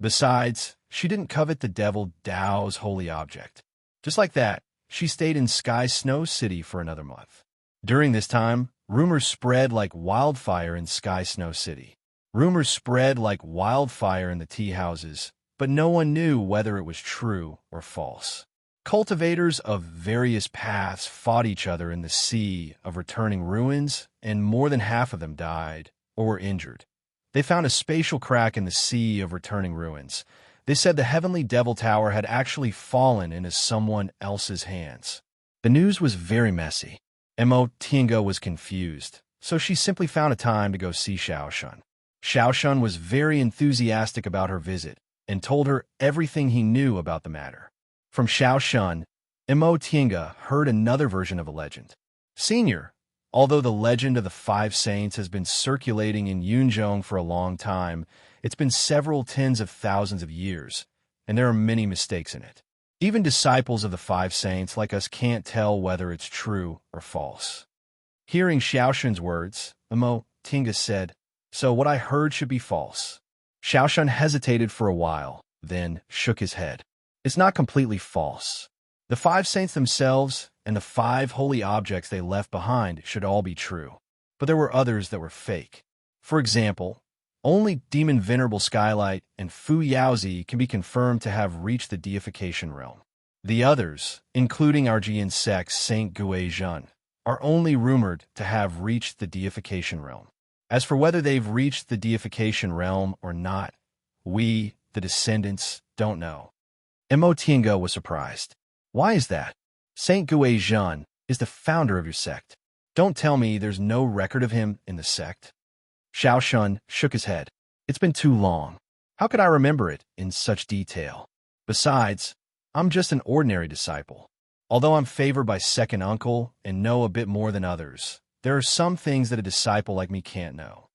Besides, she didn't covet the Devil Dao's holy object. Just like that, she stayed in Sky Snow City for another month. During this time, rumors spread like wildfire in Sky Snow City. Rumors spread like wildfire in the tea houses, but no one knew whether it was true or false. Cultivators of various paths fought each other in the sea of returning ruins, and more than half of them died or were injured. They found a spatial crack in the sea of returning ruins. They said the Heavenly Devil Tower had actually fallen into someone else's hands. The news was very messy. Mo Tinga was confused, so she simply found a time to go see Xiaoshun. Xiaoshun was very enthusiastic about her visit and told her everything he knew about the matter. From Xiaoshun, Mo Tinga heard another version of a legend. Senior, although the legend of the 5 saints has been circulating in Yunzhong for a long time, It's been several tens of thousands of years, and there are many mistakes in it. Even disciples of the five saints like us can't tell whether it's true or false. Hearing Xiaoshun's words, Imo Tinga said, "So what I heard should be false." Xiaoshun hesitated for a while, then shook his head. "It's not completely false. The five saints themselves and the five holy objects they left behind should all be true. But there were others that were fake. For example, only Demon Venerable Skylight and Fu Yaozi can be confirmed to have reached the deification realm. The others, including Arjian sect's Saint Gui Zhen, are only rumored to have reached the deification realm. As for whether they've reached the deification realm or not, we, the descendants, don't know." Imo Tiange was surprised. "Why is that? Saint Gui Zhen is the founder of your sect. Don't tell me there's no record of him in the sect." Xiaoshun shook his head. "It's been too long. How could I remember it in such detail? Besides, I'm just an ordinary disciple. Although I'm favored by second uncle and know a bit more than others, there are some things that a disciple like me can't know."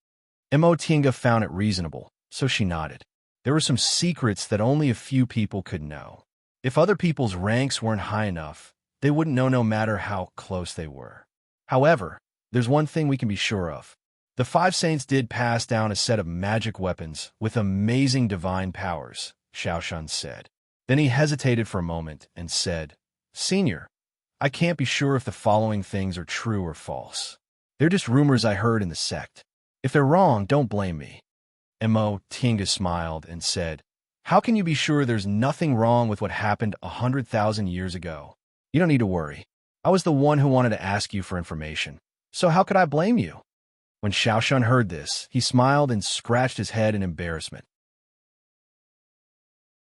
Imo Tiange found it reasonable, so she nodded. There were some secrets that only a few people could know. If other people's ranks weren't high enough, they wouldn't know no matter how close they were. However, there's one thing we can be sure of. The five saints did pass down a set of magic weapons with amazing divine powers, Xiaoshun said. Then he hesitated for a moment and said, "Senior, I can't be sure if the following things are true or false. They're just rumors I heard in the sect. If they're wrong, don't blame me." Imo Tiange smiled and said, "How can you be sure there's nothing wrong with what happened 100,000 years ago? You don't need to worry. I was the one who wanted to ask you for information, so how could I blame you?" When Xiaoshun heard this, he smiled and scratched his head in embarrassment.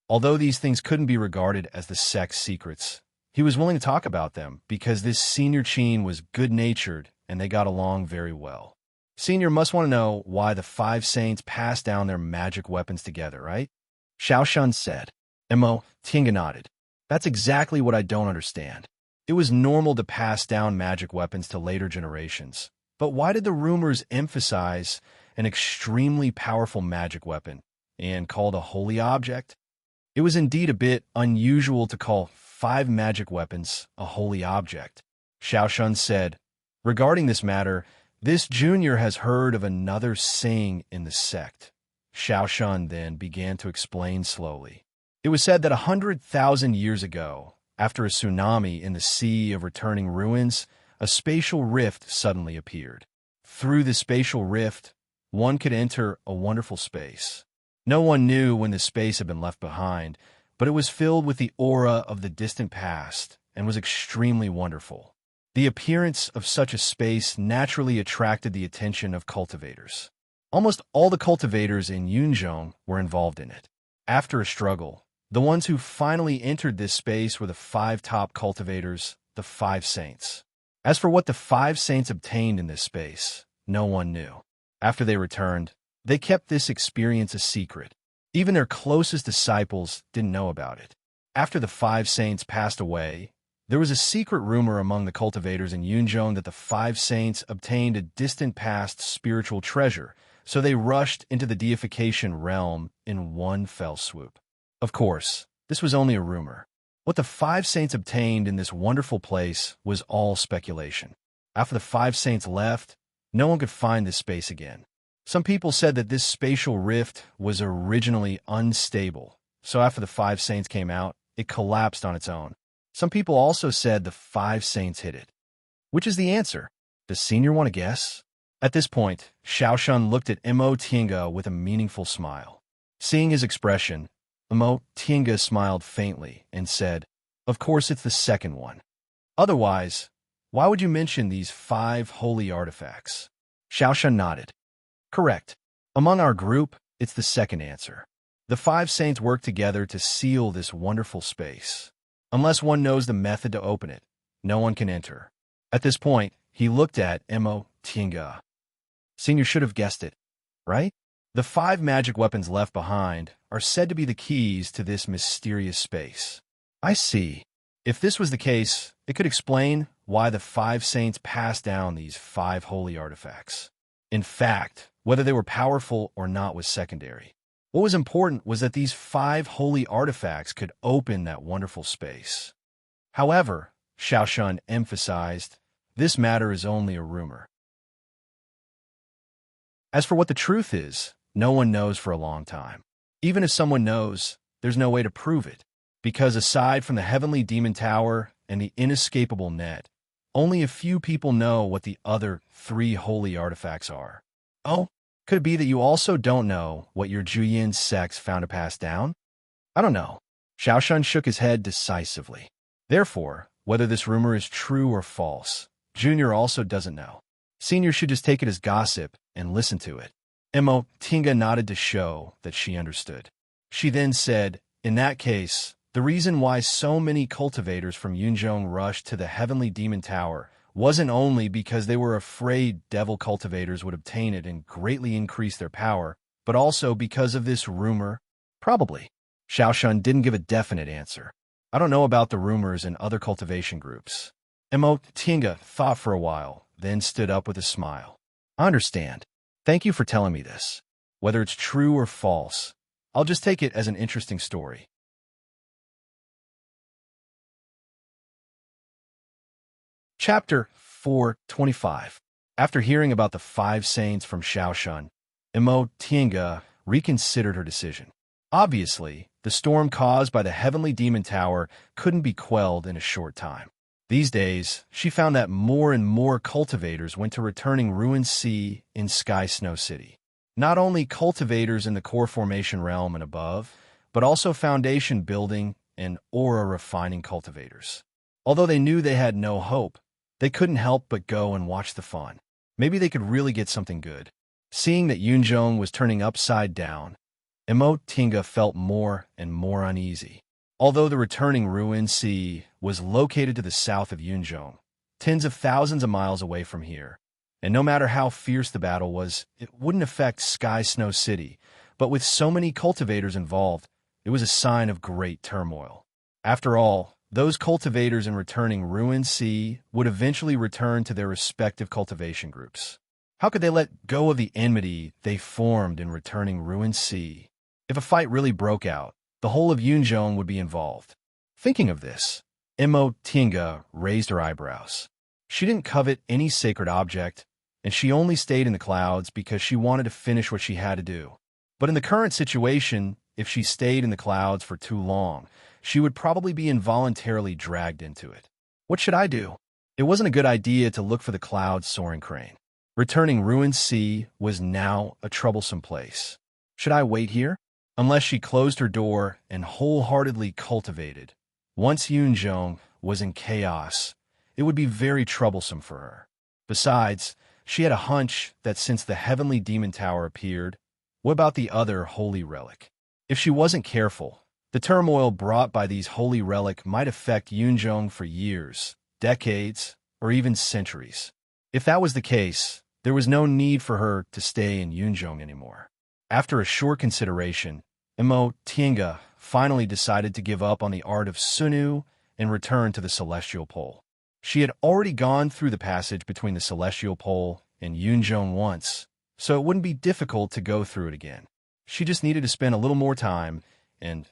Although these things couldn't be regarded as the sect's secrets, he was willing to talk about them because this Senior Qin was good-natured and they got along very well. Senior must want to know why the five saints passed down their magic weapons together, right? Xiaoshun said. Imo Tiange nodded. "That's exactly what I don't understand. It was normal to pass down magic weapons to later generations, but why did the rumors emphasize an extremely powerful magic weapon and called a holy object? It was indeed a bit unusual to call five magic weapons a holy object." Xiaoshun said, "Regarding this matter, this junior has heard of another saying in the sect." Xiaoshun then began to explain slowly. It was said that 100,000 years ago, after a tsunami in the Sea of Returning Ruins, a spatial rift suddenly appeared. Through the spatial rift, one could enter a wonderful space. No one knew when the space had been left behind, but it was filled with the aura of the distant past and was extremely wonderful. The appearance of such a space naturally attracted the attention of cultivators. Almost all the cultivators in Yunzhong were involved in it. After a struggle, the ones who finally entered this space were the five top cultivators, the five saints. As for what the five saints obtained in this space, no one knew. After they returned, they kept this experience a secret. Even their closest disciples didn't know about it. After the five saints passed away, there was a secret rumor among the cultivators in Yunzhong that the five saints obtained a distant past spiritual treasure, so they rushed into the deification realm in one fell swoop. Of course, this was only a rumor. What the five saints obtained in this wonderful place was all speculation. After the five saints left, no one could find this space again. Some people said that this spatial rift was originally unstable, so after the five saints came out, it collapsed on its own. Some people also said the five saints hid it. Which is the answer? Does Senior want to guess? At this point, Xiaoshun looked at Imo Tiange with a meaningful smile. Seeing his expression, Imo Tiange smiled faintly and said, "Of course it's the second one. Otherwise, why would you mention these five holy artifacts?" Xiaoshun nodded. "Correct. Among our group, it's the second answer. The five saints work together to seal this wonderful space. Unless one knows the method to open it, no one can enter." At this point, he looked at Imo Tiange. Senior should have guessed it, right? The five magic weapons left behind are said to be the keys to this mysterious space. I see. If this was the case, it could explain why the five saints passed down these five holy artifacts. In fact, whether they were powerful or not was secondary. What was important was that these 5 holy artifacts could open that wonderful space. However, Xiaoshan emphasized, this matter is only a rumor. As for what the truth is, no one knows for a long time. Even if someone knows, there's no way to prove it, because aside from the heavenly demon tower and the inescapable net, only a few people know what the other 3 holy artifacts are. Oh, could it be that you also don't know what your Juyin sects found to pass down? I don't know. Xiaoshan shook his head decisively. Therefore, whether this rumor is true or false, Junior also doesn't know. Senior should just take it as gossip and listen to it. Tinga nodded to show that she understood. She then said, in that case, the reason why so many cultivators from Yunzhong rushed to the Heavenly Demon Tower wasn't only because they were afraid devil cultivators would obtain it and greatly increase their power, but also because of this rumor? Probably. Xiaoshan didn't give a definite answer. I don't know about the rumors in other cultivation groups. Tinga thought for a while, then stood up with a smile. I understand. Thank you for telling me this. Whether it's true or false, I'll just take it as an interesting story. Chapter 425. After hearing about the 5 saints from Xiaoshan, Tinga reconsidered her decision. Obviously, the storm caused by the Heavenly Demon Tower couldn't be quelled in a short time. These days, she found that more and more cultivators went to returning Ruined Sea in Sky Snow City. Not only cultivators in the core formation realm and above, but also foundation building and aura refining cultivators. Although they knew they had no hope, they couldn't help but go and watch the fun. Maybe they could really get something good. Seeing that Yunzhong was turning upside down, Tinga felt more and more uneasy. Although the returning Ruined Sea was located to the south of Yunzhong, tens of thousands of miles away from here, and no matter how fierce the battle was, it wouldn't affect Sky Snow City, but with so many cultivators involved, it was a sign of great turmoil. After all, those cultivators in returning Ruined Sea would eventually return to their respective cultivation groups. How could they let go of the enmity they formed in returning Ruined Sea? If a fight really broke out, the whole of Yunzhong would be involved. Thinking of this, Tinga raised her eyebrows. She didn't covet any sacred object, and she only stayed in the clouds because she wanted to finish what she had to do. But in the current situation, if she stayed in the clouds for too long, she would probably be involuntarily dragged into it. What should I do? It wasn't a good idea to look for the clouds soaring crane. Returning Ruined Sea was now a troublesome place. Should I wait here? Unless she closed her door and wholeheartedly cultivated. Once Yunzhong was in chaos, it would be very troublesome for her. Besides, she had a hunch that since the Heavenly Demon Tower appeared, what about the other holy relic? If she wasn't careful, the turmoil brought by these holy relic might affect Yunzhong for years, decades, or even centuries. If that was the case, there was no need for her to stay in Yunzhong anymore. After a short consideration, Tinga finally decided to give up on the art of Sunu and return to the Celestial Pole. She had already gone through the passage between the Celestial Pole and Yunzhong once, so it wouldn't be difficult to go through it again. She just needed to spend a little more time, and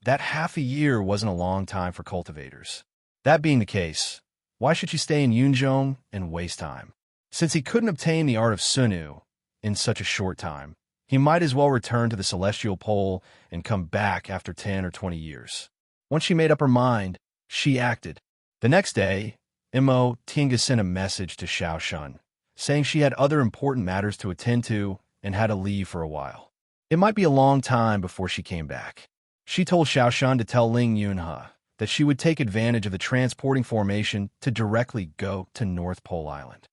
that half a year wasn't a long time for cultivators. That being the case, why should she stay in Yunzhong and waste time? Since he couldn't obtain the art of Sunu in such a short time, he might as well return to the Celestial Pole and come back after 10 or 20 years. Once she made up her mind, she acted. The next day, Tinga sent a message to Xiaoshan, saying she had other important matters to attend to and had to leave for a while. It might be a long time before she came back. She told Xiaoshan to tell Ling Yunhe that she would take advantage of the transporting formation to directly go to North Pole Island.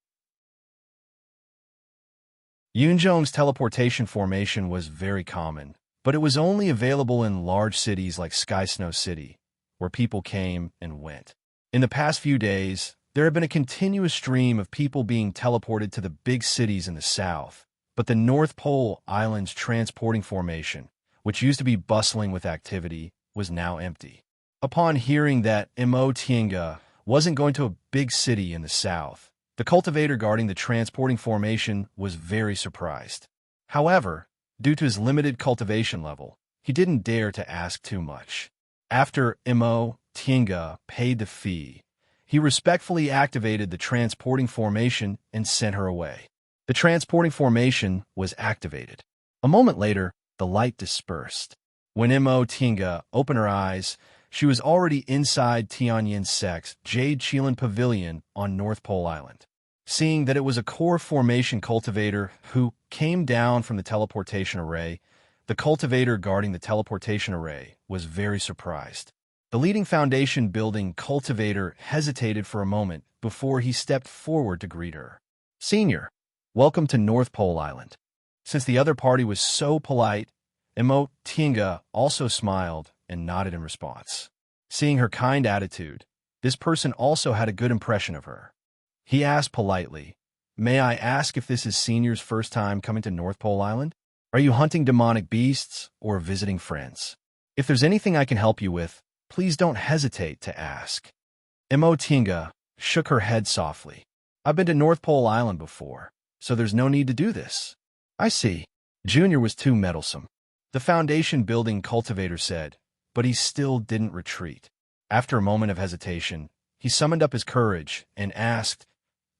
Yunzhong's teleportation formation was very common, but it was only available in large cities like Sky Snow City, where people came and went. In the past few days, there had been a continuous stream of people being teleported to the big cities in the south, but the North Pole Island's transporting formation, which used to be bustling with activity, was now empty. Upon hearing that Tinga wasn't going to a big city in the south, the cultivator guarding the transporting formation was very surprised. However, Due to his limited cultivation level, he didn't dare to ask too much. After Tinga paid the fee, he respectfully activated the transporting formation and sent her away. The transporting formation was activated. A moment later, the light dispersed. When Tinga opened her eyes, she was already inside Tianyin's Sec's Jade Chelan Pavilion on North Pole Island. Seeing that it was a core formation cultivator who came down from the teleportation array, the cultivator guarding the teleportation array was very surprised. The leading foundation building cultivator hesitated for a moment before he stepped forward to greet her. "Senior, welcome to North Pole Island." Since the other party was so polite, Tinga also smiled and nodded in response. Seeing her kind attitude, this person also had a good impression of her. He asked politely, "May I ask if this is Senior's first time coming to North Pole Island? Are you hunting demonic beasts or visiting friends? If there's anything I can help you with, please don't hesitate to ask." Tinga shook her head softly. "I've been to North Pole Island before, so there's no need to do this." "I see." Junior was too meddlesome, the foundation building cultivator said, but he still didn't retreat. After a moment of hesitation, he summoned up his courage and asked,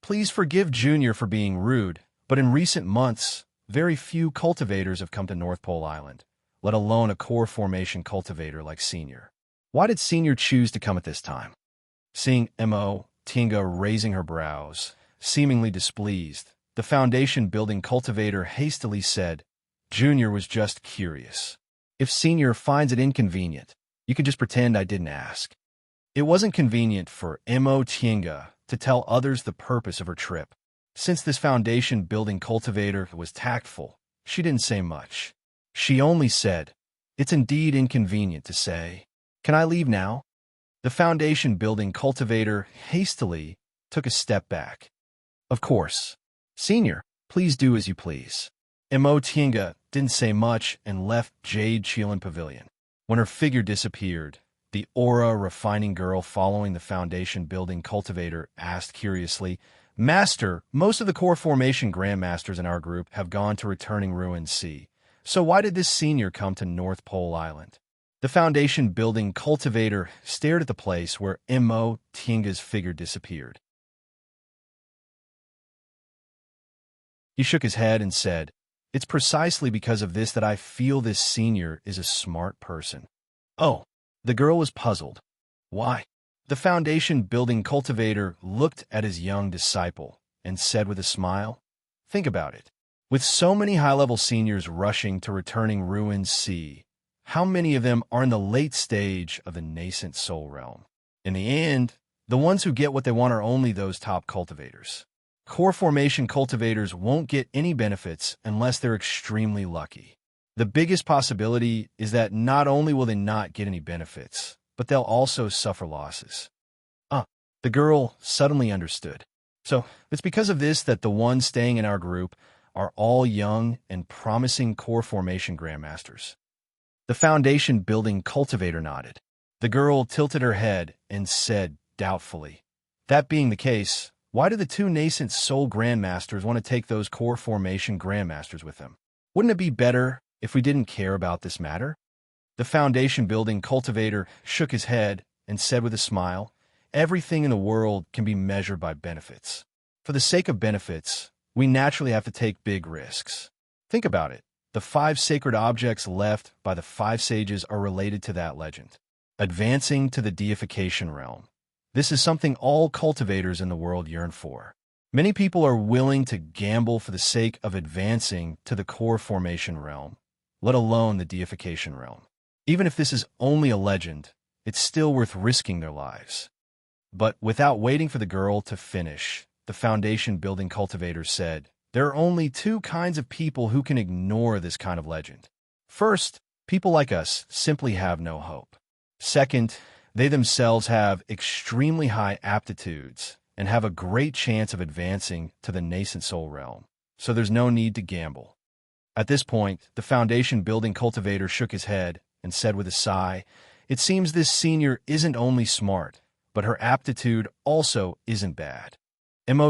"Please forgive Junior for being rude, but in recent months, very few cultivators have come to North Pole Island, let alone a core formation cultivator like Senior. Why did Senior choose to come at this time?" Seeing Tinga raising her brows, seemingly displeased, the foundation building cultivator hastily said, "Junior was just curious. If Senior finds it inconvenient, you can just pretend I didn't ask." It wasn't convenient for Tinga to tell others the purpose of her trip. Since this foundation building cultivator was tactful, she didn't say much. She only said, "It's indeed inconvenient to say. Can I leave now?" The foundation building cultivator hastily took a step back. "Of course. Senior, please do as you please." Tinga didn't say much and left Jade Chelan Pavilion. When her figure disappeared, the aura-refining girl following the foundation building cultivator asked curiously, "Master, most of the core formation grandmasters in our group have gone to returning ruins sea. So why did this Senior come to North Pole Island?" The foundation building cultivator stared at the place where Tinga's figure disappeared. He shook his head and said, "It's precisely because of this that I feel this Senior is a smart person." "Oh." The girl was puzzled. "Why?" The foundation building cultivator looked at his young disciple and said with a smile, "Think about it. With so many high-level seniors rushing to returning ruins sea, how many of them are in the late stage of the nascent soul realm? In the end, the ones who get what they want are only those top cultivators. Core formation cultivators won't get any benefits unless they're extremely lucky. The biggest possibility is that not only will they not get any benefits, but they'll also suffer losses." The girl suddenly understood. "So it's because of this that the ones staying in our group are all young and promising core formation grandmasters." The foundation building cultivator nodded. The girl tilted her head and said doubtfully, "That being the case, why do the two nascent soul grandmasters want to take those core formation grandmasters with them? Wouldn't it be better if we didn't care about this matter?" The foundation building cultivator shook his head and said with a smile, "Everything in the world can be measured by benefits. For the sake of benefits, we naturally have to take big risks. Think about it. The 5 sacred objects left by the 5 sages are related to that legend. Advancing to the deification realm. This is something all cultivators in the world yearn for. Many people are willing to gamble for the sake of advancing to the core formation realm, let alone the deification realm. Even if this is only a legend, it's still worth risking their lives." But without waiting for the girl to finish, the foundation building cultivator said, "There are only 2 kinds of people who can ignore this kind of legend. First, people like us simply have no hope. Second, they themselves have extremely high aptitudes and have a great chance of advancing to the nascent soul realm, so there's no need to gamble." At this point, the foundation building cultivator shook his head and said with a sigh, "It seems this Senior isn't only smart, but her aptitude also isn't bad."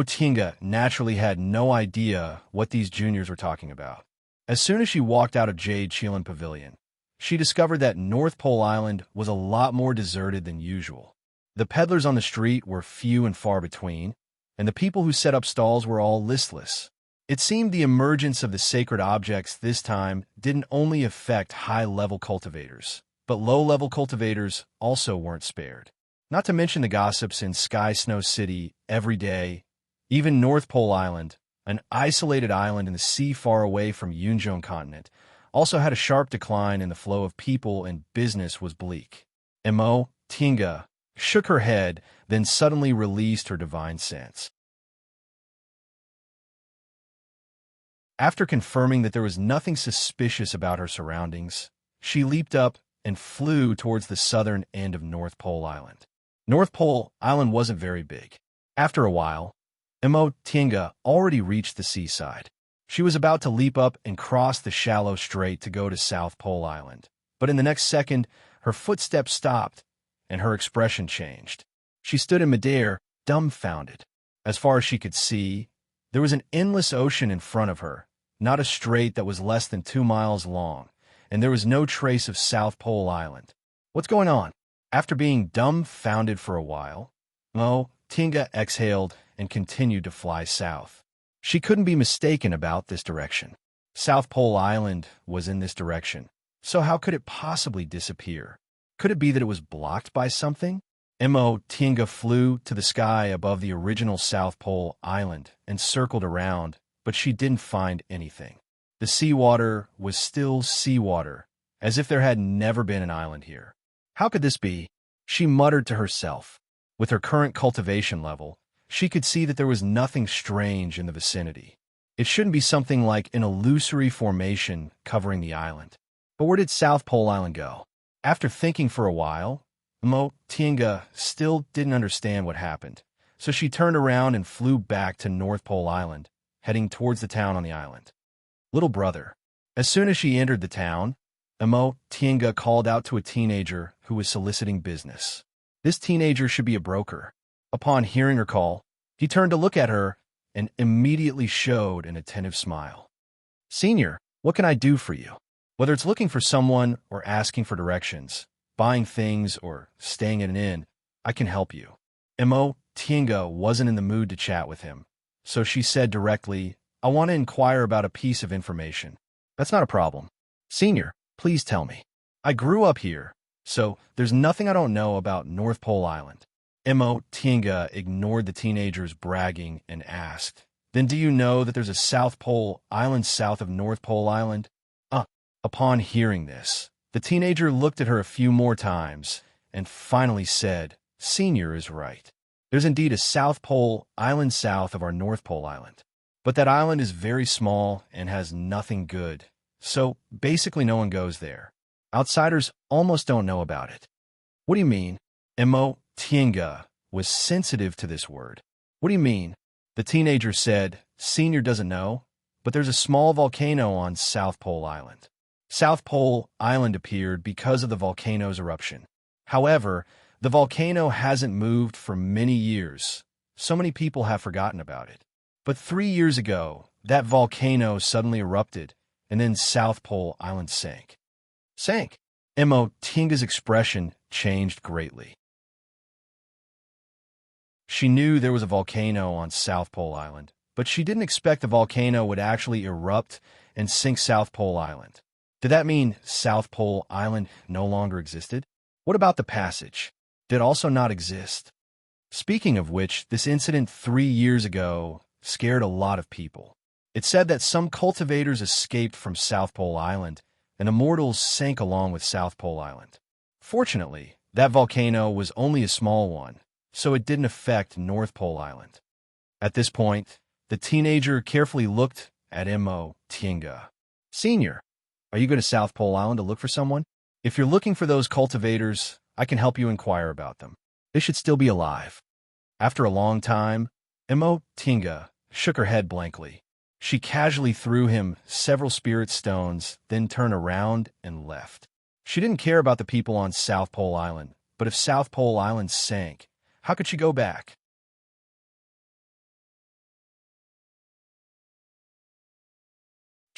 Tinga naturally had no idea what these juniors were talking about. As soon as she walked out of Jade Chelan Pavilion, she discovered that North Pole Island was a lot more deserted than usual. The peddlers on the street were few and far between, and the people who set up stalls were all listless. It seemed the emergence of the sacred objects this time didn't only affect high-level cultivators, but low-level cultivators also weren't spared. Not to mention the gossips in Sky Snow City every day. Even North Pole Island, an isolated island in the sea far away from Yunzhong continent, also had a sharp decline in the flow of people, and business was bleak. Mo Tinga shook her head, then suddenly released her divine sense. After confirming that there was nothing suspicious about her surroundings, she leaped up and flew towards the southern end of North Pole Island. North Pole Island wasn't very big. After a while, Mo Tinga already reached the seaside. She was about to leap up and cross the shallow strait to go to South Pole Island, but in the next second, her footsteps stopped and her expression changed. She stood in midair, dumbfounded. As far as she could see, there was an endless ocean in front of her, not a strait that was less than 2 miles long, and there was no trace of South Pole Island. What's going on? After being dumbfounded for a while, Mo Tinga exhaled and continued to fly south. She couldn't be mistaken about this direction. South Pole Island was in this direction, so how could it possibly disappear? Could it be that it was blocked by something? Mo Tinga flew to the sky above the original South Pole Island and circled around, but she didn't find anything. The seawater was still seawater, as if there had never been an island here. How could this be? She muttered to herself. With her current cultivation level, she could see that there was nothing strange in the vicinity. It shouldn't be something like an illusory formation covering the island. But where did South Pole Island go? After thinking for a while, Mo Tinga still didn't understand what happened, so she turned around and flew back to North Pole Island, heading towards the town on the island. Little brother. As soon as she entered the town, Mo Tinga called out to a teenager who was soliciting business. This teenager should be a broker. Upon hearing her call, he turned to look at her and immediately showed an attentive smile. "Senior, what can I do for you?" Whether it's looking for someone or asking for directions, buying things or staying at an inn, I can help you. Mo Tinga wasn't in the mood to chat with him, so she said directly, "I want to inquire about a piece of information." "That's not a problem. Senior, please tell me. I grew up here, so there's nothing I don't know about North Pole Island." Mo Tinga ignored the teenager's bragging and asked, "Then do you know that there's a South Pole Island south of North Pole Island?" Upon hearing this, the teenager looked at her a few more times and finally said, "Senior is right. There's indeed a South Pole Island south of our North Pole Island. But that island is very small and has nothing good, so basically no one goes there. Outsiders almost don't know about it." "What do you mean?" Mo Tinga was sensitive to this word. "What do you mean?" The teenager said, "Senior doesn't know, but there's a small volcano on South Pole Island." South Pole Island appeared because of the volcano's eruption. However, the volcano hasn't moved for many years. So many people have forgotten about it. But 3 years ago, that volcano suddenly erupted, and then South Pole Island sank. Sank? Mo Tinga's expression changed greatly. She knew there was a volcano on South Pole Island, but she didn't expect the volcano would actually erupt and sink South Pole Island. Did that mean South Pole Island no longer existed? What about the passage? Did it also not exist? Speaking of which, this incident 3 years ago scared a lot of people. It said that some cultivators escaped from South Pole Island, and immortals sank along with South Pole Island. Fortunately, that volcano was only a small one, so it didn't affect North Pole Island. At this point, the teenager carefully looked at Mo Tinga. "Senior, are you going to South Pole Island to look for someone? If you're looking for those cultivators, I can help you inquire about them. They should still be alive." After a long time, Mo Tinga shook her head blankly. She casually threw him several spirit stones, then turned around and left. She didn't care about the people on South Pole Island, but if South Pole Island sank, how could she go back?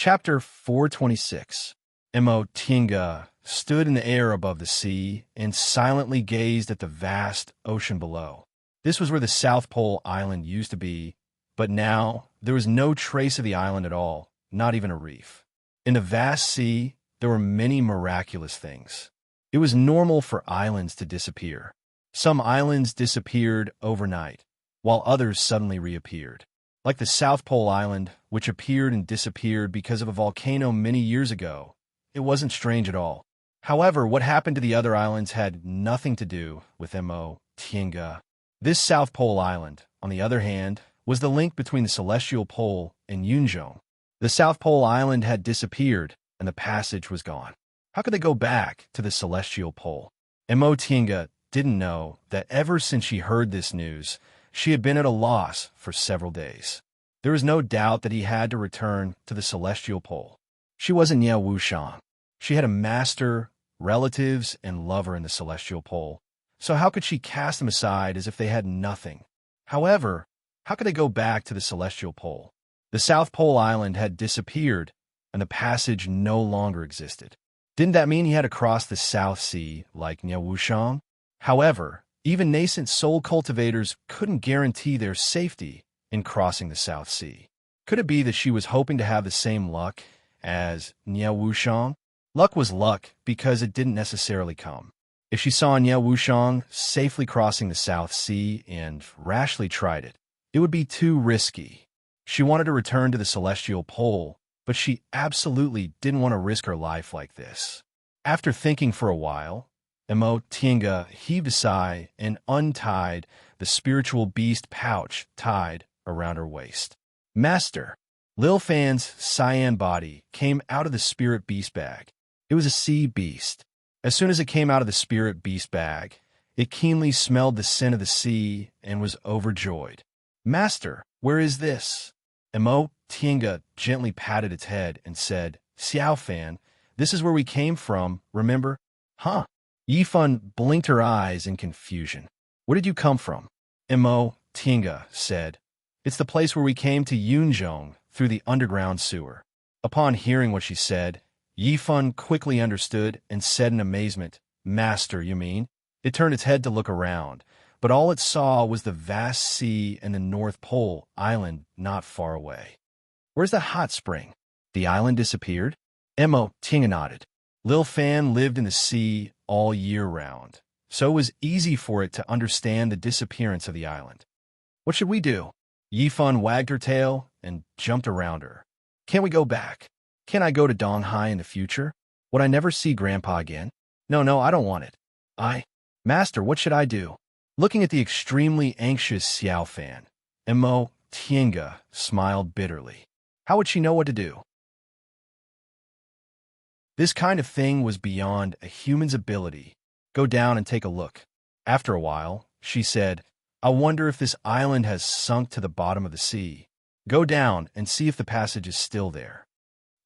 Chapter 426. Mo Tinga stood in the air above the sea and silently gazed at the vast ocean below. This was where the South Pole Island used to be, but now there was no trace of the island at all, not even a reef. In the vast sea, there were many miraculous things. It was normal for islands to disappear. Some islands disappeared overnight, while others suddenly reappeared. Like the South Pole Island, which appeared and disappeared because of a volcano many years ago. It wasn't strange at all. However, what happened to the other islands had nothing to do with Mo Tinga. This South Pole Island, on the other hand, was the link between the Celestial Pole and Yunzhong. The South Pole Island had disappeared, and the passage was gone. How could they go back to the Celestial Pole? Mo Tinga didn't know that ever since she heard this news, she had been at a loss for several days. There was no doubt that he had to return to the Celestial Pole. She wasn't Niao Wushang. She had a master, relatives, and lover in the Celestial Pole. So how could she cast them aside as if they had nothing? However, how could they go back to the Celestial Pole? The South Pole Island had disappeared, and the passage no longer existed. Didn't that mean he had to cross the South Sea like Niao Wushang? However, even nascent soul cultivators couldn't guarantee their safety in crossing the South Sea. Could it be that she was hoping to have the same luck as Niao Wushang? Luck was luck because it didn't necessarily come. If she saw Niao Wushang safely crossing the South Sea and rashly tried it, it would be too risky. She wanted to return to the Celestial Pole, but she absolutely didn't want to risk her life like this. After thinking for a while, Mo Tinga heaved a sigh and untied the spiritual beast pouch tied around her waist. Master, Lil Fan's cyan body came out of the spirit beast bag. It was a sea beast. As soon as it came out of the spirit beast bag, it keenly smelled the scent of the sea and was overjoyed. Master, where is this? Mo Tinga gently patted its head and said, Xiao Fan, this is where we came from, remember? Huh? Yifan blinked her eyes in confusion. Where did you come from? Mo Tinga said, It's the place where we came to Yunzhong through the underground sewer. Upon hearing what she said, Yifan quickly understood and said in amazement, Master, you mean? It turned its head to look around, but all it saw was the vast sea and the North Pole Island not far away. Where's the hot spring? The island disappeared? Mo Tinga nodded. Lil Fan lived in the sea all year round, so it was easy for it to understand the disappearance of the island. What should we do? Yifan wagged her tail and jumped around her. Can't we go back? Can I go to Donghai in the future? Would I never see Grandpa again? No, I don't want it. Master, what should I do? Looking at the extremely anxious Xiao Fan, Mo Tinga smiled bitterly. How would she know what to do? This kind of thing was beyond a human's ability. Go down and take a look. After a while, she said, I wonder if this island has sunk to the bottom of the sea. Go down and see if the passage is still there.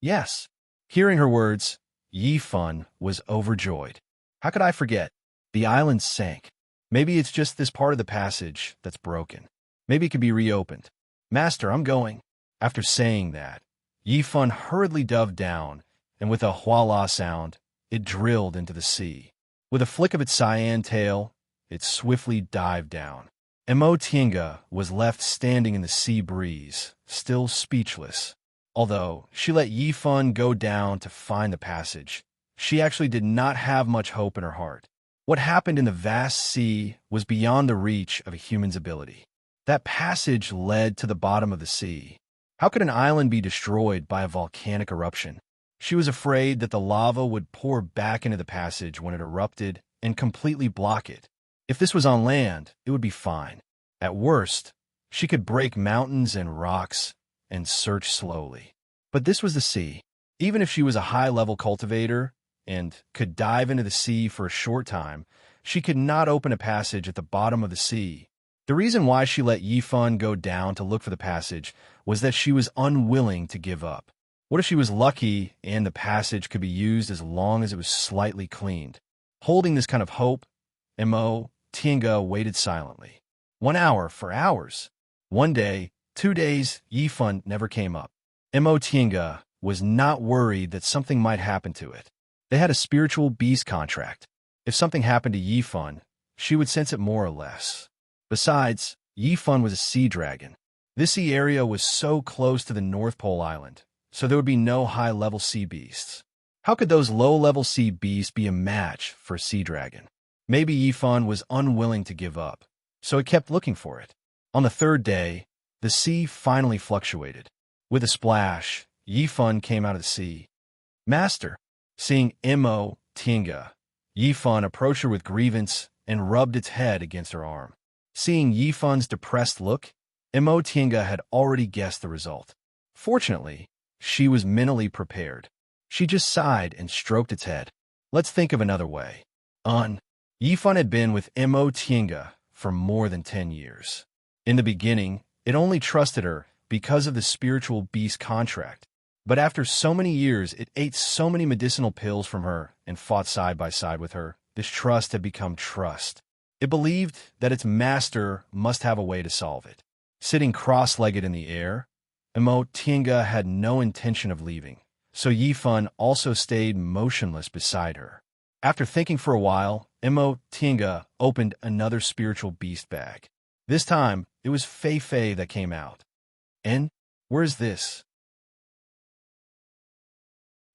Yes. Hearing her words, Yifan was overjoyed. How could I forget? The island sank. Maybe it's just this part of the passage that's broken. Maybe it can be reopened. Master, I'm going. After saying that, Yifan hurriedly dove down, and with a huala sound, it drilled into the sea. With a flick of its cyan tail, it swiftly dived down. Mo Tinga was left standing in the sea breeze, still speechless. Although she let Yifan go down to find the passage, she actually did not have much hope in her heart. What happened in the vast sea was beyond the reach of a human's ability. That passage led to the bottom of the sea. How could an island be destroyed by a volcanic eruption? She was afraid that the lava would pour back into the passage when it erupted and completely block it. If this was on land, it would be fine. At worst, she could break mountains and rocks and search slowly. But this was the sea. Even if she was a high-level cultivator and could dive into the sea for a short time, she could not open a passage at the bottom of the sea. The reason why she let Yifan go down to look for the passage was that she was unwilling to give up. What if she was lucky and the passage could be used as long as it was slightly cleaned? Holding this kind of hope, Mo Tinga waited silently. 1 hour for hours. 1 day, 2 days, Yifan never came up. Mo Tinga was not worried that something might happen to it. They had a spiritual beast contract. If something happened to Yifun, she would sense it more or less. Besides, Yifun was a sea dragon. This sea area was so close to the North Pole Island, so there would be no high-level sea beasts. How could those low-level sea beasts be a match for a sea dragon? Maybe Yifun was unwilling to give up, so it kept looking for it. On the third day, the sea finally fluctuated. With a splash, Yifun came out of the sea. Master, seeing Imo Tinga, Yifun approached her with grievance and rubbed its head against her arm. Seeing Yifun's depressed look, Imo Tinga had already guessed the result. Fortunately, she was mentally prepared. She just sighed and stroked its head. Let's think of another way. Yifun had been with Imo Tinga for more than 10 years. In the beginning, it only trusted her because of the spiritual beast contract. But after so many years, it ate so many medicinal pills from her and fought side by side with her. This trust had become trust. It believed that its master must have a way to solve it. Sitting cross-legged in the air, Imo Tinga had no intention of leaving, so Yifun also stayed motionless beside her. After thinking for a while, Imo Tinga opened another spiritual beast bag. This time, it was Fei Fei that came out. And where's this?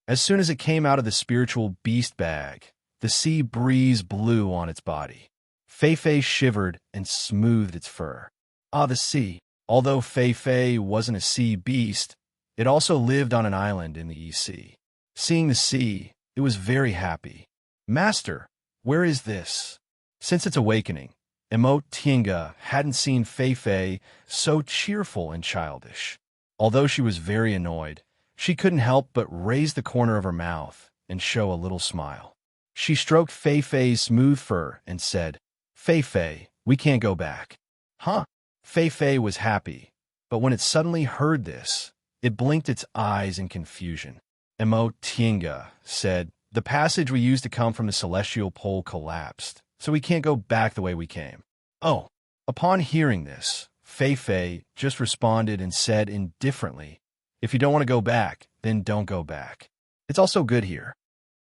As soon as it came out of the spiritual beast bag, the sea breeze blew on its body. Fei Fei shivered and smoothed its fur. Ah, the sea. Although Fei Fei wasn't a sea beast, it also lived on an island in the East Sea. Seeing the sea, it was very happy. Master, where is this? Since its awakening, Imo Tinga hadn't seen Fei Fei so cheerful and childish. Although she was very annoyed, she couldn't help but raise the corner of her mouth and show a little smile. She stroked Fei Fei's smooth fur and said, Fei Fei, we can't go back. Huh? Fei Fei was happy, but when it suddenly heard this, it blinked its eyes in confusion. Imo Tinga said, the passage we used to come from the celestial pole collapsed, so we can't go back the way we came. Oh, upon hearing this, Fei Fei just responded and said indifferently, if you don't want to go back, then don't go back. It's also good here.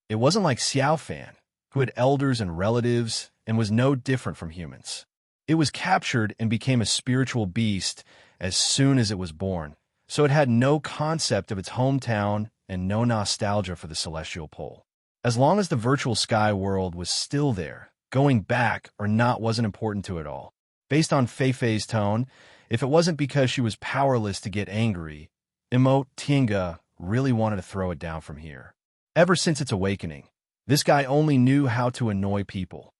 It wasn't like Xiao Fan, who had elders and relatives and was no different from humans. It was captured and became a spiritual beast as soon as it was born, so it had no concept of its hometown and no nostalgia for the celestial pole. As long as the virtual sky world was still there, going back or not wasn't important to it all. Based on Fei Fei's tone, if it wasn't because she was powerless to get angry, Imo Tinga really wanted to throw it down from here. Ever since its awakening, this guy only knew how to annoy people.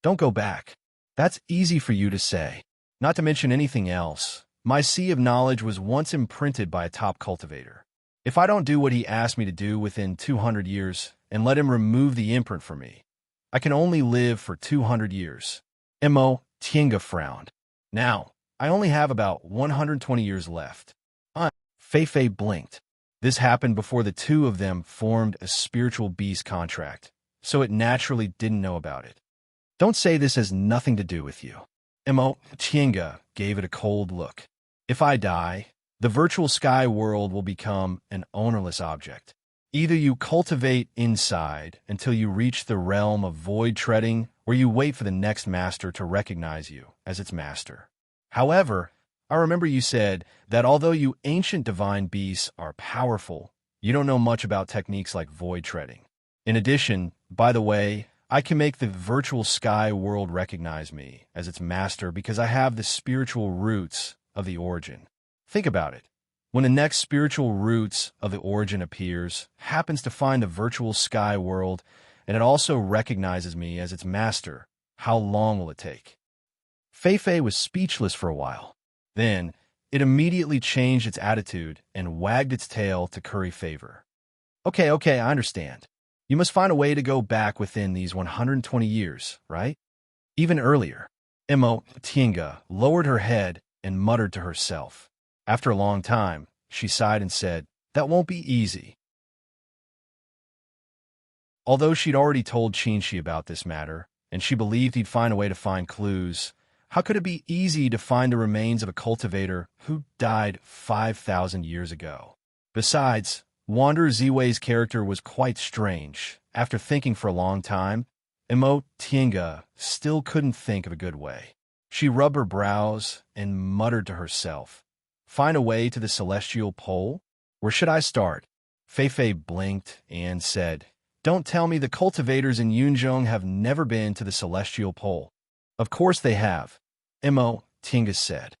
Don't go back. That's easy for you to say. Not to mention anything else, my sea of knowledge was once imprinted by a top cultivator. If I don't do what he asked me to do within 200 years and let him remove the imprint for me, I can only live for 200 years. Imo Tinga frowned. Now, I only have about 120 years left. Fei Fei blinked. This happened before the two of them formed a spiritual beast contract, so it naturally didn't know about it. Don't say this has nothing to do with you. Imo Tinga gave it a cold look. If I die, the virtual sky world will become an ownerless object. Either you cultivate inside until you reach the realm of void treading, or you wait for the next master to recognize you as its master. However, I remember you said that although you ancient divine beasts are powerful, you don't know much about techniques like void treading. In addition, by the way, I can make the virtual sky world recognize me as its master because I have the spiritual roots of the origin. Think about it. When the next spiritual roots of the origin appears, happens to find the virtual sky world, and it also recognizes me as its master, how long will it take? Fei Fei was speechless for a while. Then, it immediately changed its attitude and wagged its tail to curry favor. Okay, I understand. You must find a way to go back within these 120 years, right? Even earlier, Imo Tinga lowered her head and muttered to herself. After a long time, she sighed and said, that won't be easy. Although she'd already told Qinshi about this matter, and she believed he'd find a way to find clues, how could it be easy to find the remains of a cultivator who died 5,000 years ago? Besides, Wander Ziwei's character was quite strange. After thinking for a long time, Tiange still couldn't think of a good way. She rubbed her brows and muttered to herself, "Find a way to the celestial pole? Where should I start?" Fei blinked and said, "Don't tell me the cultivators in Yunzhong have never been to the celestial pole." "Of course they have," Tiange said.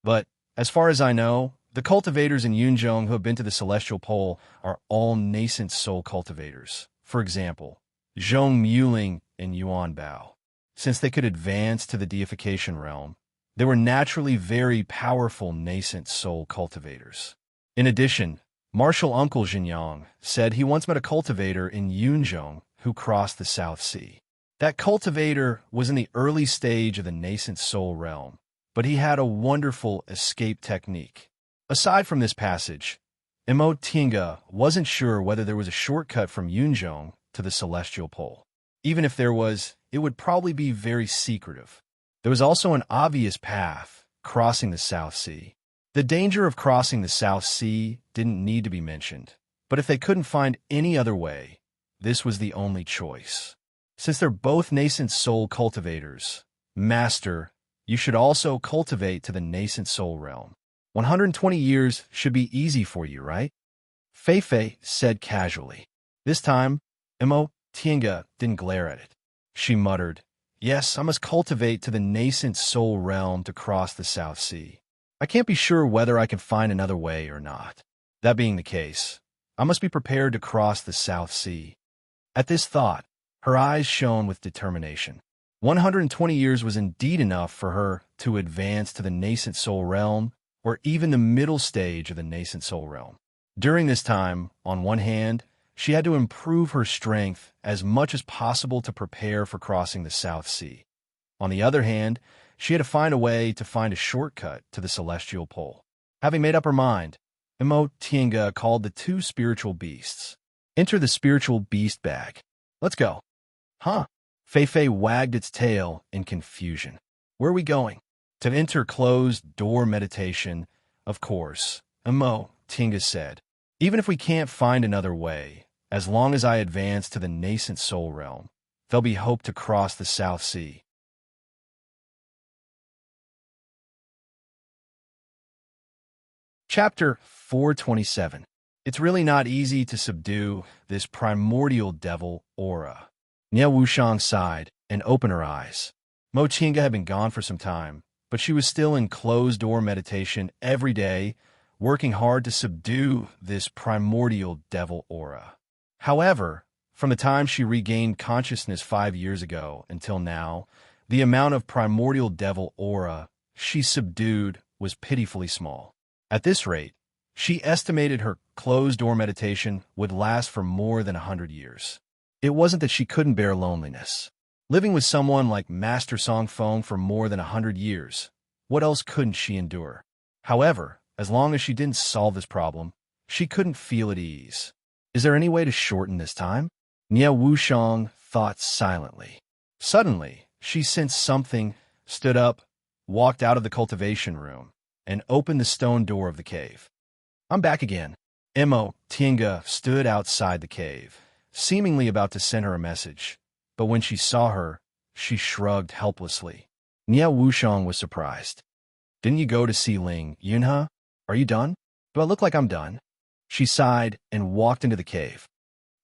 "But, as far as I know, the cultivators in Yunzhong who have been to the celestial pole are all nascent soul cultivators. For example, Zhong Muling and Yuan Bao. Since they could advance to the deification realm, they were naturally very powerful nascent soul cultivators. In addition, Martial Uncle Jinyang said he once met a cultivator in Yunzhong who crossed the South Sea. That cultivator was in the early stage of the nascent soul realm, but he had a wonderful escape technique. Aside from this passage, Tiange wasn't sure whether there was a shortcut from Yunzhong to the celestial pole. Even if there was, it would probably be very secretive. There was also an obvious path, crossing the South Sea. The danger of crossing the South Sea didn't need to be mentioned, but if they couldn't find any other way, this was the only choice. Since they're both nascent soul cultivators, Master, you should also cultivate to the nascent soul realm. 120 years should be easy for you, right? Fei said casually. This time, Tiange didn't glare at it. She muttered, "Yes, I must cultivate to the nascent soul realm to cross the South Sea. I can't be sure whether I can find another way or not. That being the case, I must be prepared to cross the South Sea." At this thought, her eyes shone with determination. 120 years was indeed enough for her to advance to the nascent soul realm, or even the middle stage of the nascent soul realm. During this time, on one hand, she had to improve her strength as much as possible to prepare for crossing the South Sea. On the other hand, she had to find a way to find a shortcut to the celestial pole. Having made up her mind, Tiange called the two spiritual beasts. "Enter the spiritual beast bag. Let's go." "Huh?" Fei wagged its tail in confusion. "Where are we going?" "To enter closed door meditation, of course," Tiange said. "Even if we can't find another way, as long as I advance to the nascent soul realm, there'll be hope to cross the South Sea." Chapter 427. It's really not easy to subdue this primordial devil aura. Nie Wushang sighed and opened her eyes. Tiange had been gone for some time, but she was still in closed-door meditation every day, working hard to subdue this primordial devil aura. However, from the time she regained consciousness 5 years ago until now, the amount of primordial devil aura she subdued was pitifully small. At this rate, she estimated her closed-door meditation would last for more than 100 years. It wasn't that she couldn't bear loneliness. Living with someone like Master Song Feng for more than 100 years, what else couldn't she endure? However, as long as she didn't solve this problem, she couldn't feel at ease. Is there any way to shorten this time? Nie Wushang thought silently. Suddenly, she sensed something, stood up, walked out of the cultivation room, and opened the stone door of the cave. "I'm back again." Tiange stood outside the cave, seemingly about to send her a message, but when she saw her, she shrugged helplessly. Nie Wushang was surprised. "Didn't you go to see Ling Yunhe? Are you done?" "Do I look like I'm done?" She sighed and walked into the cave.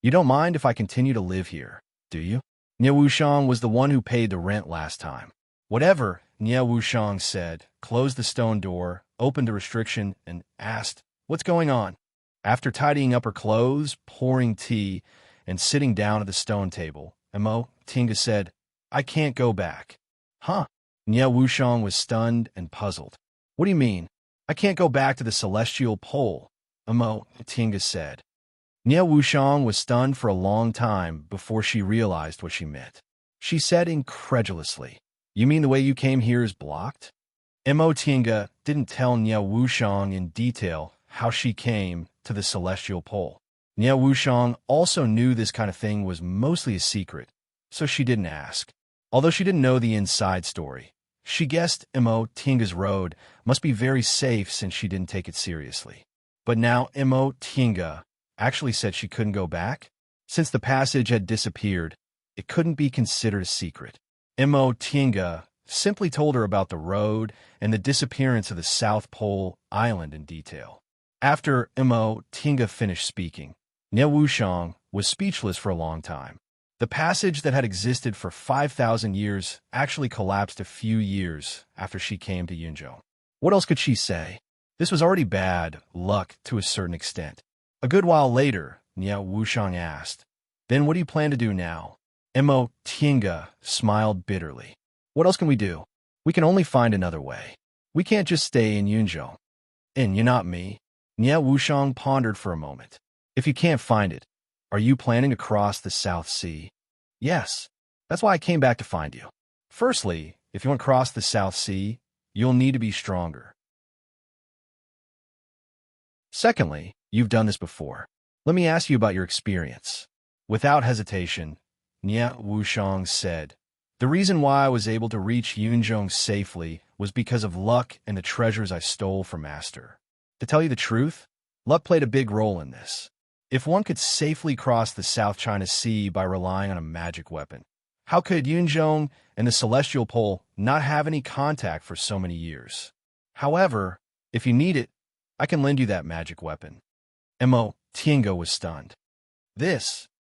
"You don't mind if I continue to live here, do you?" Nie Wushang was the one who paid the rent last time. "Whatever," Nie Wushang said, closed the stone door, opened a restriction, and asked, "What's going on?" After tidying up her clothes, pouring tea, and sitting down at the stone table, Tiange said, "I can't go back." "Huh?" Nie Wushang was stunned and puzzled. "What do you mean? I can't go back to the celestial pole?" Tiange said. Nie Wushang was stunned for a long time before she realized what she meant. She said incredulously, "You mean the way you came here is blocked?" Tiange didn't tell Nie Wushang in detail how she came to the celestial pole. Nie Wushang also knew this kind of thing was mostly a secret, so she didn't ask. Although she didn't know the inside story, she guessed Tiange's road must be very safe since she didn't take it seriously. But now Tiange actually said she couldn't go back? Since the passage had disappeared, it couldn't be considered a secret. Mo Tinga simply told her about the road and the disappearance of the South Pole Island in detail. After Mo Tinga finished speaking, Nie Wuxiang was speechless for a long time. The passage that had existed for 5,000 years actually collapsed a few years after she came to Yunzhou. What else could she say? This was already bad luck to a certain extent. A good while later, Nie Wuxiang asked, "Then what do you plan to do now?" Mo Tinga smiled bitterly. "What else can we do? We can only find another way. We can't just stay in Yunzhou." "And you're not me?" Nie Wuxiang pondered for a moment. "If you can't find it, are you planning to cross the South Sea?" "Yes. That's why I came back to find you. Firstly, if you want to cross the South Sea, you'll need to be stronger. Secondly, you've done this before. Let me ask you about your experience." Without hesitation, Nie Wuxiang said, "The reason why I was able to reach Yunzhou safely was because of luck and the treasures I stole from Master. To tell you the truth, luck played a big role in this. If one could safely cross the South China Sea by relying on a magic weapon, how could Yunzhou and the Celestial Pole not have any contact for so many years? However, if you need it, I can lend you that magic weapon." Mo Tinga was stunned.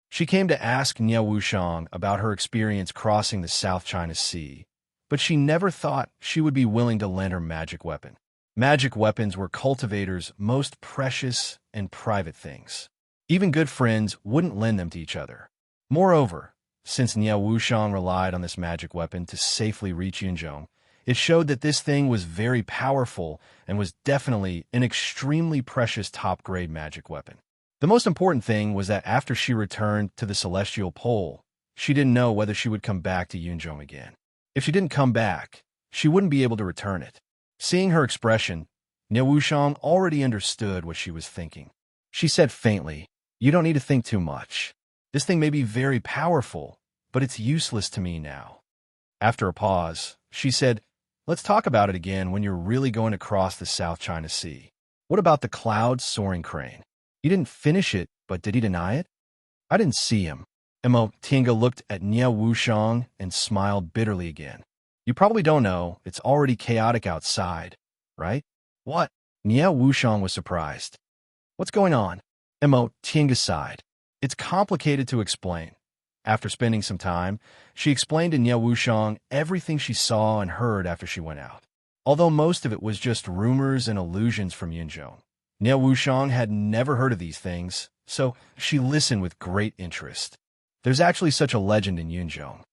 She came to ask Nie Wuxiang about her experience crossing the South China Sea, but she never thought she would be willing to lend her magic weapon. Magic weapons were cultivators' most precious and private things. Even good friends wouldn't lend them to each other. Moreover, since Nie Wuxiang relied on this magic weapon to safely reach Yunzhou, it showed that this thing was very powerful and was definitely an extremely precious top-grade magic weapon. The most important thing was that after she returned to the Celestial Pole, she didn't know whether she would come back to Yunzhou again. If she didn't come back, she wouldn't be able to return it. Seeing her expression, Nie Wuxiang already understood what she was thinking. She said faintly, "You don't need to think too much. This thing may be very powerful, but it's useless to me now." After a pause, she said, "Let's talk about it again when you're really going to cross the South China Sea. What about the cloud-soaring crane? You didn't finish it, but did he deny it?" "I didn't see him." Mo Tinga looked at Nie Wuxiang and smiled bitterly again. "You probably don't know, it's already chaotic outside, right?" "What?" Nie Wuxiang was surprised. "What's going on?" Mo Tinga sighed. "It's complicated to explain." After spending some time, she explained to Nie Wuxiang everything she saw and heard after she went out. Although most of it was just rumors and illusions from Yunzhou, Nie Wuxiang had never heard of these things, so she listened with great interest. There's actually such a legend in Yunzhou.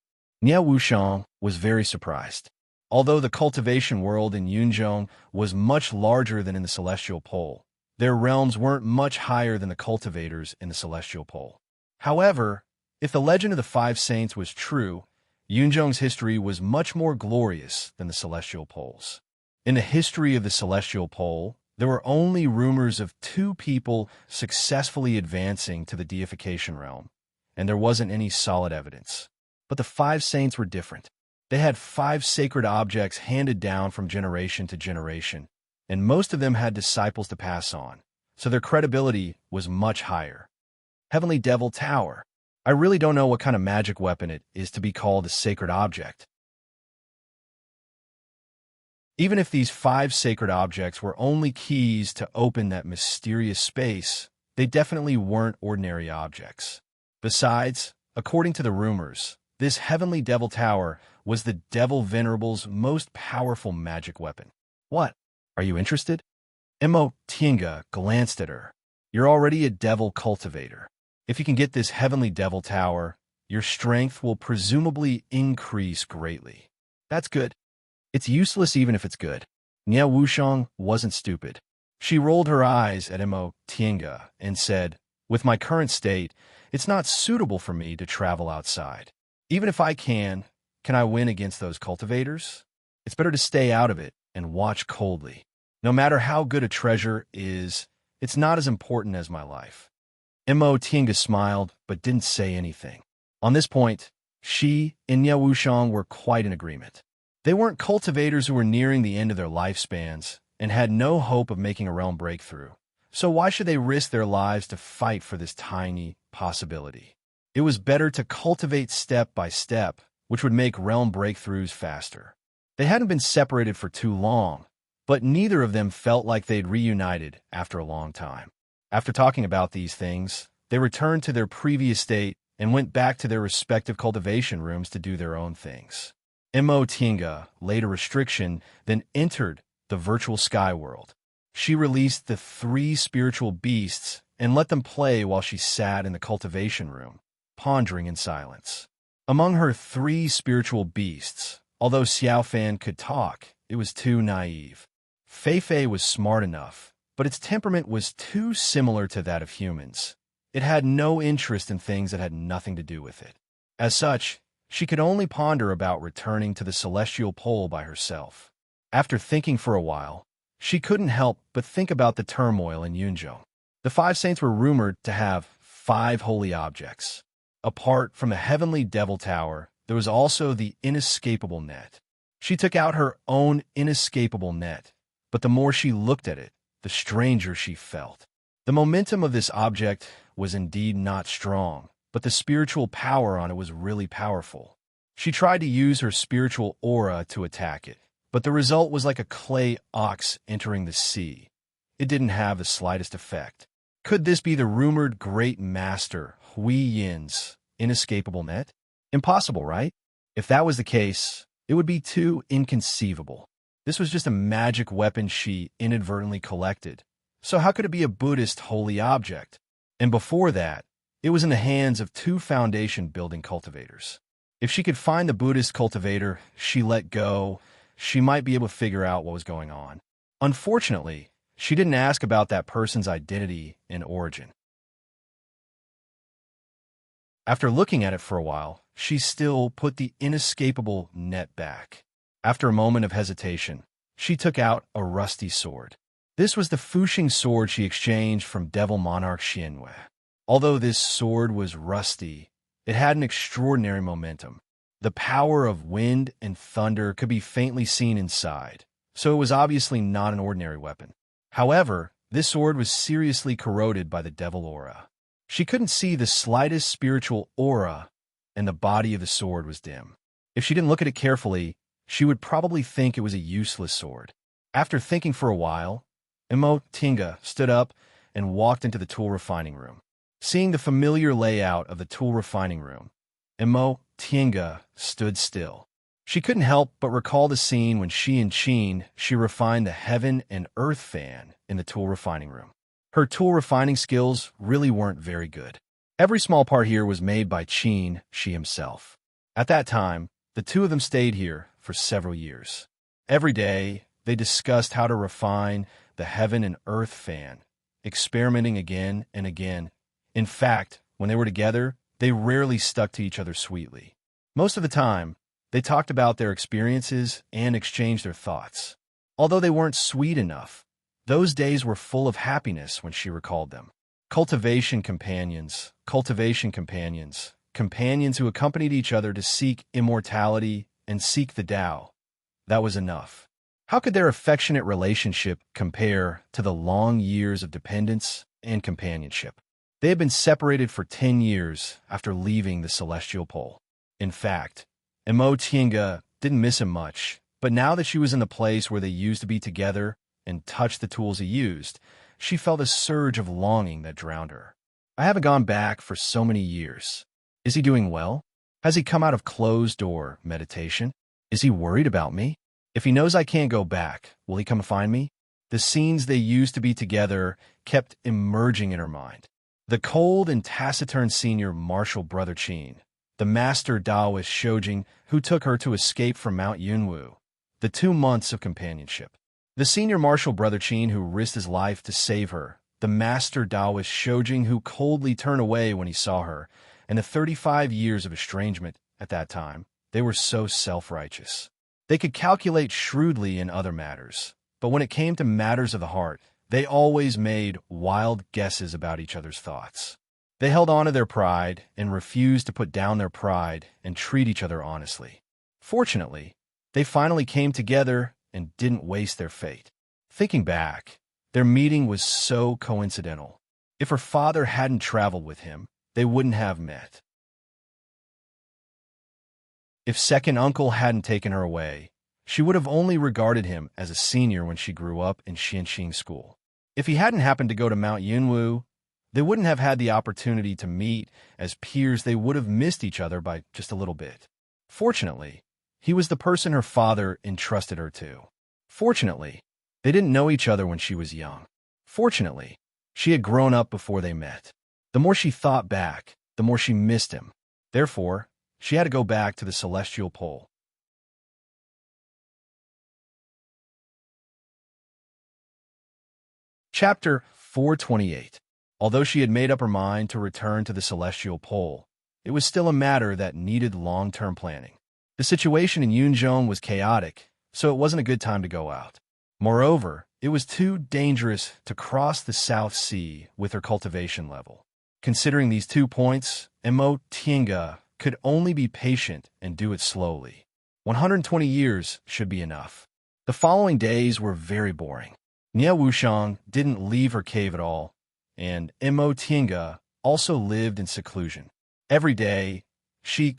Nie Wuxiang was very surprised. Although the cultivation world in Yunzhou was much larger than in the Celestial Pole, their realms weren't much higher than the cultivators in the Celestial Pole. However, if the legend of the Five Saints was true, Yunzhou's history was much more glorious than the Celestial Pole's. In the history of the Celestial Pole, there were only rumors of 2 people successfully advancing to the deification realm, and there wasn't any solid evidence. But the Five Saints were different. They had 5 sacred objects handed down from generation to generation, and most of them had disciples to pass on, so their credibility was much higher. Heavenly Devil Tower. I really don't know what kind of magic weapon it is to be called a sacred object. Even if these 5 sacred objects were only keys to open that mysterious space, they definitely weren't ordinary objects. Besides, according to the rumors, this Heavenly Devil Tower was the Devil Venerable's most powerful magic weapon. What? Are you interested? Mo Tinga glanced at her. You're already a devil cultivator. If you can get this Heavenly Devil Tower, your strength will presumably increase greatly. That's good. It's useless even if it's good. Nie Wuxiang wasn't stupid. She rolled her eyes at Mo Tinga and said, "With my current state, it's not suitable for me to travel outside. Even if I can I win against those cultivators? It's better to stay out of it and watch coldly. No matter how good a treasure is, it's not as important as my life." Mo Tinga smiled but didn't say anything. On this point, she and Nie Wuxiang were quite in agreement. They weren't cultivators who were nearing the end of their lifespans and had no hope of making a realm breakthrough, So why should they risk their lives to fight for this tiny possibility? It was better to cultivate step by step, which would make realm breakthroughs faster. They hadn't been separated for too long, but neither of them felt like they'd reunited after a long time. After talking about these things, they returned to their previous state and went back to their respective cultivation rooms to do their own things. Mo Tinga laid a restriction, then entered the virtual sky world. She released the 3 spiritual beasts and let them play while she sat in the cultivation room, pondering in silence. Among her 3 spiritual beasts, although Xiaofan could talk, it was too naive. Feifei was smart enough, but its temperament was too similar to that of humans. It had no interest in things that had nothing to do with it. As such, she could only ponder about returning to the celestial pole by herself. After thinking for a while, she couldn't help but think about the turmoil in Yunzhou. The 5 saints were rumored to have 5 holy objects. Apart from the heavenly devil tower, there was also the inescapable net. She took out her own inescapable net, but the more she looked at it, the stranger she felt. The momentum of this object was indeed not strong, but the spiritual power on it was really powerful. She tried to use her spiritual aura to attack it, but the result was like a clay ox entering the sea. It didn't have the slightest effect. Could this be the rumored great master, Hui Yin's inescapable net? Impossible, right? If that was the case, it would be too inconceivable. This was just a magic weapon she inadvertently collected. So how could it be a Buddhist holy object? And before that, it was in the hands of 2 foundation-building cultivators. If she could find the Buddhist cultivator she let go, she might be able to figure out what was going on. Unfortunately, she didn't ask about that person's identity and origin. After looking at it for a while, she still put the inescapable net back. After a moment of hesitation, she took out a rusty sword. This was the Fuxing sword she exchanged from Devil Monarch Xianwei. Although this sword was rusty, it had an extraordinary momentum. The power of wind and thunder could be faintly seen inside, so it was obviously not an ordinary weapon. However, this sword was seriously corroded by the devil aura. She couldn't see the slightest spiritual aura, and the body of the sword was dim. If she didn't look at it carefully, she would probably think it was a useless sword. After thinking for a while, Mo Tinga stood up and walked into the tool refining room. Seeing the familiar layout of the tool refining room, Mo Tinga stood still. She couldn't help but recall the scene when she refined the heaven and earth fan in the tool refining room. Her tool refining skills really weren't very good. Every small part here was made by She himself. At that time, the 2 of them stayed here for several years. Every day, they discussed how to refine the heaven and earth fan, experimenting again and again. In fact, when they were together, they rarely stuck to each other sweetly. Most of the time, they talked about their experiences and exchanged their thoughts. Although they weren't sweet enough, those days were full of happiness when she recalled them. Cultivation companions, companions who accompanied each other to seek immortality and seek the Tao. That was enough. How could their affectionate relationship compare to the long years of dependence and companionship? They had been separated for 10 years after leaving the celestial pole. In fact, Mo Tinga didn't miss him much, but now that she was in the place where they used to be together and touched the tools he used, she felt a surge of longing that drowned her. I haven't gone back for so many years. Is he doing well? Has he come out of closed-door meditation? Is he worried about me? If he knows I can't go back, will he come find me? The scenes they used to be together kept emerging in her mind. The cold and taciturn senior martial brother Qin, the master Taoist Shoujing who took her to escape from Mount Yunwu, the 2 months of companionship. The senior martial brother Qin who risked his life to save her, the master Taoist Shoujing who coldly turned away when he saw her, and the 35 years of estrangement at that time. They were so self-righteous. They could calculate shrewdly in other matters, but when it came to matters of the heart, they always made wild guesses about each other's thoughts. They held on to their pride and refused to put down their pride and treat each other honestly. Fortunately, they finally came together and didn't waste their fate. Thinking back, Their meeting was so coincidental. If her father hadn't traveled with him, they wouldn't have met. If second uncle hadn't taken her away, she would have only regarded him as a senior when she grew up in Xianxing School. If he hadn't happened to go to Mount Yunwu, they wouldn't have had the opportunity to meet. As peers, they would have missed each other by just a little bit. Fortunately, he was the person her father entrusted her to. Fortunately, they didn't know each other when she was young. Fortunately, she had grown up before they met. The more she thought back, the more she missed him. Therefore, she had to go back to the celestial pole. Chapter 428. Although she had made up her mind to return to the celestial pole, it was still a matter that needed long-term planning. The situation in Yunzhong was chaotic, so it wasn't a good time to go out. Moreover, it was too dangerous to cross the South Sea with her cultivation level. Considering these 2 points, Mo Tiange could only be patient and do it slowly. 120 years should be enough. The following days were very boring. Nie Wuxiang didn't leave her cave at all, and Mo Tiange also lived in seclusion. Every day, she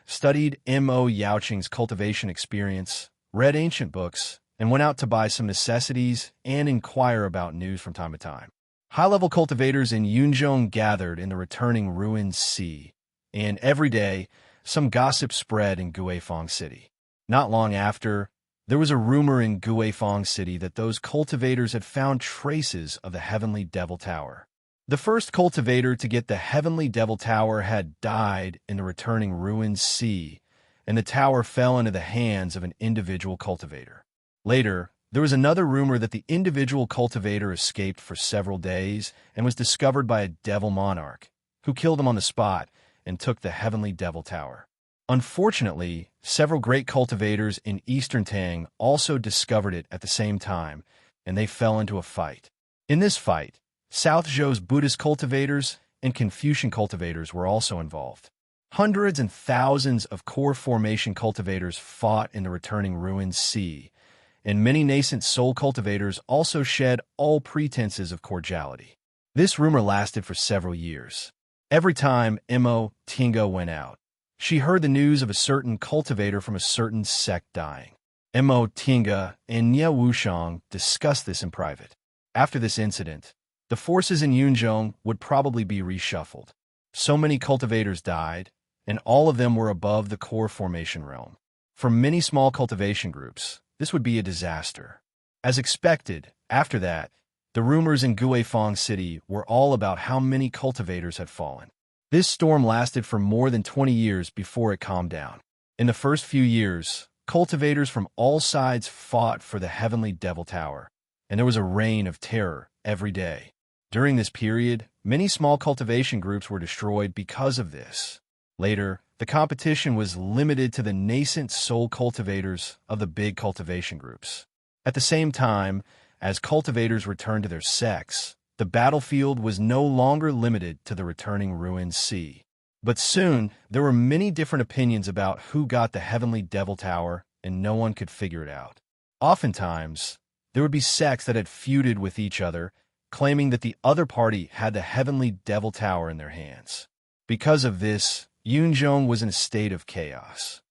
studied Mo Yaoqing's cultivation experience, read ancient books, and went out to buy some necessities and inquire about news from time to time. High-level cultivators in Yunzhong gathered in the returning ruined sea, and every day, some gossip spread in Guifang City. Not long after, there was a rumor in Guifang City that those cultivators had found traces of the Heavenly Devil Tower. The first cultivator to get the Heavenly Devil Tower had died in the returning ruined sea, and the tower fell into the hands of an individual cultivator. Later, there was another rumor that the individual cultivator escaped for several days and was discovered by a devil monarch, who killed him on the spot and took the Heavenly Devil Tower. Unfortunately, several great cultivators in Eastern Tang also discovered it at the same time, and they fell into a fight. In this fight, South Zhou's Buddhist cultivators and Confucian cultivators were also involved. Hundreds and thousands of core formation cultivators fought in the returning ruined sea, and many nascent soul cultivators also shed all pretenses of cordiality. This rumor lasted for several years. Every time Mo Tiange went out, she heard the news of a certain cultivator from a certain sect dying. Mo Tiange and Nie Wuxiang discussed this in private. After this incident, the forces in Yunzhong would probably be reshuffled. So many cultivators died, and all of them were above the core formation realm. For many small cultivation groups, this would be a disaster. As expected, after that, the rumors in Guifang City were all about how many cultivators had fallen. This storm lasted for more than 20 years before it calmed down. In the first few years, cultivators from all sides fought for the Heavenly Devil Tower, and there was a reign of terror every day. During this period, many small cultivation groups were destroyed because of this. Later, the competition was limited to the nascent soul cultivators of the big cultivation groups. At the same time, as cultivators returned to their sects, the battlefield was no longer limited to the returning ruined sea. But soon, there were many different opinions about who got the Heavenly Devil Tower, and no one could figure it out. Oftentimes, there would be sects that had feuded with each other, claiming that the other party had the Heavenly Devil Tower in their hands. Because of this, Yunzhong was in a state of chaos.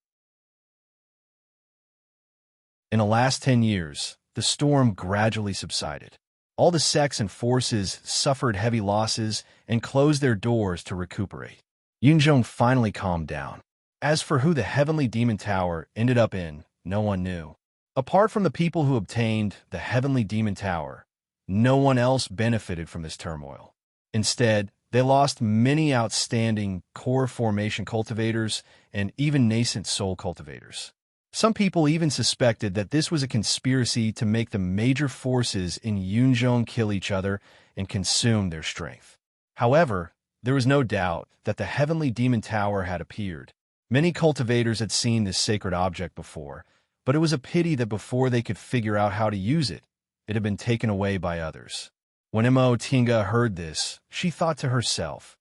In the last 10 years, the storm gradually subsided. All the sects and forces suffered heavy losses and closed their doors to recuperate. Yunzhong finally calmed down. As for who the Heavenly Demon Tower ended up in, no one knew. Apart from the people who obtained the Heavenly Demon Tower, no one else benefited from this turmoil. Instead, they lost many outstanding core formation cultivators and even nascent soul cultivators. Some people even suspected that this was a conspiracy to make the major forces in Yunzhong kill each other and consume their strength. However, there was no doubt that the Heavenly Demon Tower had appeared. Many cultivators had seen this sacred object before, but it was a pity that before they could figure out how to use it, it had been taken away by others. When Mo Tiange heard this, she thought to herself,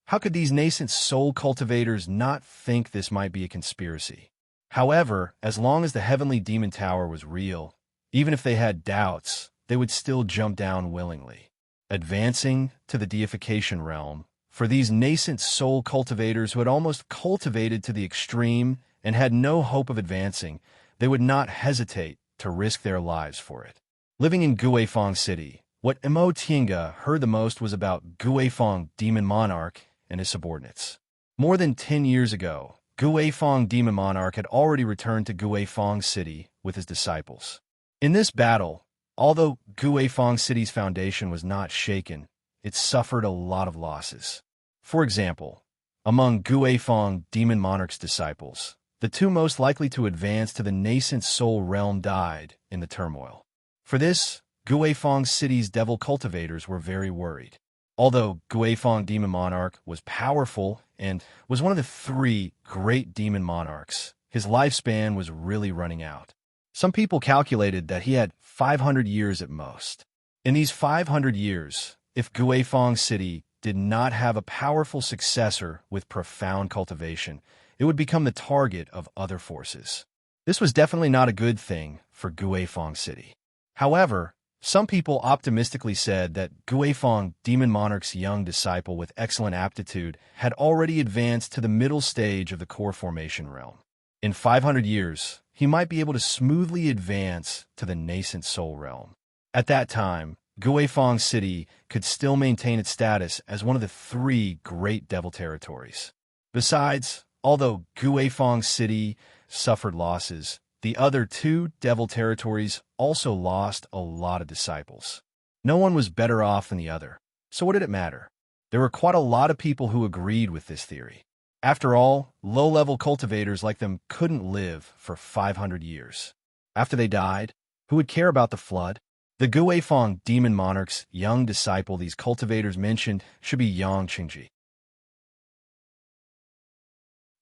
how could these nascent soul cultivators not think this might be a conspiracy? However, as long as the Heavenly Demon Tower was real, even if they had doubts, they would still jump down willingly. Advancing to the deification realm, for these nascent soul cultivators who had almost cultivated to the extreme and had no hope of advancing, they would not hesitate to risk their lives for it. Living in Guifang City, what Mo Tiange heard the most was about Guifang Demon Monarch and his subordinates. More than 10 years ago, Guifang Demon Monarch had already returned to Guifang City with his disciples. In this battle, although Guifang City's foundation was not shaken, it suffered a lot of losses. For example, among Guifang Demon Monarch's disciples, the two most likely to advance to the nascent soul realm died in the turmoil. For this, Guifang City's devil cultivators were very worried. Although Guifang Demon Monarch was powerful and was one of the 3 great demon monarchs, his lifespan was really running out. Some people calculated that he had 500 years at most. In these 500 years, if Guifang City did not have a powerful successor with profound cultivation, it would become the target of other forces. This was definitely not a good thing for Guifang City. However, some people optimistically said that Guifang Demon Monarch's young disciple with excellent aptitude had already advanced to the middle stage of the core formation realm. In 500 years, he might be able to smoothly advance to the nascent soul realm. At that time, Guifang City could still maintain its status as one of the 3 great devil territories. Besides, although Guifang City suffered losses, the other 2 devil territories also lost a lot of disciples. No one was better off than the other, so what did it matter? There were quite a lot of people who agreed with this theory. After all, low-level cultivators like them couldn't live for 500 years. After they died, who would care about the flood? The Guifang Demon Monarch's young disciple these cultivators mentioned should be Yang Qingji.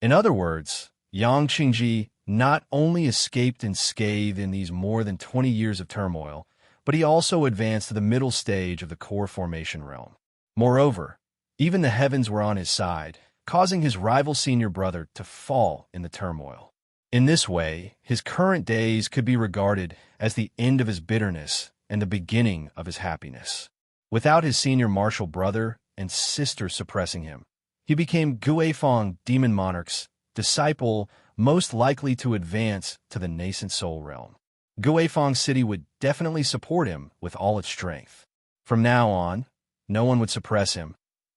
In other words, Yang Qingji not only escaped unscathed in these more than 20 years of turmoil, but he also advanced to the middle stage of the core formation realm. Moreover, even the heavens were on his side, causing his rival senior brother to fall in the turmoil. In this way, his current days could be regarded as the end of his bitterness and the beginning of his happiness. Without his senior martial brother and sister suppressing him, he became Guifang Demon Monarch's disciple most likely to advance to the nascent soul realm. Guifang City would definitely support him with all its strength. From now on, no one would suppress him,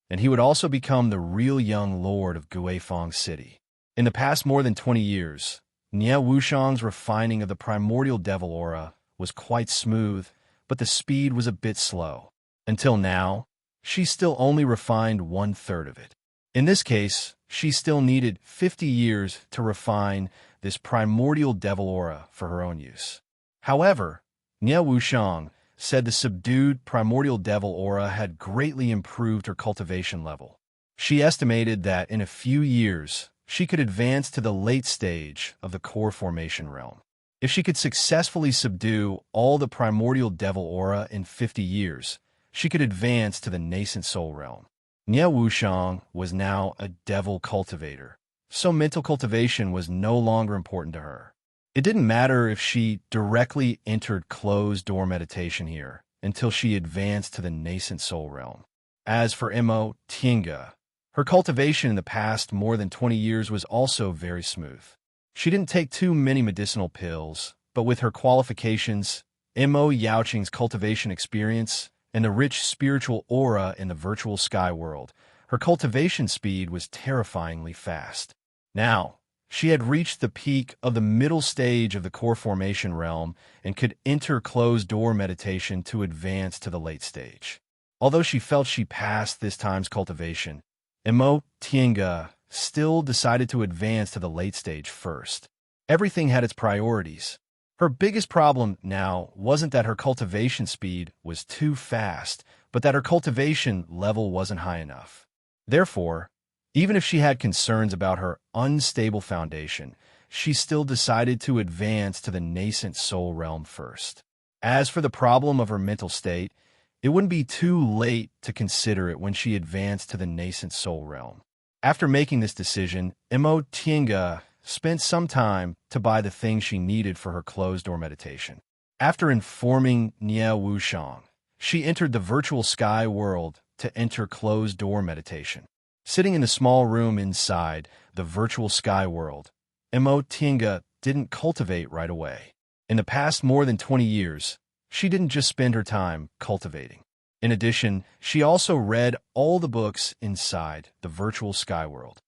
and he would also become the real young lord of Guifang City. In the past more than 20 years, Nie Wuxiang's refining of the primordial devil aura was quite smooth, but the speed was a bit slow. Until now, she still only refined 1/3 of it. In this case, she still needed 50 years to refine this primordial devil aura for her own use. However, Nie Wuxiang said the subdued primordial devil aura had greatly improved her cultivation level. She estimated that in a few years, she could advance to the late stage of the core formation realm. If she could successfully subdue all the primordial devil aura in 50 years, she could advance to the nascent soul realm. Nie Wuxiang was now a devil cultivator, so mental cultivation was no longer important to her. It didn't matter if she directly entered closed-door meditation here until she advanced to the nascent soul realm. As for Mo Tiange, her cultivation in the past more than 20 years was also very smooth. She didn't take too many medicinal pills, but with her qualifications, Mo Yaoqing's cultivation experience, and the rich spiritual aura in the virtual sky world, her cultivation speed was terrifyingly fast. Now, she had reached the peak of the middle stage of the core formation realm and could enter closed-door meditation to advance to the late stage. Although she felt she passed this time's cultivation, Mo Tiange still decided to advance to the late stage first. Everything had its priorities. Her biggest problem now wasn't that her cultivation speed was too fast, but that her cultivation level wasn't high enough. Therefore, even if she had concerns about her unstable foundation, she still decided to advance to the nascent soul realm first. As for the problem of her mental state, it wouldn't be too late to consider it when she advanced to the nascent soul realm. After making this decision, Mo Tiange spent some time to buy the things she needed for her closed-door meditation. After informing Nie Wuxiang, she entered the virtual sky world to enter closed-door meditation. Sitting in the small room inside the virtual sky world, Mo Tinga didn't cultivate right away. In the past more than 20 years, she didn't just spend her time cultivating. In addition, she also read all the books inside the virtual sky world.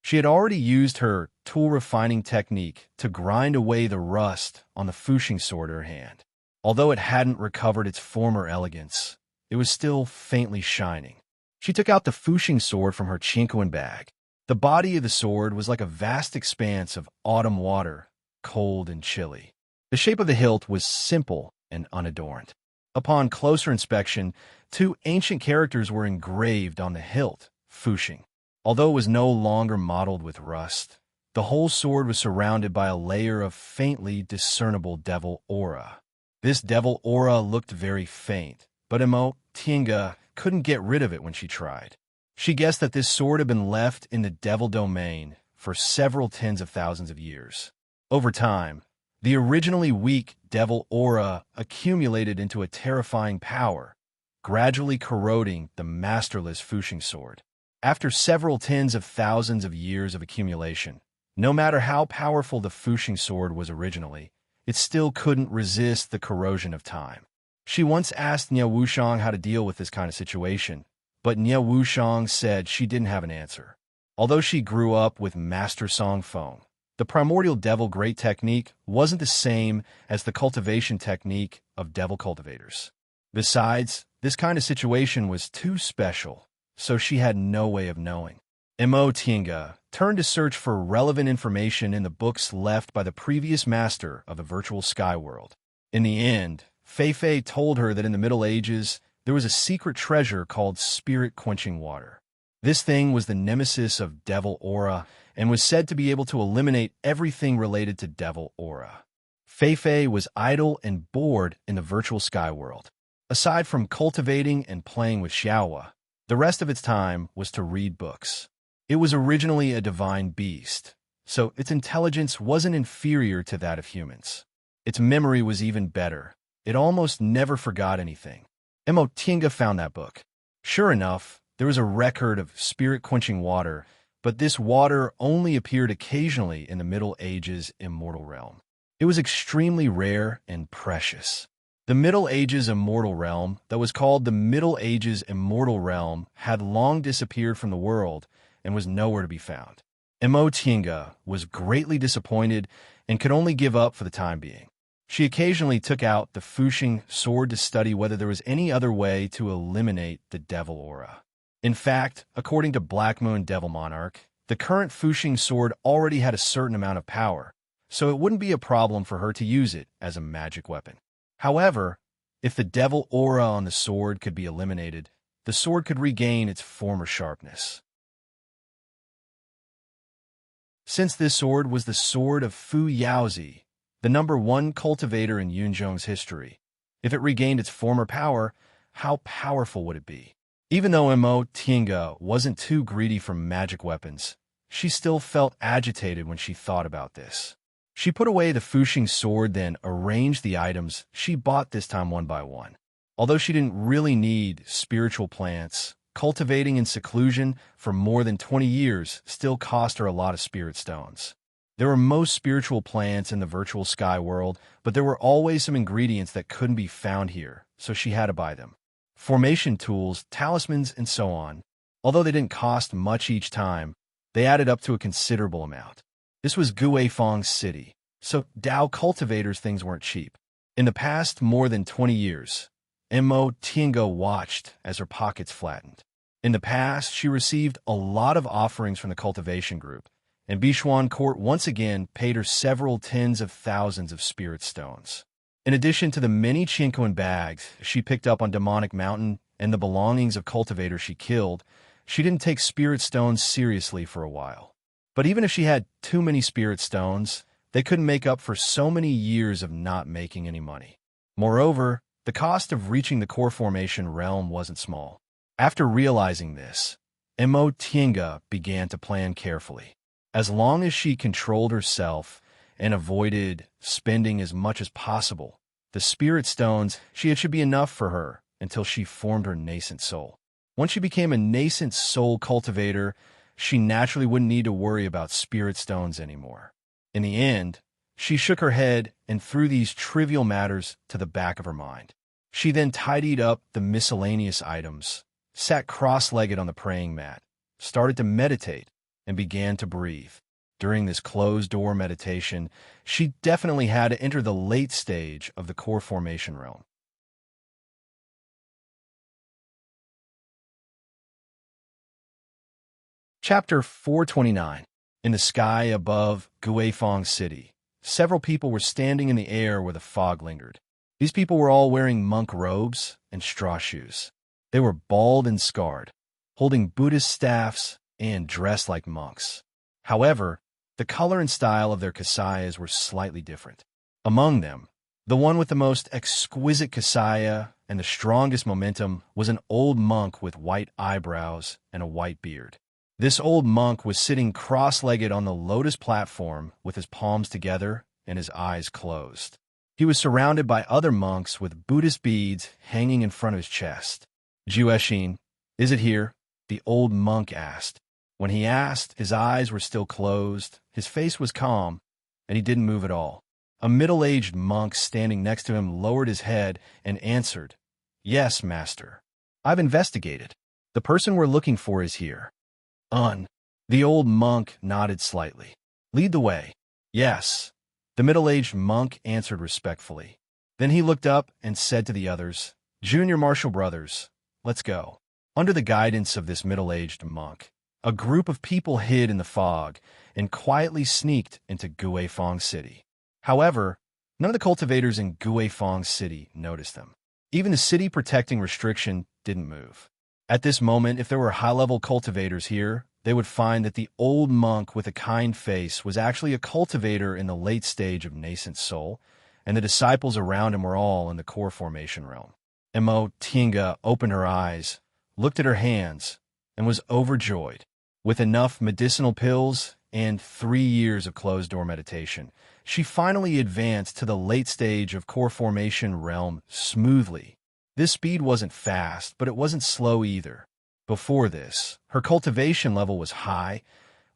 She had already used her tool refining technique to grind away the rust on the Fuxing sword in her hand. Although it hadn't recovered its former elegance, it was still faintly shining. She took out the Fuxing sword from her chinquan bag. The body of the sword was like a vast expanse of autumn water, cold and chilly. The shape of the hilt was simple and unadorned. Upon closer inspection, two ancient characters were engraved on the hilt, Fuxing. Although it was no longer mottled with rust, the whole sword was surrounded by a layer of faintly discernible devil aura. This devil aura looked very faint, but Mo Tinga couldn't get rid of it when she tried. She guessed that this sword had been left in the devil domain for several tens of thousands of years. Over time, the originally weak devil aura accumulated into a terrifying power, gradually corroding the masterless Fuxing sword. After several tens of thousands of years of accumulation, no matter how powerful the Fuxing sword was originally, it still couldn't resist the corrosion of time. She once asked Nie Wuxiang how to deal with this kind of situation, but Nie Wuxiang said she didn't have an answer. Although she grew up with Master Song Feng, the primordial devil great technique wasn't the same as the cultivation technique of devil cultivators. Besides, this kind of situation was too special, so she had no way of knowing. Mo Tinga turned to search for relevant information in the books left by the previous master of the virtual sky world. In the end, Fei Fei told her that in the Middle Ages, there was a secret treasure called spirit-quenching water. This thing was the nemesis of devil aura and was said to be able to eliminate everything related to devil aura. Fei Fei was idle and bored in the virtual sky world. Aside from cultivating and playing with Xiaohua, the rest of its time was to read books. It was originally a divine beast, so its intelligence wasn't inferior to that of humans. Its memory was even better. It almost never forgot anything. Mo Tinga found that book. Sure enough, there was a record of spirit-quenching water, but this water only appeared occasionally in the Middle Ages immortal realm. It was extremely rare and precious. The Middle Ages immortal realm, that was called the Middle Ages immortal realm, had long disappeared from the world and was nowhere to be found. Mo Tinga was greatly disappointed and could only give up for the time being. She occasionally took out the Fuxing sword to study whether there was any other way to eliminate the devil aura. In fact, according to Black Moon Devil Monarch, the current Fuxing sword already had a certain amount of power, so it wouldn't be a problem for her to use it as a magic weapon. However, if the devil aura on the sword could be eliminated, the sword could regain its former sharpness. Since this sword was the sword of Fu Yaozi, the #1 cultivator in Yunzhong's history, if it regained its former power, how powerful would it be? Even though Mo Tinga wasn't too greedy for magic weapons, she still felt agitated when she thought about this. She put away the Fuxing sword, then arranged the items she bought this time one by one. Although she didn't really need spiritual plants, cultivating in seclusion for more than 20 years still cost her a lot of spirit stones. There were most spiritual plants in the virtual sky world, but there were always some ingredients that couldn't be found here, so she had to buy them. Formation tools, talismans, and so on. Although they didn't cost much each time, they added up to a considerable amount. This was Guifang's city, so Dao cultivators' things weren't cheap. In the past more than 20 years, Mo Tinga watched as her pockets flattened. In the past, she received a lot of offerings from the cultivation group, and Bishuan Court once again paid her several tens of thousands of spirit stones. In addition to the many Chinquan bags she picked up on Demonic Mountain and the belongings of cultivators she killed, she didn't take spirit stones seriously for a while. But even if she had too many spirit stones, they couldn't make up for so many years of not making any money. Moreover, the cost of reaching the core formation realm wasn't small. After realizing this, Mo Tinga began to plan carefully. As long as she controlled herself and avoided spending as much as possible. The spirit stones should be enough for her until she formed her nascent soul. Once she became a nascent soul cultivator, she naturally wouldn't need to worry about spirit stones anymore. In the end, she shook her head and threw these trivial matters to the back of her mind. She then tidied up the miscellaneous items, sat cross-legged on the praying mat, started to meditate, and began to breathe. During this closed-door meditation, she definitely had to enter the late stage of the core formation realm. Chapter 429. In the sky above Guifeng City, several people were standing in the air where the fog lingered. These people were all wearing monk robes and straw shoes. They were bald and scarred, holding Buddhist staffs and dressed like monks. However, the color and style of their kasayas were slightly different. Among them, the one with the most exquisite kasaya and the strongest momentum was an old monk with white eyebrows and a white beard. This old monk was sitting cross-legged on the lotus platform with his palms together and his eyes closed. He was surrounded by other monks with Buddhist beads hanging in front of his chest. "Jueshin, is it here?" the old monk asked. When he asked, his eyes were still closed, his face was calm, and he didn't move at all. A middle-aged monk standing next to him lowered his head and answered, "Yes, master. I've investigated. The person we're looking for is here." The old monk nodded slightly. "Lead the way." "Yes," the middle-aged monk answered respectfully. Then he looked up and said to the others, "Junior Marshall brothers, let's go." Under the guidance of this middle-aged monk, a group of people hid in the fog and quietly sneaked into Guifeng City. However, none of the cultivators in Guifeng City noticed them. Even the city protecting restriction didn't move. At this moment, if there were high-level cultivators here, they would find that the old monk with a kind face was actually a cultivator in the late stage of nascent soul, and the disciples around him were all in the core formation realm. Emo Tinga opened her eyes, looked at her hands, and was overjoyed. With enough medicinal pills and 3 years of closed-door meditation, she finally advanced to the late stage of core formation realm smoothly. This speed wasn't fast, but it wasn't slow either. Before this, her cultivation level was high,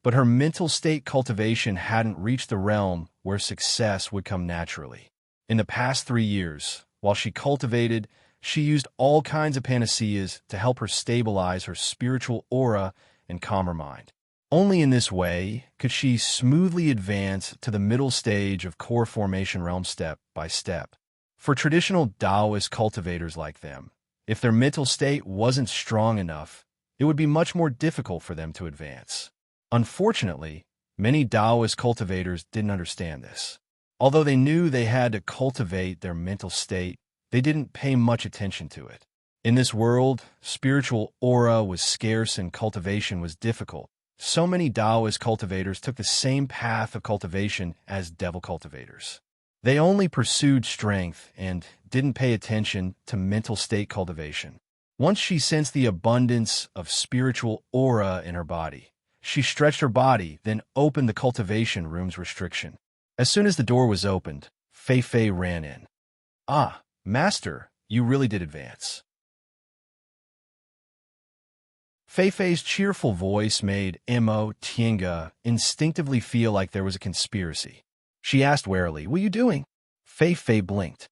but her mental state cultivation hadn't reached the realm where success would come naturally. In the past 3 years, while she cultivated, she used all kinds of panaceas to help her stabilize her spiritual aura and calm her mind. Only in this way could she smoothly advance to the middle stage of core formation realm step by step. For traditional Taoist cultivators like them, if their mental state wasn't strong enough, it would be much more difficult for them to advance. Unfortunately, many Taoist cultivators didn't understand this. Although they knew they had to cultivate their mental state, they didn't pay much attention to it. In this world, spiritual aura was scarce and cultivation was difficult. So many Taoist cultivators took the same path of cultivation as devil cultivators. They only pursued strength and didn't pay attention to mental state cultivation. Once she sensed the abundance of spiritual aura in her body, she stretched her body, then opened the cultivation room's restriction. As soon as the door was opened, Fei Fei ran in. "Ah, master, you really did advance." Fei Fei's cheerful voice made Mo Tienga instinctively feel like there was a conspiracy. She asked warily, "What are you doing?" Fei Fei blinked.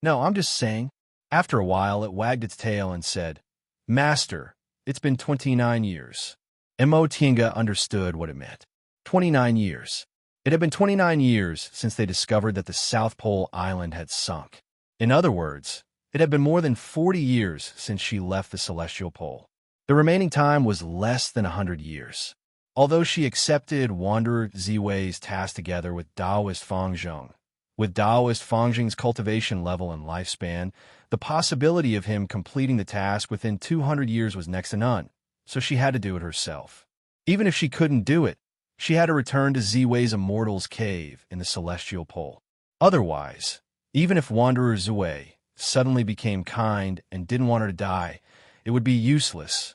"No, I'm just saying." After a while, it wagged its tail and said, "Master, it's been 29 years. Mo Tienga understood what it meant. 29 years. It had been 29 years since they discovered that the South Pole Island had sunk. In other words, it had been more than 40 years since she left the Celestial Pole. The remaining time was less than 100 years. Although she accepted Wanderer Ziwei's task together with Taoist Fangzheng, with Taoist Fangzheng's cultivation level and lifespan, the possibility of him completing the task within 200 years was next to none, so she had to do it herself. Even if she couldn't do it, she had to return to Ziwei's Immortal's Cave in the Celestial Pole. Otherwise, even if Wanderer Ziwei suddenly became kind and didn't want her to die, it would be useless.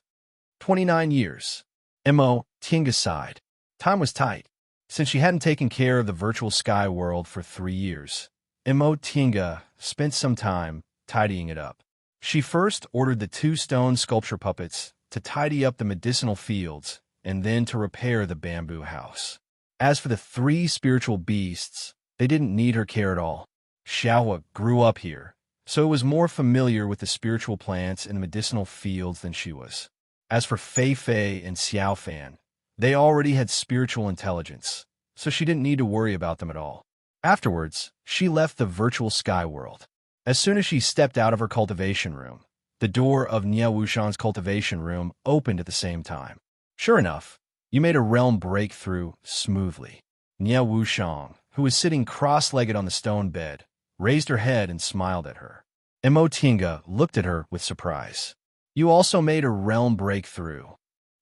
29 years. Mo Tienga sighed. Time was tight. Since she hadn't taken care of the virtual sky world for 3 years, Tinga spent some time tidying it up. She first ordered the 2 stone sculpture puppets to tidy up the medicinal fields and then to repair the bamboo house. As for the 3 spiritual beasts, they didn't need her care at all. Xiaohua grew up here, so it was more familiar with the spiritual plants and medicinal fields than she was. As for Fei Fei and Xiao Fan, they already had spiritual intelligence, so she didn't need to worry about them at all. Afterwards, she left the virtual sky world. As soon as she stepped out of her cultivation room, the door of Nia Wushang's cultivation room opened at the same time. Sure enough, you made a realm breakthrough smoothly. Nia Wushang, who was sitting cross-legged on the stone bed, raised her head and smiled at her. Tinga looked at her with surprise. You also made a realm breakthrough.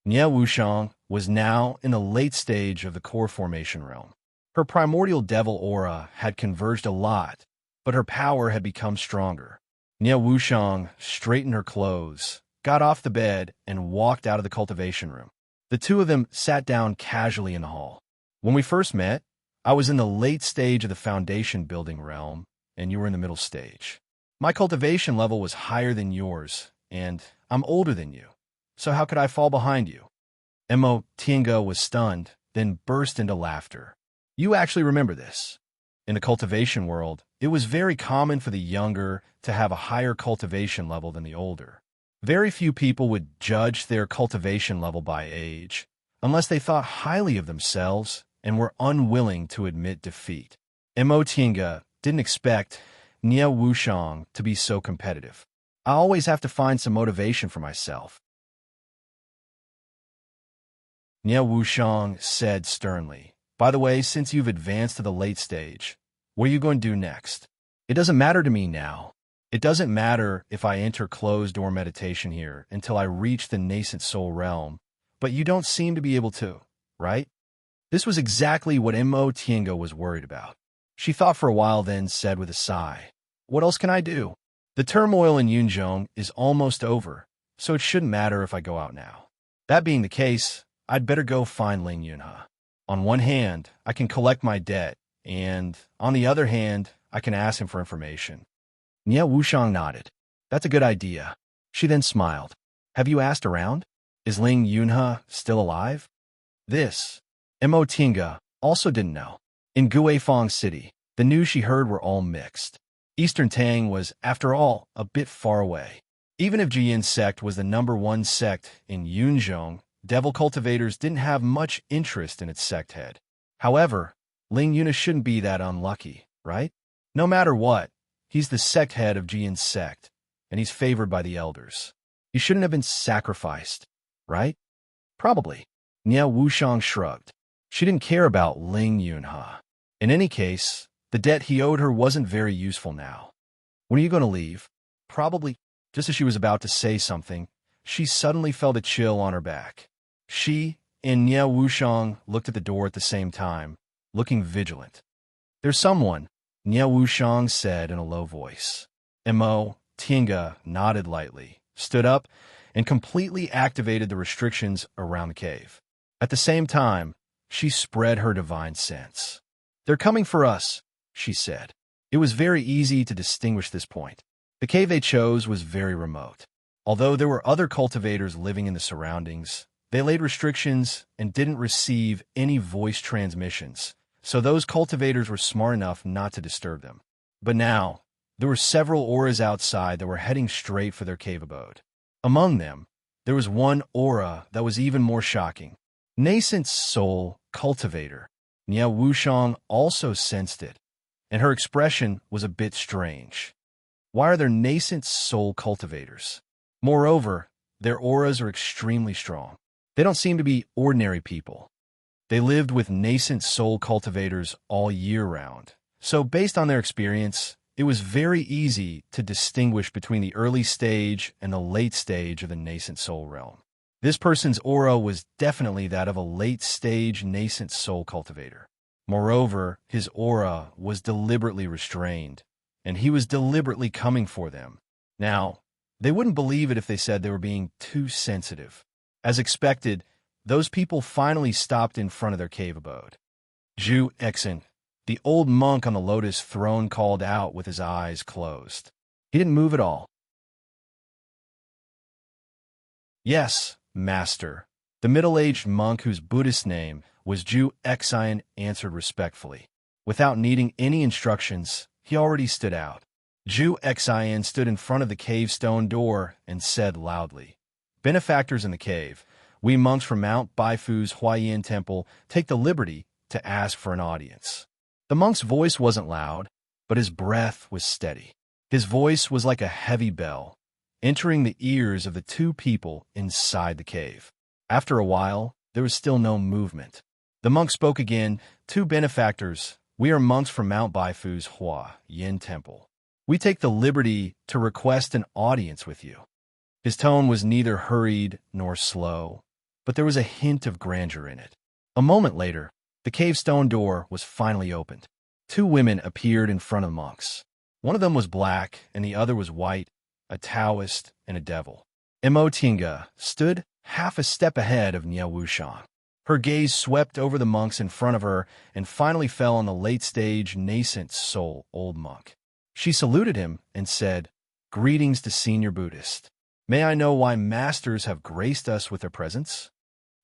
Nia Wushang was now in the late stage of the core formation realm. Her primordial devil aura had converged a lot, but her power had become stronger. Nia Wushang straightened her clothes, got off the bed, and walked out of the cultivation room. The 2 of them sat down casually in the hall. When we first met, I was in the late stage of the foundation building realm, and you were in the middle stage. My cultivation level was higher than yours, and I'm older than you, so how could I fall behind you? Tinga was stunned, then burst into laughter. You actually remember this. In the cultivation world, it was very common for the younger to have a higher cultivation level than the older. Very few people would judge their cultivation level by age, unless they thought highly of themselves and were unwilling to admit defeat. Tinga didn't expect Nia Wushang to be so competitive. I always have to find some motivation for myself. Nia Wushang said sternly, by the way, since you've advanced to the late stage, what are you going to do next? It doesn't matter to me now. It doesn't matter if I enter closed-door meditation here until I reach the nascent soul realm, but you don't seem to be able to, right? This was exactly what Tinga was worried about. She thought for a while, then said with a sigh, what else can I do? The turmoil in Yunzhong is almost over, so it shouldn't matter if I go out now. That being the case, I'd better go find Ling Yunhe. On one hand, I can collect my debt, and on the other hand, I can ask him for information. Nia Wushang nodded. That's a good idea. She then smiled. Have you asked around? Is Ling Yunhe still alive? This, Tinga also didn't know. In Guifang City, the news she heard were all mixed. Eastern Tang was, after all, a bit far away. Even if Jiyan's sect was the #1 sect in Yunzhong, devil cultivators didn't have much interest in its sect head. However, Ling Yunhe shouldn't be that unlucky, right? No matter what, he's the sect head of Jiyan's sect, and he's favored by the elders. He shouldn't have been sacrificed, right? Probably. Nia Wushang shrugged. She didn't care about Ling Yunhe. In any case, the debt he owed her wasn't very useful now. When are you going to leave? Probably. Just as she was about to say something, she suddenly felt a chill on her back. She and Nia Wushang looked at the door at the same time, looking vigilant. There's someone, Nia Wushang said in a low voice. Tinga nodded lightly, stood up, and completely activated the restrictions around the cave. At the same time, she spread her divine sense. They're coming for us, she said. It was very easy to distinguish this point. The cave they chose was very remote. Although there were other cultivators living in the surroundings, they laid restrictions and didn't receive any voice transmissions, so those cultivators were smart enough not to disturb them. But now, there were several auras outside that were heading straight for their cave abode. Among them, there was one aura that was even more shocking. Nascent Soul Cultivator. Nia Wushang also sensed it, and her expression was a bit strange. Why are there nascent soul cultivators? Moreover, their auras are extremely strong. They don't seem to be ordinary people. They lived with nascent soul cultivators all year round, so based on their experience, it was very easy to distinguish between the early stage and the late stage of the nascent soul realm. This person's aura was definitely that of a late-stage nascent soul cultivator. Moreover, his aura was deliberately restrained, and he was deliberately coming for them. Now, they wouldn't believe it if they said they were being too sensitive. As expected, those people finally stopped in front of their cave abode. Ju Exin, the old monk on the lotus throne, called out with his eyes closed. He didn't move at all. Yes, master. The middle-aged monk, whose Buddhist name was Ju Exin, answered respectfully. Without needing any instructions, he already stood out. Ju Exin stood in front of the cave stone door and said loudly, "Benefactors in the cave, we monks from Mount Baifu's Huayin Temple take the liberty to ask for an audience." The monk's voice wasn't loud, but his breath was steady. His voice was like a heavy bell, entering the ears of the two people inside the cave. After a while, there was still no movement. The monk spoke again. "Two benefactors, we are monks from Mount Baifu's Huayin Temple. We take the liberty to request an audience with you." His tone was neither hurried nor slow, but there was a hint of grandeur in it. A moment later, the cave stone door was finally opened. Two women appeared in front of the monks. One of them was black, and the other was white, a Taoist and a devil. Mo Tinga stood half a step ahead of Nia Wushang. Her gaze swept over the monks in front of her and finally fell on the late-stage, nascent soul old monk. She saluted him and said, "Greetings to Senior Buddhist. May I know why masters have graced us with their presence?"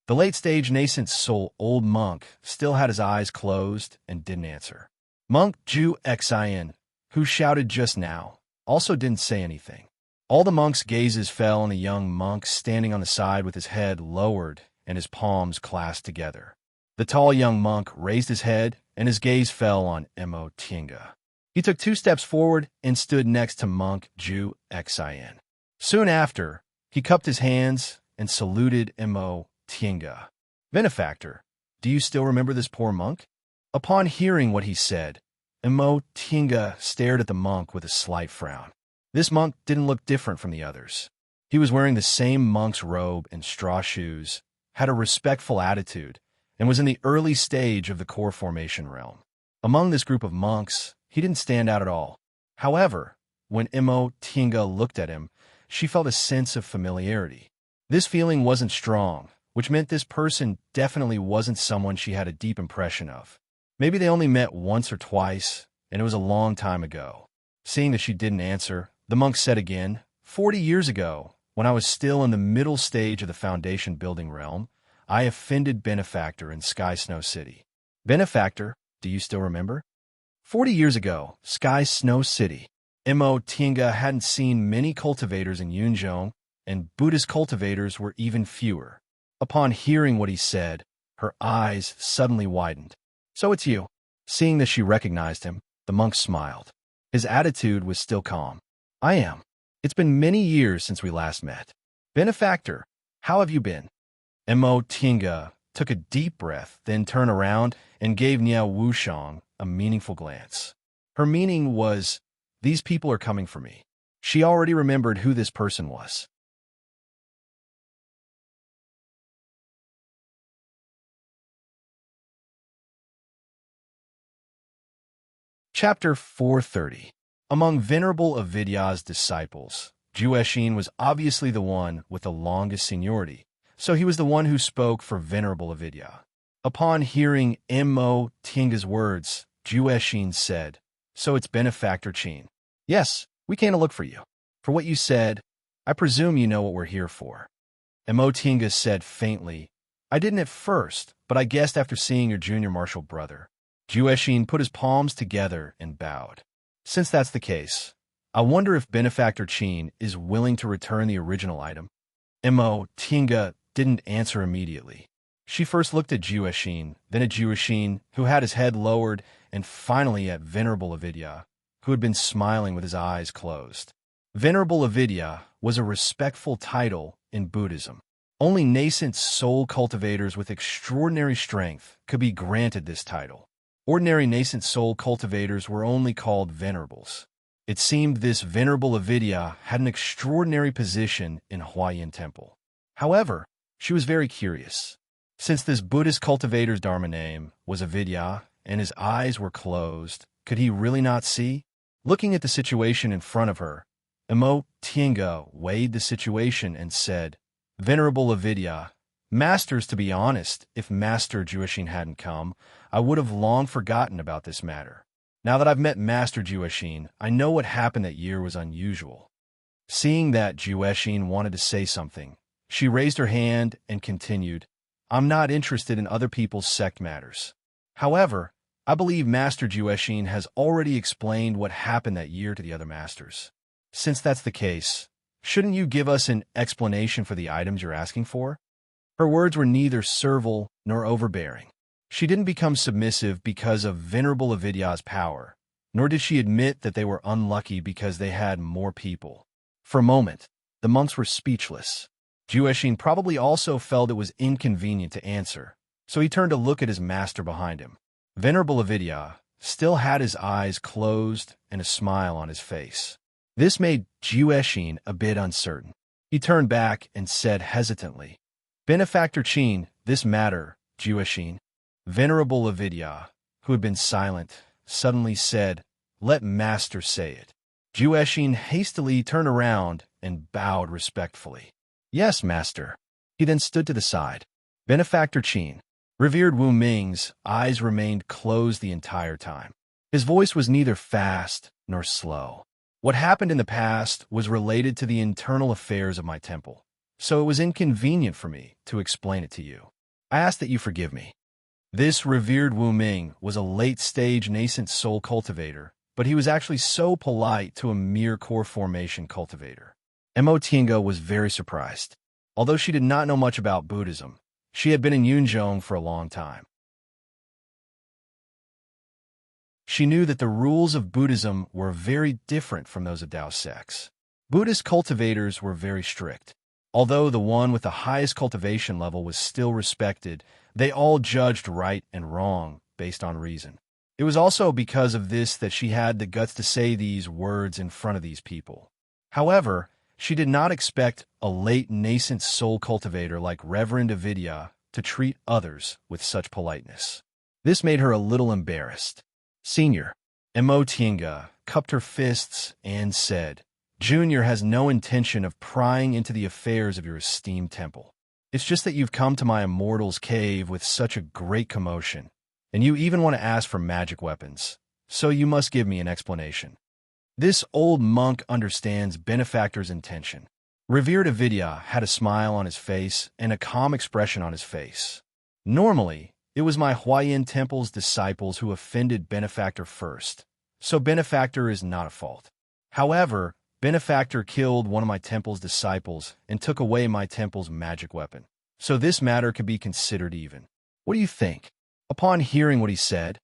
The late-stage, nascent soul old monk still had his eyes closed and didn't answer. Monk Ju Exin, who shouted just now, also didn't say anything. All the monks' gazes fell on the young monk standing on the side with his head lowered and his palms clasped together. The tall young monk raised his head, and his gaze fell on Mo Tinga. He took 2 steps forward and stood next to monk Ju Exin. Soon after, he cupped his hands and saluted Mo Tinga. "Benefactor, do you still remember this poor monk?" Upon hearing what he said, Mo Tinga stared at the monk with a slight frown. This monk didn't look different from the others. He was wearing the same monk's robe and straw shoes, had a respectful attitude, and was in the early stage of the core formation realm. Among this group of monks, he didn't stand out at all. However, when Mo Tinga looked at him, she felt a sense of familiarity. This feeling wasn't strong, which meant this person definitely wasn't someone she had a deep impression of. Maybe they only met once or twice, and it was a long time ago. Seeing that she didn't answer, the monk said again, 40 years ago, when I was still in the middle stage of the foundation building realm, I offended Benefactor in Sky Snow City. Benefactor, do you still remember? 40 years ago, Sky Snow City. Mo Tinga hadn't seen many cultivators in Yunzhong, and Buddhist cultivators were even fewer. Upon hearing what he said, her eyes suddenly widened. "So it's you." Seeing that she recognized him, the monk smiled. His attitude was still calm. "I am. It's been many years since we last met. Benefactor, how have you been?" Mo Tinga took a deep breath, then turned around and gave Nia Wushang a meaningful glance. Her meaning was, these people are coming for me. She already remembered who this person was. Chapter 430. Among Venerable Avidya's disciples, Jueshin was obviously the one with the longest seniority, so he was the one who spoke for Venerable Avidya. Upon hearing Mo Tinga's words, Jueshin said, "So it's Benefactor Qin." "Yes, we came to look for you. For what you said, I presume you know what we're here for." Mo Tinga said faintly, "I didn't at first, but I guessed after seeing your junior martial brother." Jueshin put his palms together and bowed. "Since that's the case, I wonder if Benefactor Qin is willing to return the original item." Mo Tinga didn't answer immediately. She first looked at Jueshin, then at Jueshin, who had his head lowered, and finally at Venerable Avidya, who had been smiling with his eyes closed. Venerable Avidya was a respectful title in Buddhism. Only nascent soul cultivators with extraordinary strength could be granted this title. Ordinary nascent soul cultivators were only called venerables. It seemed this Venerable Avidya had an extraordinary position in Huayin Temple. However, she was very curious. Since this Buddhist cultivator's Dharma name was Avidya and his eyes were closed, could he really not see? Looking at the situation in front of her, Mo Tinga weighed the situation and said, "Venerable Avidya, Masters, to be honest, if Master Jueshin hadn't come, I would have long forgotten about this matter. Now that I've met Master Jueshin, I know what happened that year was unusual. Seeing that Jueshin wanted to say something, she raised her hand and continued, I'm not interested in other people's sect matters. However, I believe Master Jueshin has already explained what happened that year to the other masters. Since that's the case, shouldn't you give us an explanation for the items you're asking for? Her words were neither servile nor overbearing. She didn't become submissive because of Venerable Avidya's power, nor did she admit that they were unlucky because they had more people. For a moment, the monks were speechless. Jueshin probably also felt it was inconvenient to answer, so he turned to look at his master behind him. Venerable Avidya still had his eyes closed and a smile on his face. This made Jueshin a bit uncertain. He turned back and said hesitantly, Benefactor Qin, this matter, Jueshin. Venerable Avidya, who had been silent, suddenly said, Let Master say it. Jueshin hastily turned around and bowed respectfully. Yes, Master. He then stood to the side. Benefactor Qin. Revered Wu Ming's eyes remained closed the entire time. His voice was neither fast nor slow. What happened in the past was related to the internal affairs of my temple, so it was inconvenient for me to explain it to you. I ask that you forgive me. This revered Wu Ming was a late-stage nascent soul cultivator, but he was actually so polite to a mere core formation cultivator. Mo Tinga was very surprised. Although she did not know much about Buddhism, she had been in Yunzhong for a long time. She knew that the rules of Buddhism were very different from those of Dao sects. Buddhist cultivators were very strict. Although the one with the highest cultivation level was still respected, they all judged right and wrong based on reason. It was also because of this that she had the guts to say these words in front of these people. However, she did not expect a late nascent soul cultivator like Reverend Avidya to treat others with such politeness. This made her a little embarrassed. Senior, Mo Tinga cupped her fists and said, Junior has no intention of prying into the affairs of your esteemed temple. It's just that you've come to my immortal's cave with such a great commotion, and you even want to ask for magic weapons, so you must give me an explanation. This old monk understands Benefactor's intention. Revered Avidya had a smile on his face and a calm expression on his face. Normally, it was my Huayan Temple's disciples who offended Benefactor first, so Benefactor is not at fault. However, Benefactor killed one of my temple's disciples and took away my temple's magic weapon, so this matter could be considered even. What do you think? Upon hearing what he said,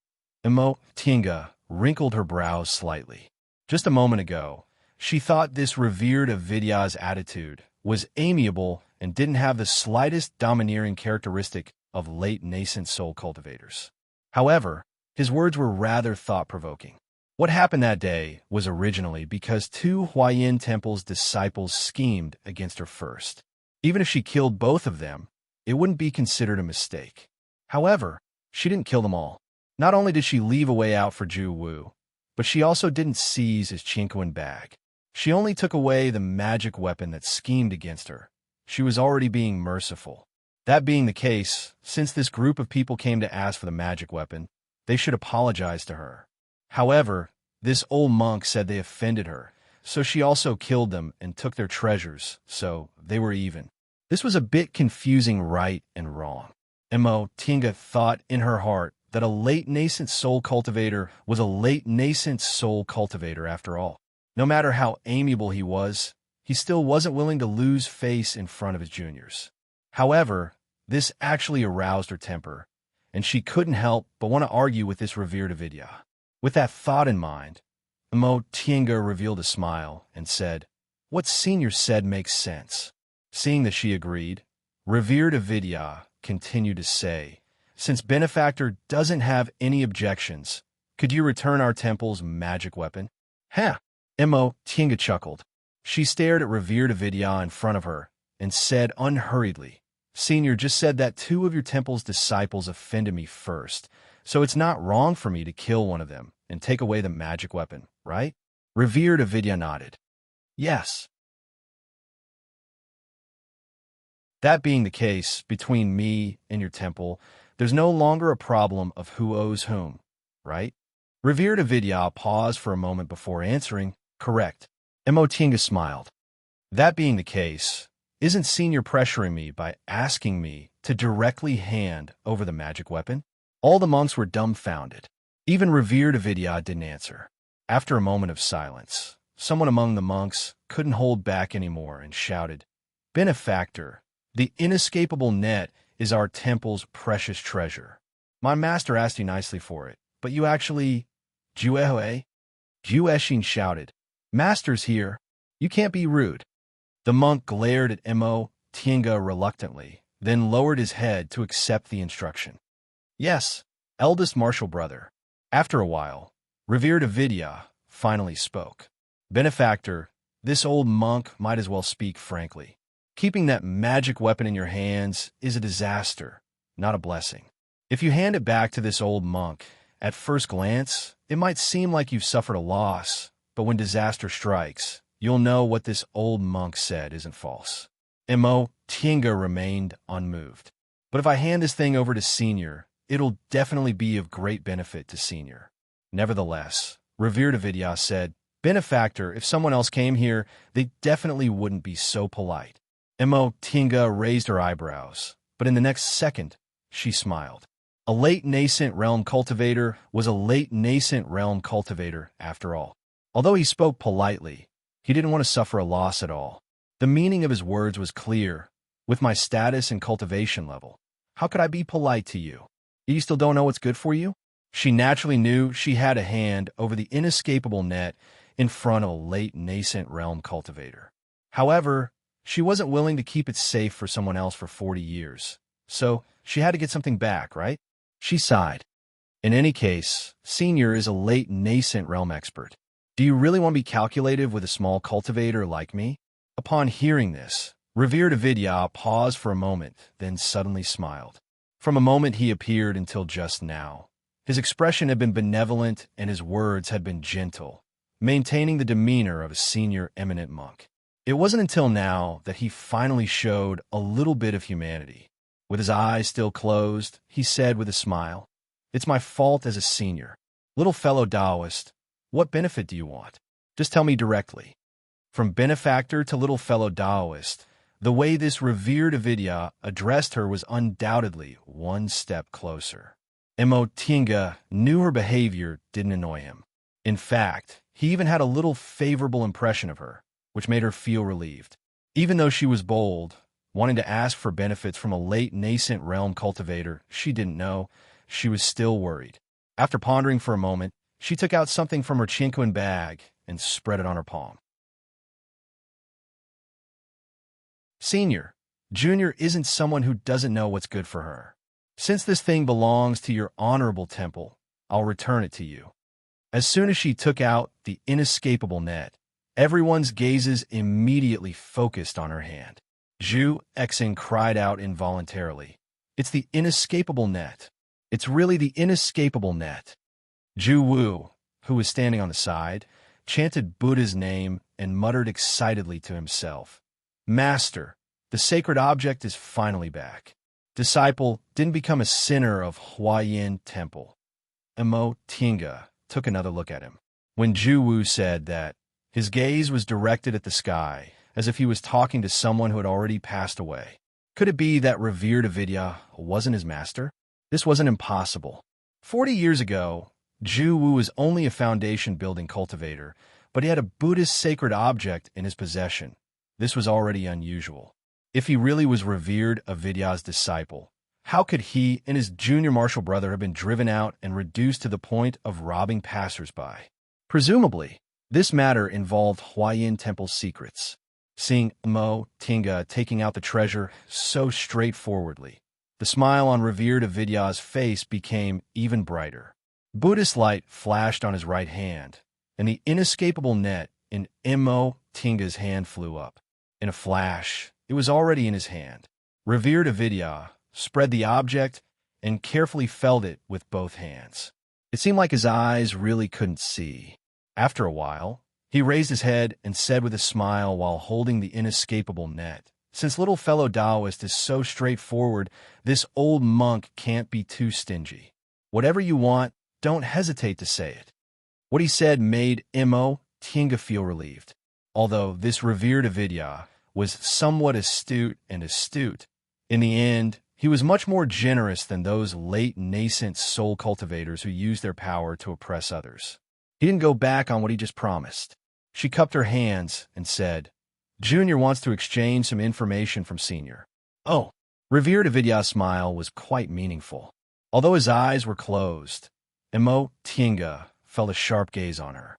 Mo Tinga wrinkled her brows slightly. Just a moment ago, she thought this revered Avidya's attitude was amiable and didn't have the slightest domineering characteristic of late nascent soul cultivators. However, his words were rather thought-provoking. What happened that day was originally because two Huayan Temple's disciples schemed against her first. Even if she killed both of them, it wouldn't be considered a mistake. However, she didn't kill them all. Not only did she leave a way out for Ju Wu, but she also didn't seize his Qinquan bag. She only took away the magic weapon that schemed against her. She was already being merciful. That being the case, since this group of people came to ask for the magic weapon, they should apologize to her. However, this old monk said they offended her, so she also killed them and took their treasures, so they were even. This was a bit confusing right and wrong. Mo Tinga thought in her heart that a late nascent soul cultivator was a late nascent soul cultivator after all. No matter how amiable he was, he still wasn't willing to lose face in front of his juniors. However, this actually aroused her temper, and she couldn't help but want to argue with this revered Avidya. With that thought in mind, Mo Tinga revealed a smile and said, What Senior said makes sense. Seeing that she agreed, revered Avidya continued to say, Since Benefactor doesn't have any objections, could you return our temple's magic weapon? Ha! Mo Tinga chuckled. She stared at revered Avidya in front of her and said unhurriedly, Senior just said that two of your temple's disciples offended me first, so it's not wrong for me to kill one of them and take away the magic weapon, right? Revered Avidya nodded. Yes. That being the case, between me and your temple, there's no longer a problem of who owes whom, right? Revered Avidya paused for a moment before answering, correct. Emotinga smiled. That being the case, isn't Senior pressuring me by asking me to directly hand over the magic weapon? All the monks were dumbfounded. Even Revered Avidya didn't answer. After a moment of silence, someone among the monks couldn't hold back anymore and shouted, Benefactor, the inescapable net is our temple's precious treasure. My master asked you nicely for it, but you actually... Juehoe? Jueshin shouted, Master's here. You can't be rude. The monk glared at Emo Tienga reluctantly, then lowered his head to accept the instruction. Yes, eldest martial brother. After a while, Revered Avidya finally spoke. Benefactor, this old monk might as well speak frankly. Keeping that magic weapon in your hands is a disaster, not a blessing. If you hand it back to this old monk, at first glance, it might seem like you've suffered a loss, but when disaster strikes, you'll know what this old monk said isn't false. Emo Tienga remained unmoved. But if I hand this thing over to Senior, it'll definitely be of great benefit to Senior. Nevertheless, Revered Avidya said, Benefactor, if someone else came here, they definitely wouldn't be so polite. Emo Tienga raised her eyebrows, but in the next second, she smiled. A late nascent realm cultivator was a late nascent realm cultivator after all. Although he spoke politely, he didn't want to suffer a loss at all. The meaning of his words was clear. With my status and cultivation level, how could I be polite to you? You still don't know what's good for you? She naturally knew she had a hand over the inescapable net in front of a late nascent realm cultivator. However, she wasn't willing to keep it safe for someone else for 40 years, so she had to get something back, right? She sighed. In any case, Senior is a late nascent realm expert. Do you really want to be calculative with a small cultivator like me? Upon hearing this, Revered Avidya paused for a moment, then suddenly smiled. From a moment he appeared until just now, his expression had been benevolent and his words had been gentle, maintaining the demeanor of a senior eminent monk. It wasn't until now that he finally showed a little bit of humanity. With his eyes still closed, he said with a smile, It's my fault as a senior. Little fellow Taoist, what benefit do you want? Just tell me directly. From benefactor to little fellow Taoist, the way this Revered Avidya addressed her was undoubtedly one step closer. Emo Tienga knew her behavior didn't annoy him. In fact, he even had a little favorable impression of her, which made her feel relieved. Even though she was bold, wanting to ask for benefits from a late nascent realm cultivator she didn't know, she was still worried. After pondering for a moment, she took out something from her chinquin bag and spread it on her palm. Senior, Junior isn't someone who doesn't know what's good for her. Since this thing belongs to your honorable temple, I'll return it to you. As soon as she took out the inescapable net, everyone's gazes immediately focused on her hand. Zhu Exing cried out involuntarily. It's the inescapable net. It's really the inescapable net. Zhu Wu, who was standing on the side, chanted Buddha's name and muttered excitedly to himself. Master, the sacred object is finally back. Disciple didn't become a sinner of Huayin Temple. Emo Tienga took another look at him. When Zhu Wu said that, his gaze was directed at the sky, as if he was talking to someone who had already passed away. Could it be that Revered Avidya wasn't his master? This wasn't impossible. 40 years ago, Zhu Wu was only a foundation-building cultivator, but he had a Buddhist sacred object in his possession. This was already unusual. If he really was Revered Avidya's disciple, how could he and his junior martial brother have been driven out and reduced to the point of robbing passersby? Presumably, this matter involved Huayin Temple's secrets. Seeing Mo Tinga taking out the treasure so straightforwardly, the smile on Revered Avidya's face became even brighter. Buddhist light flashed on his right hand, and the inescapable net in Mo Tinga's hand flew up. In a flash, it was already in his hand. Revered Avidya spread the object and carefully felt it with both hands. It seemed like his eyes really couldn't see. After a while, he raised his head and said with a smile while holding the inescapable net, Since little fellow Taoist is so straightforward, this old monk can't be too stingy. Whatever you want, don't hesitate to say it. What he said made Mo Tinga feel relieved. Although this revered Avidya was somewhat astute, in the end, he was much more generous than those late nascent soul cultivators who use their power to oppress others. He didn't go back on what he just promised. She cupped her hands and said, Junior wants to exchange some information from Senior. Oh, revered Avidya's smile was quite meaningful. Although his eyes were closed, Mo Tinga felt a sharp gaze on her.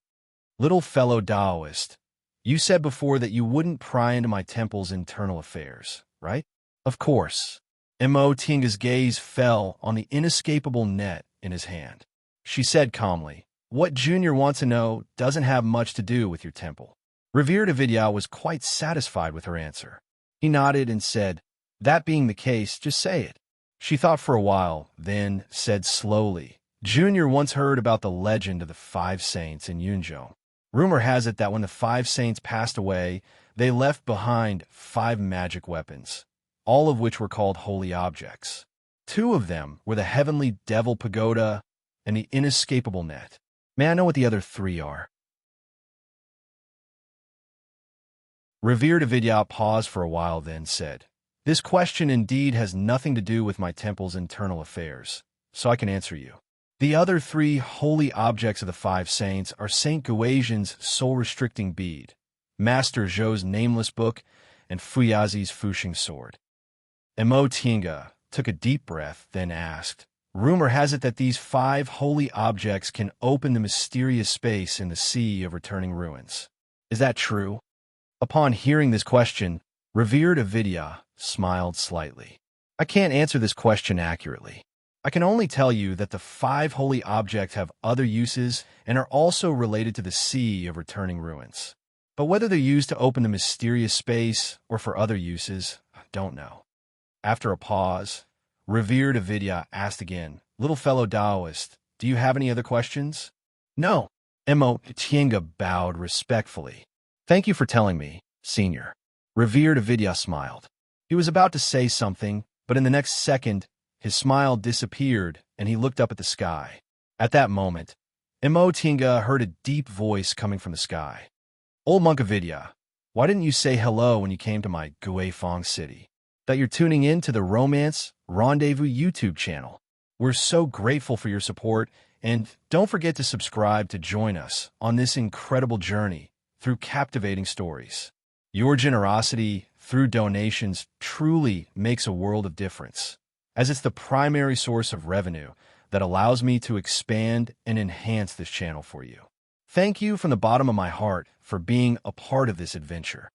Little fellow Taoist, you said before that you wouldn't pry into my temple's internal affairs, right? Of course. Mo Tinga's gaze fell on the inescapable net in his hand. She said calmly, What Junior wants to know doesn't have much to do with your temple. Revered Avidya was quite satisfied with her answer. He nodded and said, That being the case, just say it. She thought for a while, then said slowly, Junior once heard about the legend of the 5 saints in Yunzhou. Rumor has it that when the 5 saints passed away, they left behind 5 magic weapons, all of which were called holy objects. 2 of them were the heavenly devil pagoda and the inescapable net. May I know what the other 3 are? Revered Avidya paused for a while, then said, This question indeed has nothing to do with my temple's internal affairs, so I can answer you. The other 3 holy objects of the 5 saints are Saint Guazian's soul-restricting bead, Master Zhou's nameless book, and Fuyazi's Fuxing sword. Mo Tinga took a deep breath, then asked, Rumor has it that these 5 holy objects can open the mysterious space in the sea of returning ruins. Is that true? Upon hearing this question, revered Avidya smiled slightly. I can't answer this question accurately. I can only tell you that the 5 holy objects have other uses and are also related to the sea of returning ruins. But whether they're used to open the mysterious space or for other uses, I don't know. After a pause, revered Avidya asked again, Little fellow Taoist, do you have any other questions? No. Mo Tinga bowed respectfully. Thank you for telling me, Senior. Revered Avidya smiled. He was about to say something, but in the next second, his smile disappeared and he looked up at the sky. At that moment, Mo Tinga heard a deep voice coming from the sky. Old Monk Avidya, why didn't you say hello when you came to my Guifang city? That you're tuning in to the Romance Rendezvous YouTube channel. We're so grateful for your support, and don't forget to subscribe to join us on this incredible journey through captivating stories. Your generosity through donations truly makes a world of difference, as it's the primary source of revenue that allows me to expand and enhance this channel for you. Thank you from the bottom of my heart for being a part of this adventure.